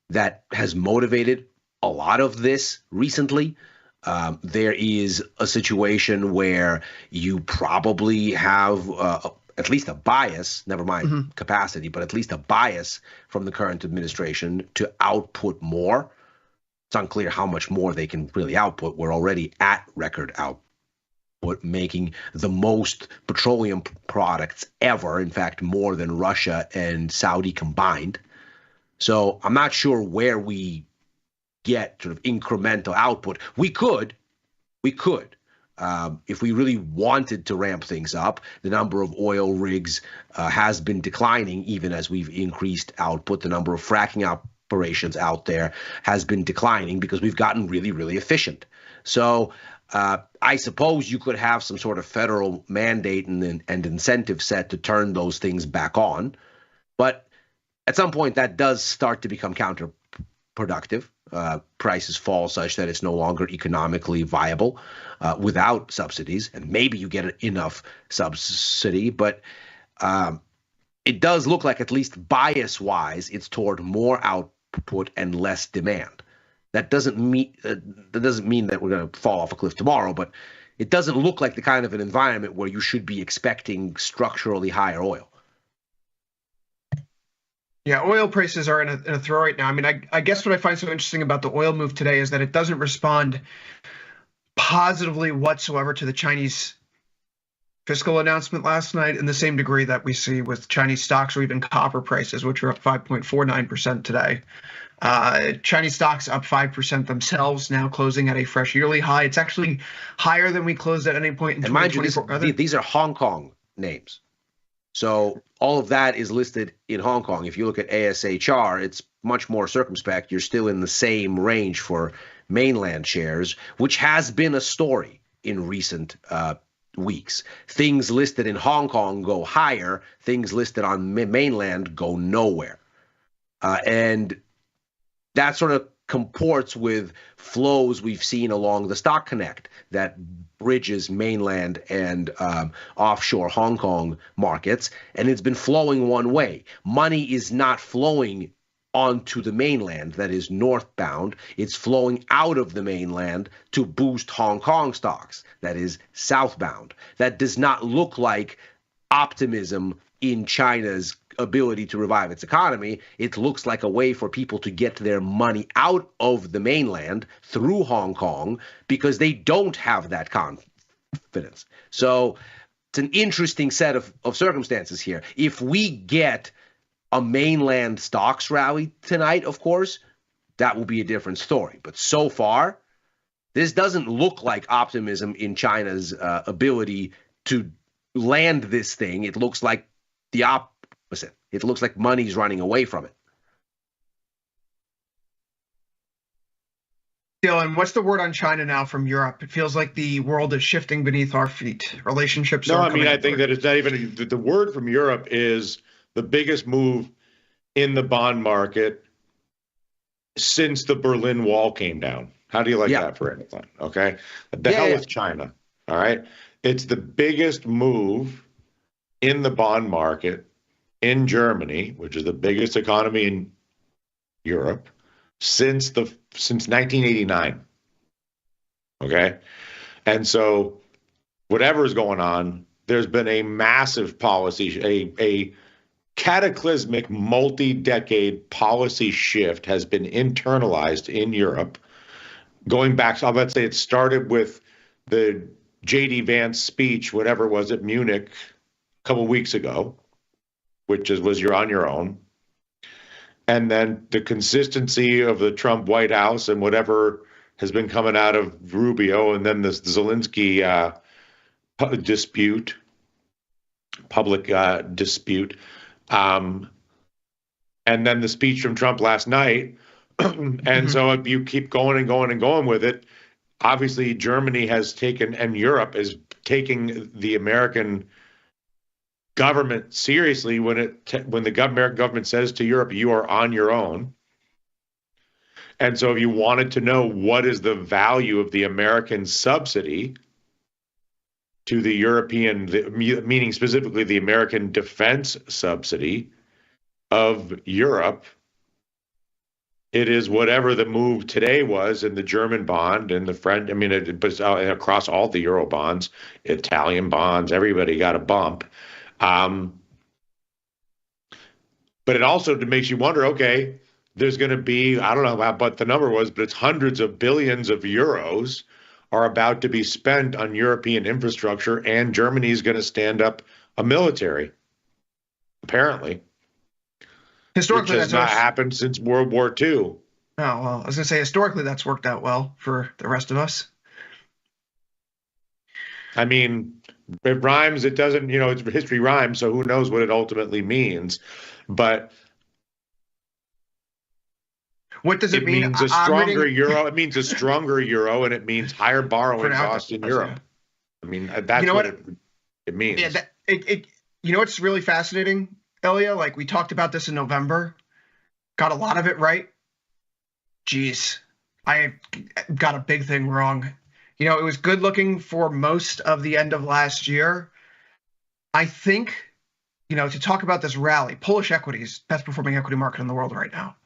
that has motivated a lot of this recently. There is a situation where you probably have at least a bias, never mind capacity, but at least a bias from the current administration to output more. It's unclear how much more they can really output. We're already at record output, making the most petroleum products ever, in fact, more than Russia and Saudi combined. So I'm not sure where we get sort of incremental output. We could. If we really wanted to ramp things up, the number of oil rigs has been declining even as we've increased output. The number of fracking operations out there has been declining because we've gotten really, really efficient. So I suppose you could have some sort of federal mandate and incentive set to turn those things back on. But at some point, that does start to become counterproductive. Prices fall such that it's no longer economically viable without subsidies, and maybe you get enough subsidy, but it does look like, at least bias-wise, it's toward more output and less demand. That doesn't mean that we're going to fall off a cliff tomorrow, but it doesn't look like the kind of an environment where you should be expecting structurally higher oil. Yeah, oil prices are in a throw right now. I mean, I guess what I find so interesting about the oil move today is that it doesn't respond positively whatsoever to the Chinese fiscal announcement last night in the same degree that we see with Chinese stocks or even copper prices, which are up 5.49% today. Chinese stocks up 5% themselves, now closing at a fresh yearly high. It's actually higher than we closed at any point in 2024. Mind you, these are Hong Kong names. So all of that is listed in Hong Kong. If you look at ASHR, it's much more circumspect. You're still in the same range for mainland shares, which has been a story in recent weeks. Things listed in Hong Kong go higher. Things listed on mainland go nowhere. And that sort of comports with flows we've seen along the Stock Connect that bridges mainland and offshore Hong Kong markets, and it's been flowing one way. Money is not flowing onto the mainland, that is northbound. It's flowing out of the mainland to boost Hong Kong stocks, that is southbound. That does not look like optimism in China's ability to revive its economy. It looks like a way for people to get their money out of the mainland through Hong Kong because they don't have that confidence. So it's an interesting set of circumstances here. If we get a mainland stocks rally tonight, of course, that will be a different story. But so far, this doesn't look like optimism in China's ability to land this thing. It looks like the opposite. It looks like money's running away from it. Dylan, what's the word on China now from Europe? It feels like the world is shifting beneath our feet. Relationships No, are I mean, I coming think that it's not even the word from Europe is the biggest move in the bond market since the Berlin Wall came down. How do you like that for anything? Okay. The hell with China. All right. It's the biggest move in the bond market in Germany, which is the biggest economy in Europe, since 1989. Okay? And so whatever is going on, there's been a massive policy, a cataclysmic multi-decade policy shift has been internalized in Europe. Going back, so let's say it started with the J.D. Vance speech, whatever it was at Munich a couple weeks ago, which was you're on your own. And then the consistency of the Trump White House and whatever has been coming out of Rubio, and then this Zelensky public dispute. And then the speech from Trump last night. And so if you keep going and going and going with it, obviously Germany has taken, and Europe is taking the American government seriously when the American government says to Europe, you are on your own. And so if you wanted to know what is the value of the American subsidy to the European, meaning specifically the American defense subsidy of Europe, it is whatever the move today was in the German bond and the French, I mean, it was across all the Euro bonds, Italian bonds, everybody got a bump. But it also makes you wonder, okay, there's going to be, I don't know what the number was, but it's hundreds of billions of euros are about to be spent on European infrastructure, and Germany's going to stand up a military, apparently. Historically, which has not happened since World War II. Oh, well, I was going to say, historically, that's worked out well for the rest of us. I mean, it rhymes, it doesn't, it's history rhymes, so who knows what it ultimately means. But what does it mean? It means a stronger euro. It means a stronger euro, and it means higher borrowing costs in Europe. I mean, that's what it means. Yeah, you know what's really fascinating, Elia? Like, we talked about this in November. Got a lot of it right. Geez, I got a big thing wrong. It was good looking for most of the end of last year. I think, to talk about this rally, Polish equities, best performing equity market in the world right now.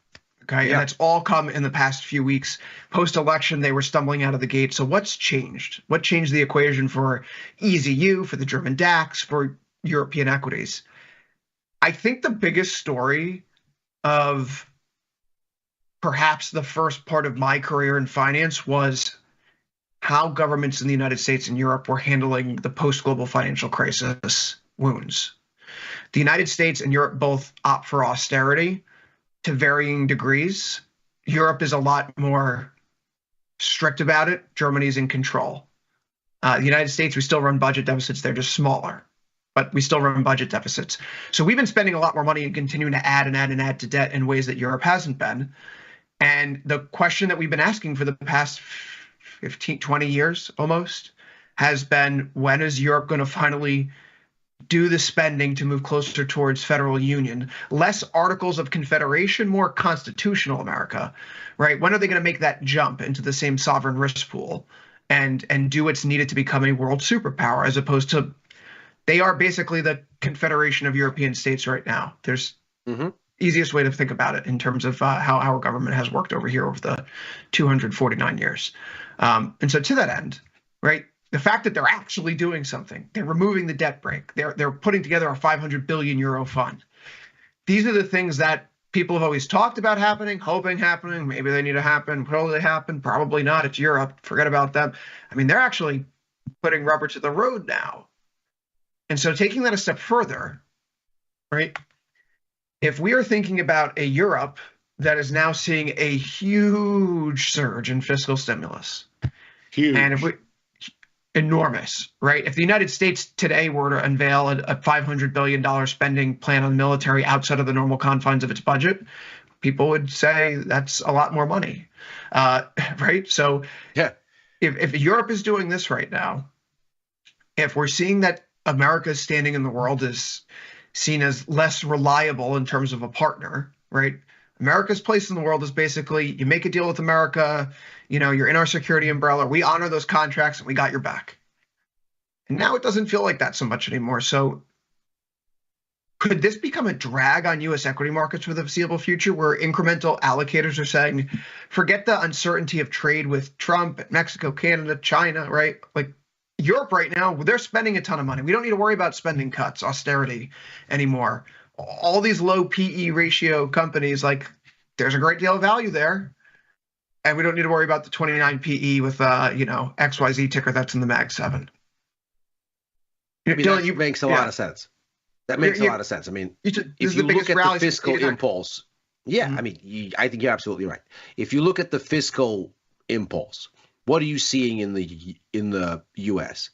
Okay, and it's all come in the past few weeks. Post-election, they were stumbling out of the gate. So what's changed? What changed the equation for EZU, for the German DAX, for European equities? I think the biggest story of perhaps the first part of my career in finance was how governments in the United States and Europe were handling the post-global financial crisis wounds. The United States and Europe both opt for austerity to varying degrees. Europe is a lot more strict about it. Germany's in control. The United States, we still run budget deficits. They're just smaller, but we still run budget deficits. So we've been spending a lot more money and continuing to add and add and add to debt in ways that Europe hasn't been. And the question that we've been asking for the past 15, 20 years almost has been, when is Europe going to finally do the spending to move closer towards federal union? Less Articles of Confederation, more constitutional America, right? When are they going to make that jump into the same sovereign risk pool and do what's needed to become a world superpower, as opposed to, they are basically the Confederation of European states right now. There's easiest way to think about it in terms of how our government has worked over here over the 249 years. And so to that end, right, the fact that they're actually doing something, they're removing the debt brake, they're putting together a 500 billion euro fund. These are the things that people have always talked about happening, hoping happening. Maybe they need to happen. Will they happen? Probably not. It's Europe. Forget about them. I mean, they're actually putting rubber to the road now. And so taking that a step further, right, if we are thinking about a Europe that is now seeing a huge surge in fiscal stimulus, and if we enormous, right? If the United States today were to unveil a $500 billion spending plan on military outside of the normal confines of its budget, people would say that's a lot more money, right? So if Europe is doing this right now, if we're seeing that America's standing in the world is seen as less reliable in terms of a partner, right? America's place in the world is basically, you make a deal with America, you're in our security umbrella, we honor those contracts, and we got your back. And now it doesn't feel like that so much anymore. So could this become a drag on U.S. equity markets for the foreseeable future, where incremental allocators are saying, forget the uncertainty of trade with Trump, Mexico, Canada, China, right? Like Europe right now, they're spending a ton of money. We don't need to worry about spending cuts, austerity anymore. All these low PE ratio companies, like, there's a great deal of value there. And we don't need to worry about the 29 PE with, XYZ ticker that's in the Mag 7. Dylan, that makes a lot of sense. That makes a lot of sense. I mean, if you look at the fiscal impulse, I mean, I think you're absolutely right. If you look at the fiscal impulse, what are you seeing in the U.S.?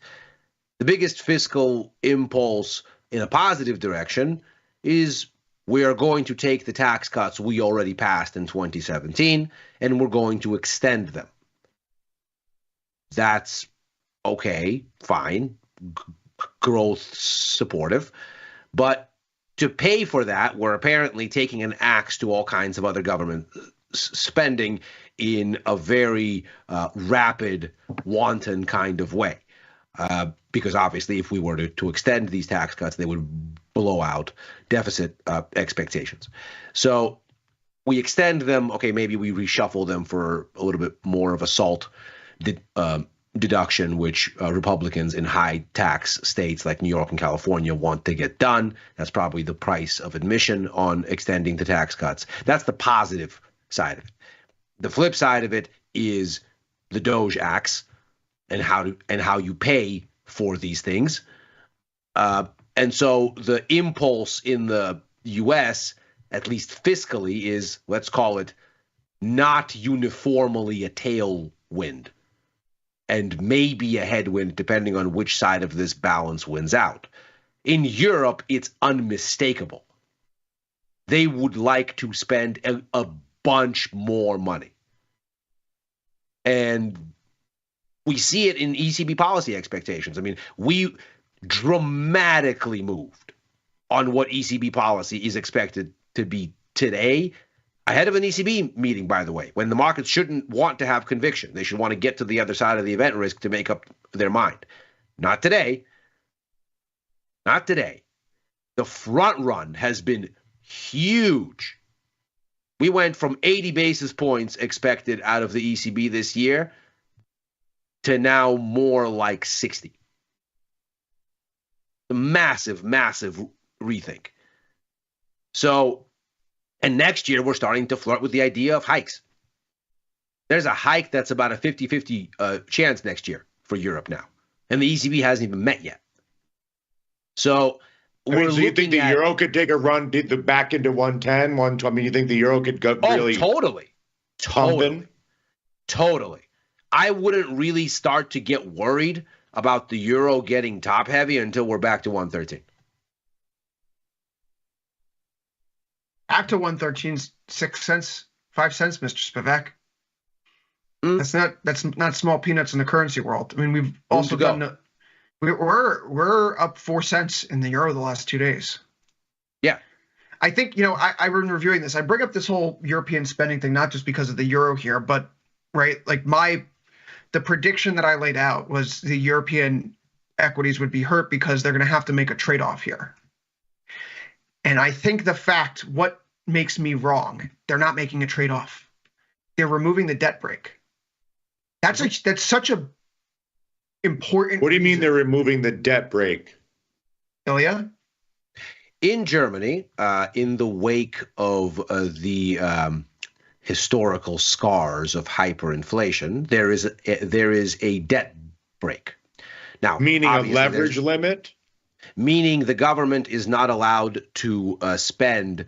The biggest fiscal impulse in a positive direction is we are going to take the tax cuts we already passed in 2017 and we're going to extend them. That's okay, fine, growth supportive. But to pay for that, we're apparently taking an axe to all kinds of other government spending in a very rapid, wanton kind of way. Because obviously, if we were to extend these tax cuts, they would blow out deficit expectations. So we extend them. Okay, maybe we reshuffle them for a little bit more of a SALT deduction, which Republicans in high tax states like New York and California want to get done. That's probably the price of admission on extending the tax cuts. That's the positive side of it. The flip side of it is the Doge axe and how you pay for these things. And so the impulse in the U.S., at least fiscally, is, let's call it, not uniformly a tailwind, and maybe a headwind depending on which side of this balance wins out. In Europe, it's unmistakable. They would like to spend a bunch more money. And we see it in ECB policy expectations. I mean, we dramatically moved on what ECB policy is expected to be today, ahead of an ECB meeting, by the way, when the markets shouldn't want to have conviction. They should want to get to the other side of the event risk to make up their mind. Not today. Not today. The front run has been huge. We went from 80 basis points expected out of the ECB this year to now more like 60. A massive, massive rethink. So, and next year we're starting to flirt with the idea of hikes. There's a hike that's about a 50-50 chance next year for Europe now. And the ECB hasn't even met yet. So, so you think the euro could take a run back into 110, 120? I mean, you think the euro could go really? Totally. I wouldn't really start to get worried about the euro getting top heavy until we're back to 113. Back to 113, 6 cents, 5 cents, Mr. Spivak. That's not small peanuts in the currency world. I mean, we've also done. We're up 4 cents in the euro the last 2 days. Yeah. I think, I've been reviewing this. I bring up this whole European spending thing, not just because of the euro here, but right, like the prediction that I laid out was the European equities would be hurt because they're going to have to make a trade-off here. And I think what makes me wrong, they're not making a trade-off. They're removing the debt brake. That's such a important. What do you mean they're removing the debt brake? Ilya? In Germany, in the wake of the historical scars of hyperinflation, there is a debt brake. Now, meaning a leverage limit? Meaning the government is not allowed to spend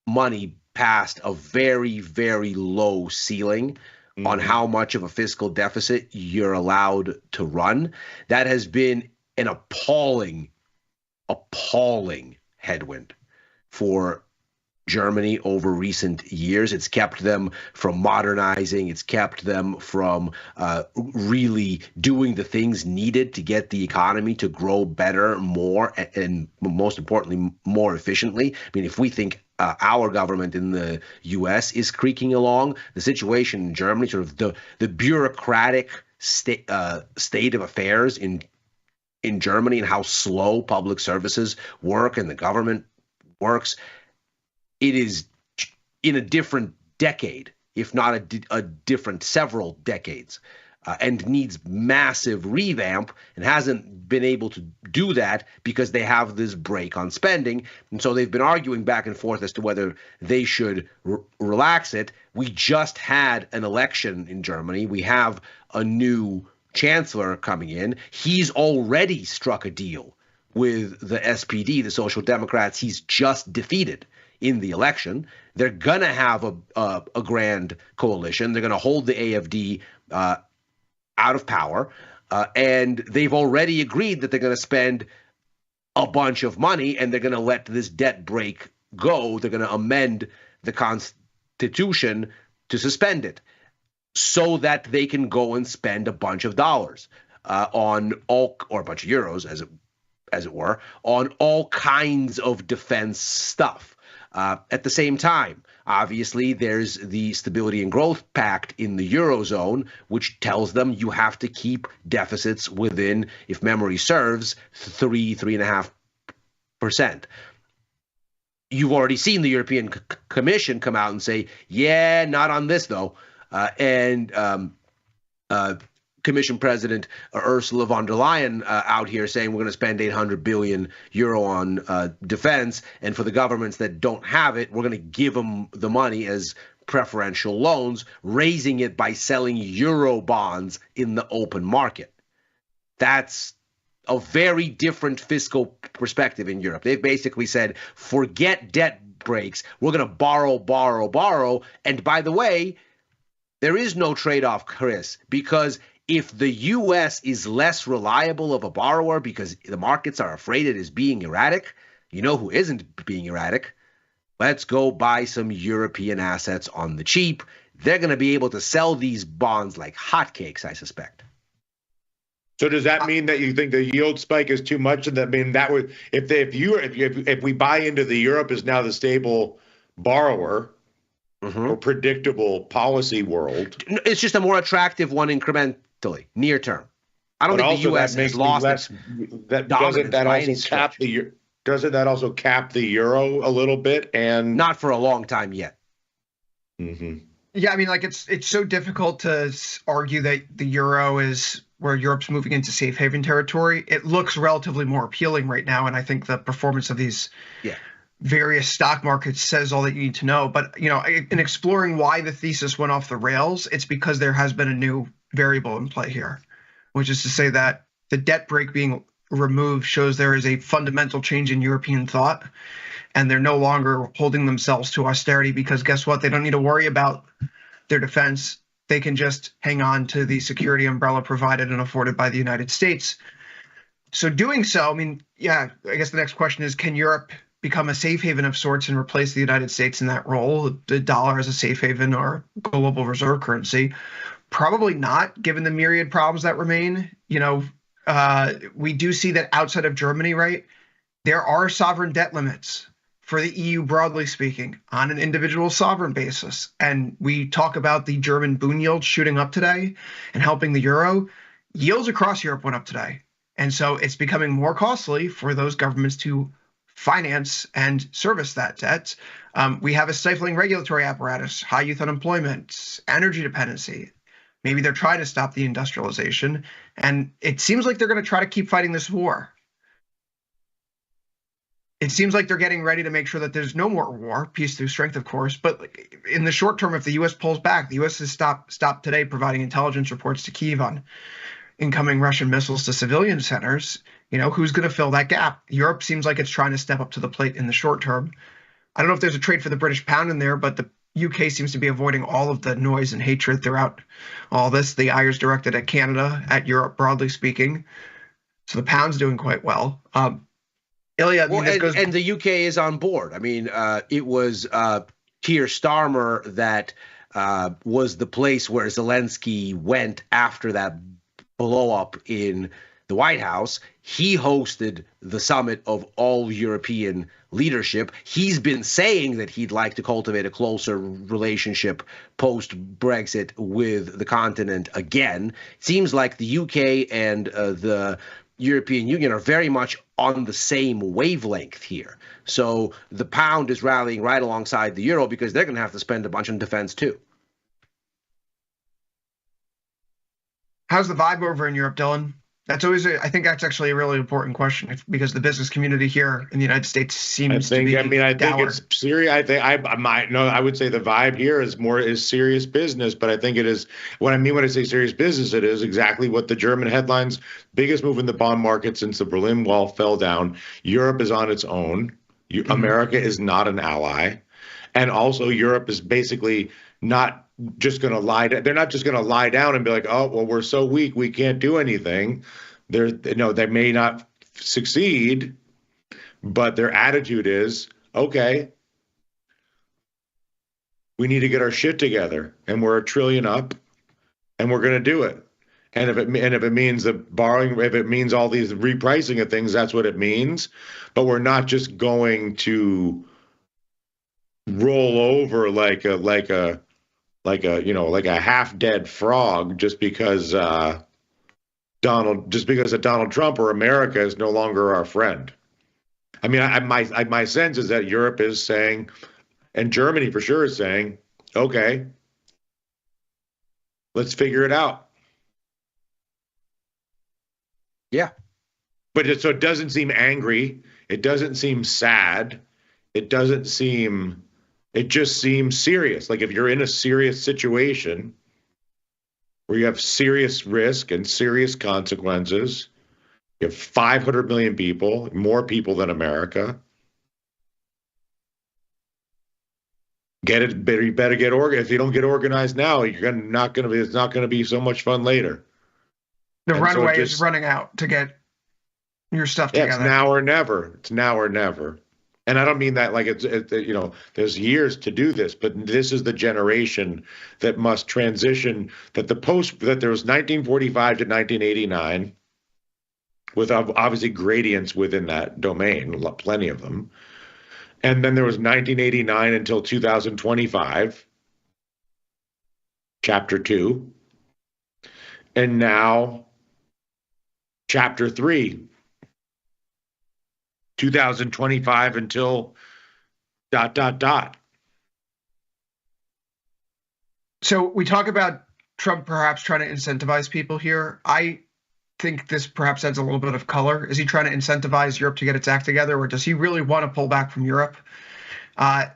money past a very, very low ceiling on how much of a fiscal deficit you're allowed to run. That has been an appalling headwind for Germany over recent years. It's kept them from modernizing. It's kept them from really doing the things needed to get the economy to grow better, more, and most importantly, more efficiently. I mean, if we think our government in the U.S. is creaking along, the situation in Germany, sort of the bureaucratic state of affairs in Germany and how slow public services work and the government works, it is in a different decade, if not a different several decades, and needs massive revamp and hasn't been able to do that because they have this brake on spending. And so they've been arguing back and forth as to whether they should relax it. We just had an election in Germany. We have a new chancellor coming in. He's already struck a deal with the SPD, the Social Democrats. He's just defeated in the election. They're going to have a grand coalition. They're going to hold the AfD out of power. And they've already agreed that they're going to spend a bunch of money and they're going to let this debt brake go. They're going to amend the Constitution to suspend it so that they can go and spend a bunch of dollars on all, or a bunch of euros as it were, on all kinds of defense stuff. At the same time, obviously, there's the Stability and Growth Pact in the Eurozone, which tells them you have to keep deficits within, if memory serves, 3.5%. You've already seen the European Commission come out and say, yeah, not on this, though. Commission President Ursula von der Leyen out here saying we're going to spend 800 billion euro on defense, and for the governments that don't have it, we're going to give them the money as preferential loans, raising it by selling euro bonds in the open market. That's a very different fiscal perspective in Europe. They've basically said, forget debt breaks. We're going to borrow, borrow, borrow. And by the way, there is no trade-off, Chris, because if the U.S. is less reliable of a borrower because the markets are afraid it is being erratic, you know who isn't being erratic? Let's go buy some European assets on the cheap. They're going to be able to sell these bonds like hotcakes, I suspect. So does that mean that you think the yield spike is too much? And that mean that would if we buy into the Europe is now the stable borrower or predictable policy world? It's just a more attractive one incrementally, near term. I don't think the U.S. has lost its dominance by any stretch. Doesn't that also cap the euro a little bit? And not for a long time yet. Yeah, I mean, like it's so difficult to argue that the euro is where Europe's moving into safe haven territory. It looks relatively more appealing right now, and I think the performance of these various stock markets says all that you need to know. But in exploring why the thesis went off the rails, it's because there has been a new variable in play here, which is to say that the debt brake being removed shows there is a fundamental change in European thought, and they're no longer holding themselves to austerity because guess what? They don't need to worry about their defense. They can just hang on to the security umbrella provided and afforded by the United States. So doing so, I mean, I guess the next question is, can Europe become a safe haven of sorts and replace the United States in that role, the dollar as a safe haven or global reserve currency? Probably not, given the myriad problems that remain. We do see that outside of Germany, right, there are sovereign debt limits for the EU, broadly speaking, on an individual sovereign basis. And we talk about the German Bund yield shooting up today and helping the euro. Yields across Europe went up today. And so it's becoming more costly for those governments to finance and service that debt. We have a stifling regulatory apparatus, high youth unemployment, energy dependency. Maybe they're trying to stop the industrialization. And it seems like they're going to try to keep fighting this war. It seems like they're getting ready to make sure that there's no more war, peace through strength, of course. But in the short term, if the U.S. pulls back, the U.S. has stopped today providing intelligence reports to Kyiv on incoming Russian missiles to civilian centers. Who's going to fill that gap? Europe seems like it's trying to step up to the plate in the short term. I don't know if there's a trade for the British pound in there, but the UK seems to be avoiding all of the noise and hatred throughout all this. The ire's directed at Canada, at Europe, broadly speaking. So the pound's doing quite well. Ilya, and the UK is on board. I mean, it was Keir Starmer that was the place where Zelensky went after that blow up in the White House. He hosted the summit of all European leadership. He's been saying that he'd like to cultivate a closer relationship post-Brexit with the continent again. It seems like the UK and the European Union are very much on the same wavelength here. So the pound is rallying right alongside the euro because they're going to have to spend a bunch on defense too. How's the vibe over in Europe, Dylan? That's always, I think that's actually a really important question because the business community here in the United States seems to be I think it's serious. I would say the vibe here is serious business, but I think it is, what I mean when I say serious business, it is exactly what the German headlines, biggest move in the bond market since the Berlin Wall fell down. Europe is on its own. America is not an ally. And also Europe is basically not just going to lie down. They're not just going to lie down and be like, oh, well, we're so weak, we can't do anything. They may not succeed, but their attitude is, okay, we need to get our shit together, and we're $1 trillion up, and we're going to do it. And if it means the borrowing, if it means all these repricing of things, that's what it means. But we're not just going to roll over like a half dead frog just because Donald Trump or America is no longer our friend. I mean, my sense is that Europe is saying, and Germany for sure is saying, okay, let's figure it out. Yeah. But it doesn't seem angry. It doesn't seem sad. It just seems serious. Like if you're in a serious situation where you have serious risk and serious consequences, you have 500 million people, more people than America. You better get organized. If you don't get organized now, it's not going to be so much fun later. The runway is running out to get your stuff together. It's now or never. It's now or never. And I don't mean that like it's there's years to do this, but this is the generation that must transition. That there was 1945 to 1989, with obviously gradients within that domain, plenty of them, and then there was 1989 until 2025, chapter 2, and now chapter 3. 2025 until ... So we talk about Trump perhaps trying to incentivize people here. I think this perhaps adds a little bit of color. Is he trying to incentivize Europe to get its act together, or does he really want to pull back from Europe?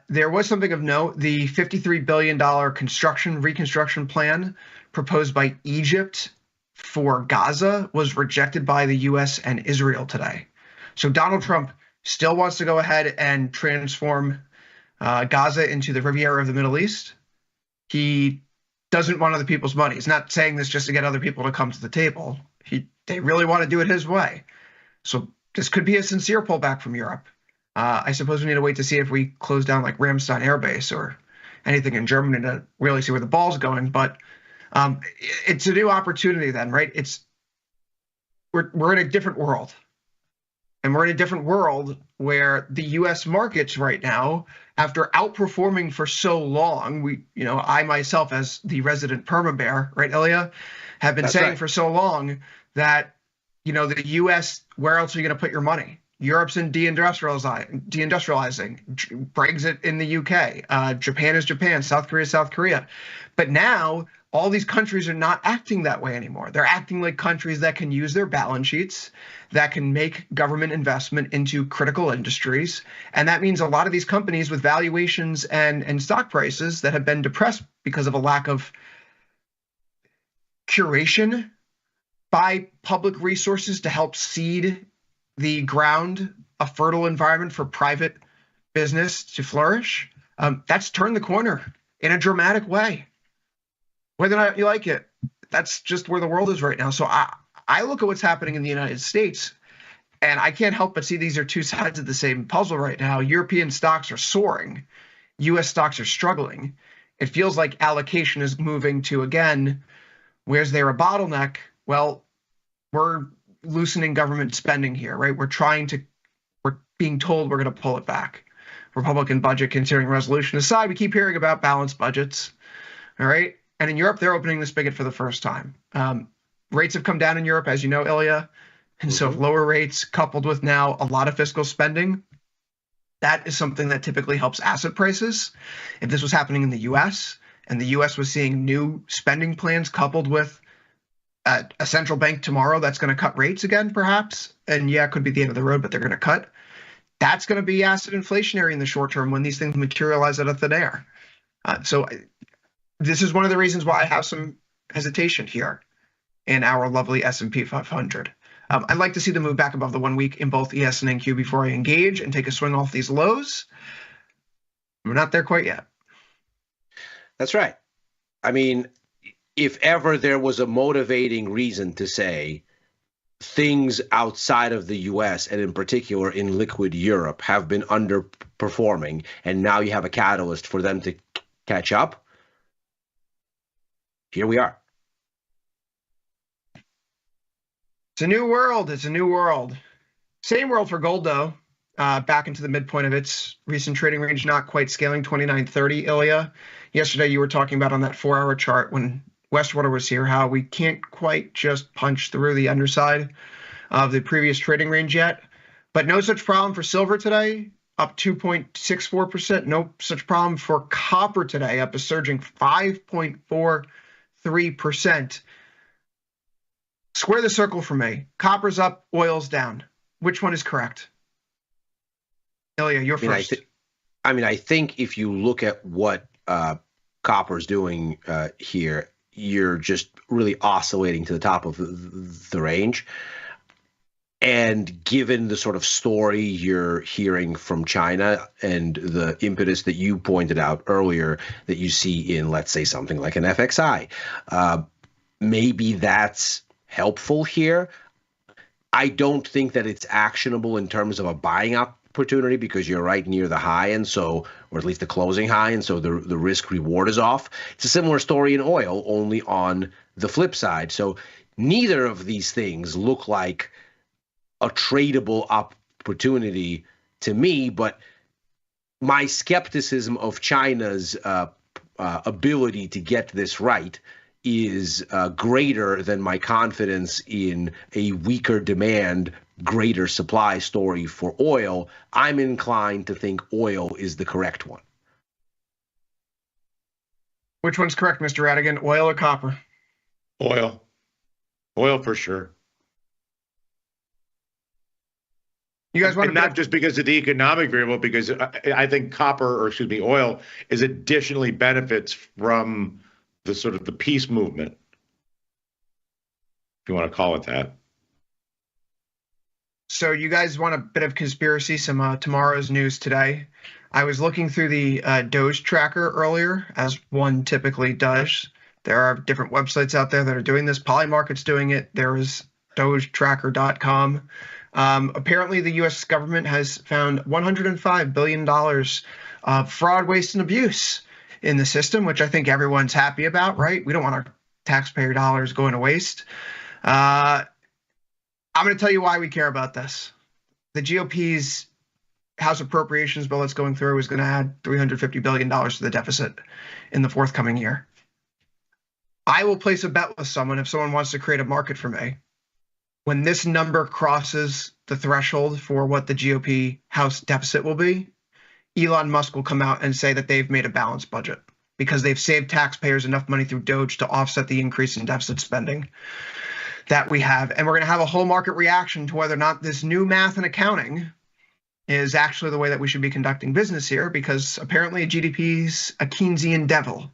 There was something of note. The $53 billion reconstruction plan proposed by Egypt for Gaza was rejected by the U.S. and Israel today. So Donald Trump still wants to go ahead and transform Gaza into the Riviera of the Middle East. He doesn't want other people's money. He's not saying this just to get other people to come to the table. They really want to do it his way. So this could be a sincere pullback from Europe. I suppose we need to wait to see if we close down like Ramstein Air Base or anything in Germany to really see where the ball's going. But it's a new opportunity then, right? We're in a different world. And we're in a different world where the U.S. markets right now, after outperforming for so long, I myself as the resident perma bear, right, Ilya, have been saying for so long that, the U.S., where else are you going to put your money? Europe's in deindustrializing, Brexit in the UK, Japan is Japan, South Korea is South Korea. But now all these countries are not acting that way anymore. They're acting like countries that can use their balance sheets, that can make government investment into critical industries. And that means a lot of these companies with valuations and stock prices that have been depressed because of a lack of curation by public resources to help seed the ground, a fertile environment for private business to flourish. That's turned the corner in a dramatic way. Whether or not you like it, that's just where the world is right now. So I look at what's happening in the United States, and I can't help but see these are two sides of the same puzzle right now. European stocks are soaring. U.S. stocks are struggling. It feels like allocation is moving to, again, where's there a bottleneck? Well, we're loosening government spending here, right? We're being told we're going to pull it back. Republican budget considering resolution aside, we keep hearing about balanced budgets, all right? And in Europe, they're opening the spigot for the first time. Rates have come down in Europe, as you know, Ilya. And so lower rates coupled with now a lot of fiscal spending, that is something that typically helps asset prices. If this was happening in the U.S. and the U.S. was seeing new spending plans coupled with a central bank tomorrow that's going to cut rates again, perhaps, and yeah, it could be the end of the road, but they're going to cut. That's going to be asset inflationary in the short term when these things materialize out of thin air. So this is one of the reasons why I have some hesitation here in our lovely S&P 500. I'd like to see them move back above the 1 week in both ES and NQ before I engage and take a swing off these lows. We're not there quite yet. That's right. I mean, if ever there was a motivating reason to say things outside of the US and in particular in liquid Europe have been underperforming, and now you have a catalyst for them to catch up, here we are. It's a new world. It's a new world. Same world for gold, though. Back into the midpoint of its recent trading range, not quite scaling 29.30, Ilya. Yesterday, you were talking about on that 4-hour chart when Westwater was here, how we can't quite just punch through the underside of the previous trading range yet. But no such problem for silver today, up 2.64%. No such problem for copper today, up a surging 5.43%. Square the circle for me. Copper's up, oil's down. Which one is correct? Ilya, you're first. I think if you look at what copper's doing here, you're just really oscillating to the top of the range. And given the sort of story you're hearing from China and the impetus that you pointed out earlier that you see in, let's say, something like an FXI, maybe that's helpful here. I don't think that it's actionable in terms of a buying opportunity because you're right near the high, and so, or at least the closing high, and so the risk reward is off. It's a similar story in oil, only on the flip side. So neither of these things look like a tradable opportunity to me, but my skepticism of China's ability to get this right is greater than my confidence in a weaker demand, greater supply story for oil. I'm inclined to think oil is the correct one. Which one's correct, Mr. Radigan? Oil or copper? Oil. Oil for sure. You guys want to not just because of the economic variable, because I think copper, or excuse me, oil, is additionally benefits from the sort of the peace movement, if you want to call it that. So you guys want a bit of conspiracy, some tomorrow's news today. I was looking through the Doge tracker earlier, as one typically does. There are different websites out there that are doing this. Polymarket's doing it. There is dogetracker.com. Apparently, the U.S. government has found $105 billion of fraud, waste, and abuse in the system, which I think everyone's happy about, right? We don't want our taxpayer dollars going to waste. I'm going to tell you why we care about this. The GOP's House Appropriations bill that's going through is going to add $350 billion to the deficit in the forthcoming year. I will place a bet with someone if someone wants to create a market for me. When this number crosses the threshold for what the GOP House deficit will be, Elon Musk will come out and say that they've made a balanced budget because they've saved taxpayers enough money through Doge to offset the increase in deficit spending that we have. And we're going to have a whole market reaction to whether or not this new math and accounting is actually the way that we should be conducting business here, because apparently GDP's a Keynesian devil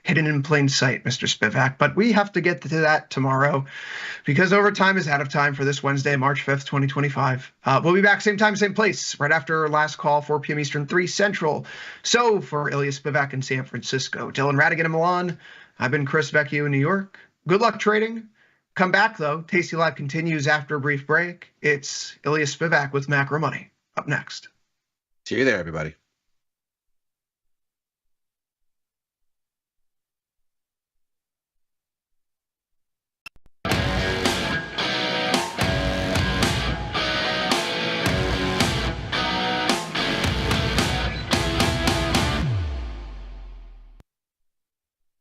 hidden in plain sight, Mr. Spivak. But we have to get to that tomorrow because overtime is out of time for this Wednesday, March 5th, 2025. We'll be back same time, same place, right after last call, 4 p.m. Eastern, 3 Central. So for Ilya Spivak in San Francisco, Dylan Radigan in Milan, I've been Chris Vecchio in New York. Good luck trading. Come back, though. Tasty Live continues after a brief break. It's Ilya Spivak with Macro Money up next. See you there, everybody.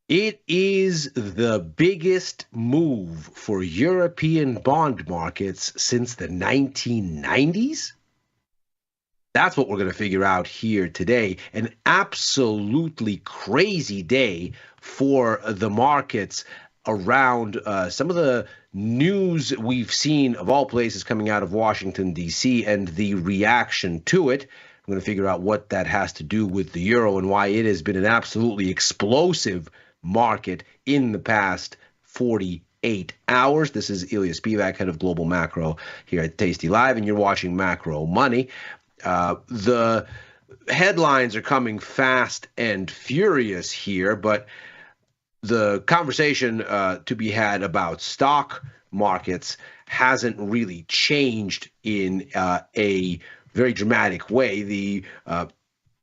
It is the biggest move for European bond markets since the 1990s. That's what we're going to figure out here today. An absolutely crazy day for the markets around some of the news we've seen of all places coming out of Washington, D.C. and the reaction to it. I'm going to figure out what that has to do with the euro and why it has been an absolutely explosive market in the past 48 hours. This is Ilya Spivak, head of Global Macro here at Tasty Live, and you're watching Macro Money. The headlines are coming fast and furious here, but the conversation to be had about stock markets hasn't really changed in a very dramatic way. The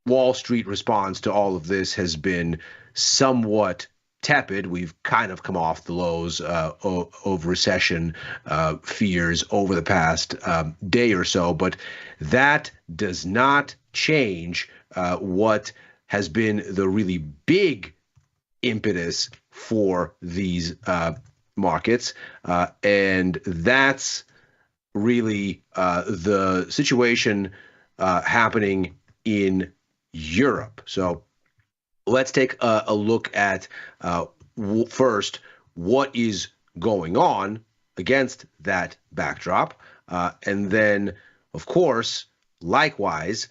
Wall Street response to all of this has been somewhat tepid. We've kind of come off the lows of recession fears over the past day or so, but that does not change what has been the really big impetus for these markets, and that's really the situation happening in Europe. So let's take a look at first what is going on against that backdrop, and then, of course, likewise,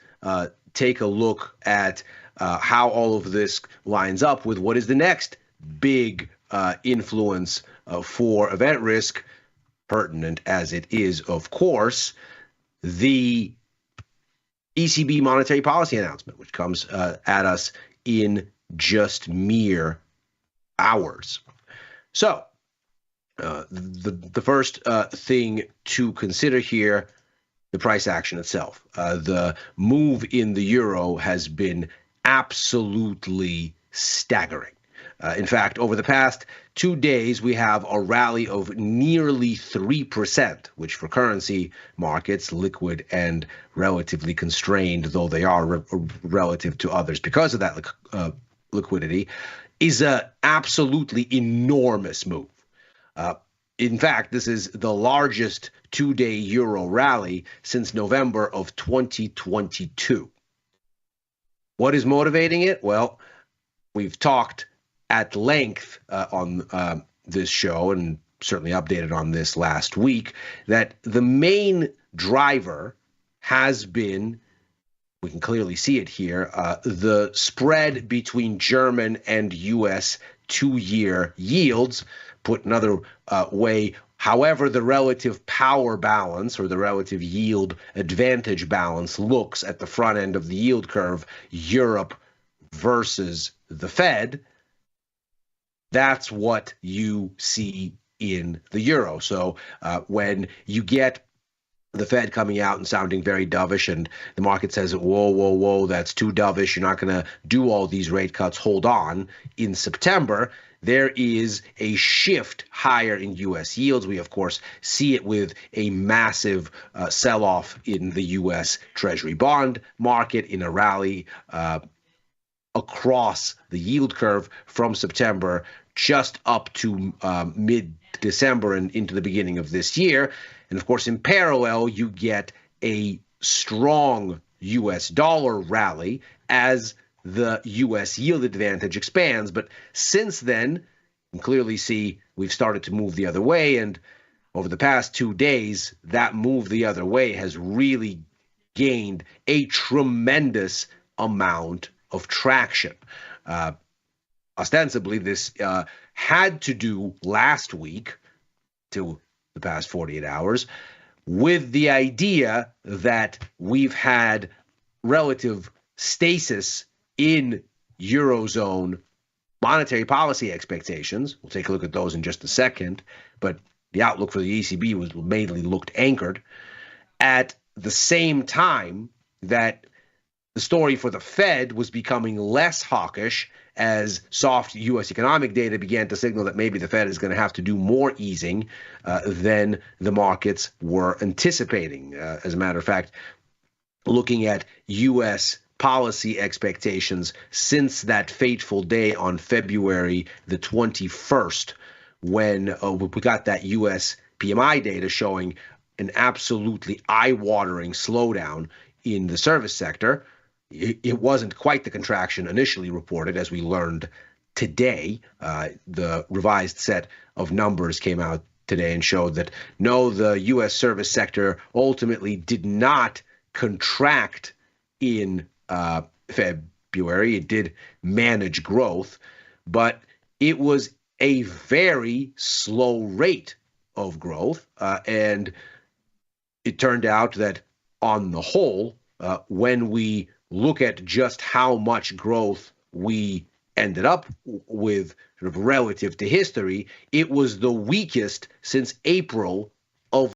take a look at how all of this lines up with what is the next big influence for event risk, pertinent as it is, of course, the ECB monetary policy announcement, which comes at us in just mere hours. So the first thing to consider here, the price action itself. The move in the euro has been absolutely staggering. In fact, over the past 2 days, we have a rally of nearly 3%, which for currency markets, liquid and relatively constrained, though they are relative to others because of that liquidity, is an absolutely enormous move. In fact, this is the largest 2-day euro rally since November of 2022. What is motivating it? Well, we've talked at length on this show, and certainly updated on this last week, that the main driver has been, we can clearly see it here, the spread between German and U.S. 2-year yields. Put another way, however the relative power balance or the relative yield advantage balance looks at the front end of the yield curve, Europe versus the Fed, that's what you see in the euro. So when you get the Fed coming out and sounding very dovish, and the market says, whoa, whoa, whoa, that's too dovish, you're not going to do all these rate cuts, hold on, in September, there is a shift higher in U.S. yields. We, of course, see it with a massive sell-off in the U.S. Treasury bond market, in a rally across the yield curve from September just up to mid-December and into the beginning of this year. And of course, in parallel, you get a strong U.S. dollar rally as the U.S. yield advantage expands. But since then, you can clearly see we've started to move the other way. And over the past 2 days, that move the other way has really gained a tremendous amount of traction. Ostensibly, this had to do last week, to the past 48 hours, with the idea that we've had relative stasis in Eurozone monetary policy expectations. We'll take a look at those in just a second, but the outlook for the ECB was mainly looked anchored. At the same time that the story for the Fed was becoming less hawkish as soft U.S. economic data began to signal that maybe the Fed is going to have to do more easing than the markets were anticipating. As a matter of fact, looking at U.S. policy expectations since that fateful day on February the 21st, when we got that U.S. PMI data showing an absolutely eye-watering slowdown in the service sector, it wasn't quite the contraction initially reported, as we learned today. The revised set of numbers came out today and showed that, no, the U.S. service sector ultimately did not contract in February. It did manage growth, but it was a very slow rate of growth. And it turned out that on the whole, when we look at just how much growth we ended up with sort of relative to history, it was the weakest since April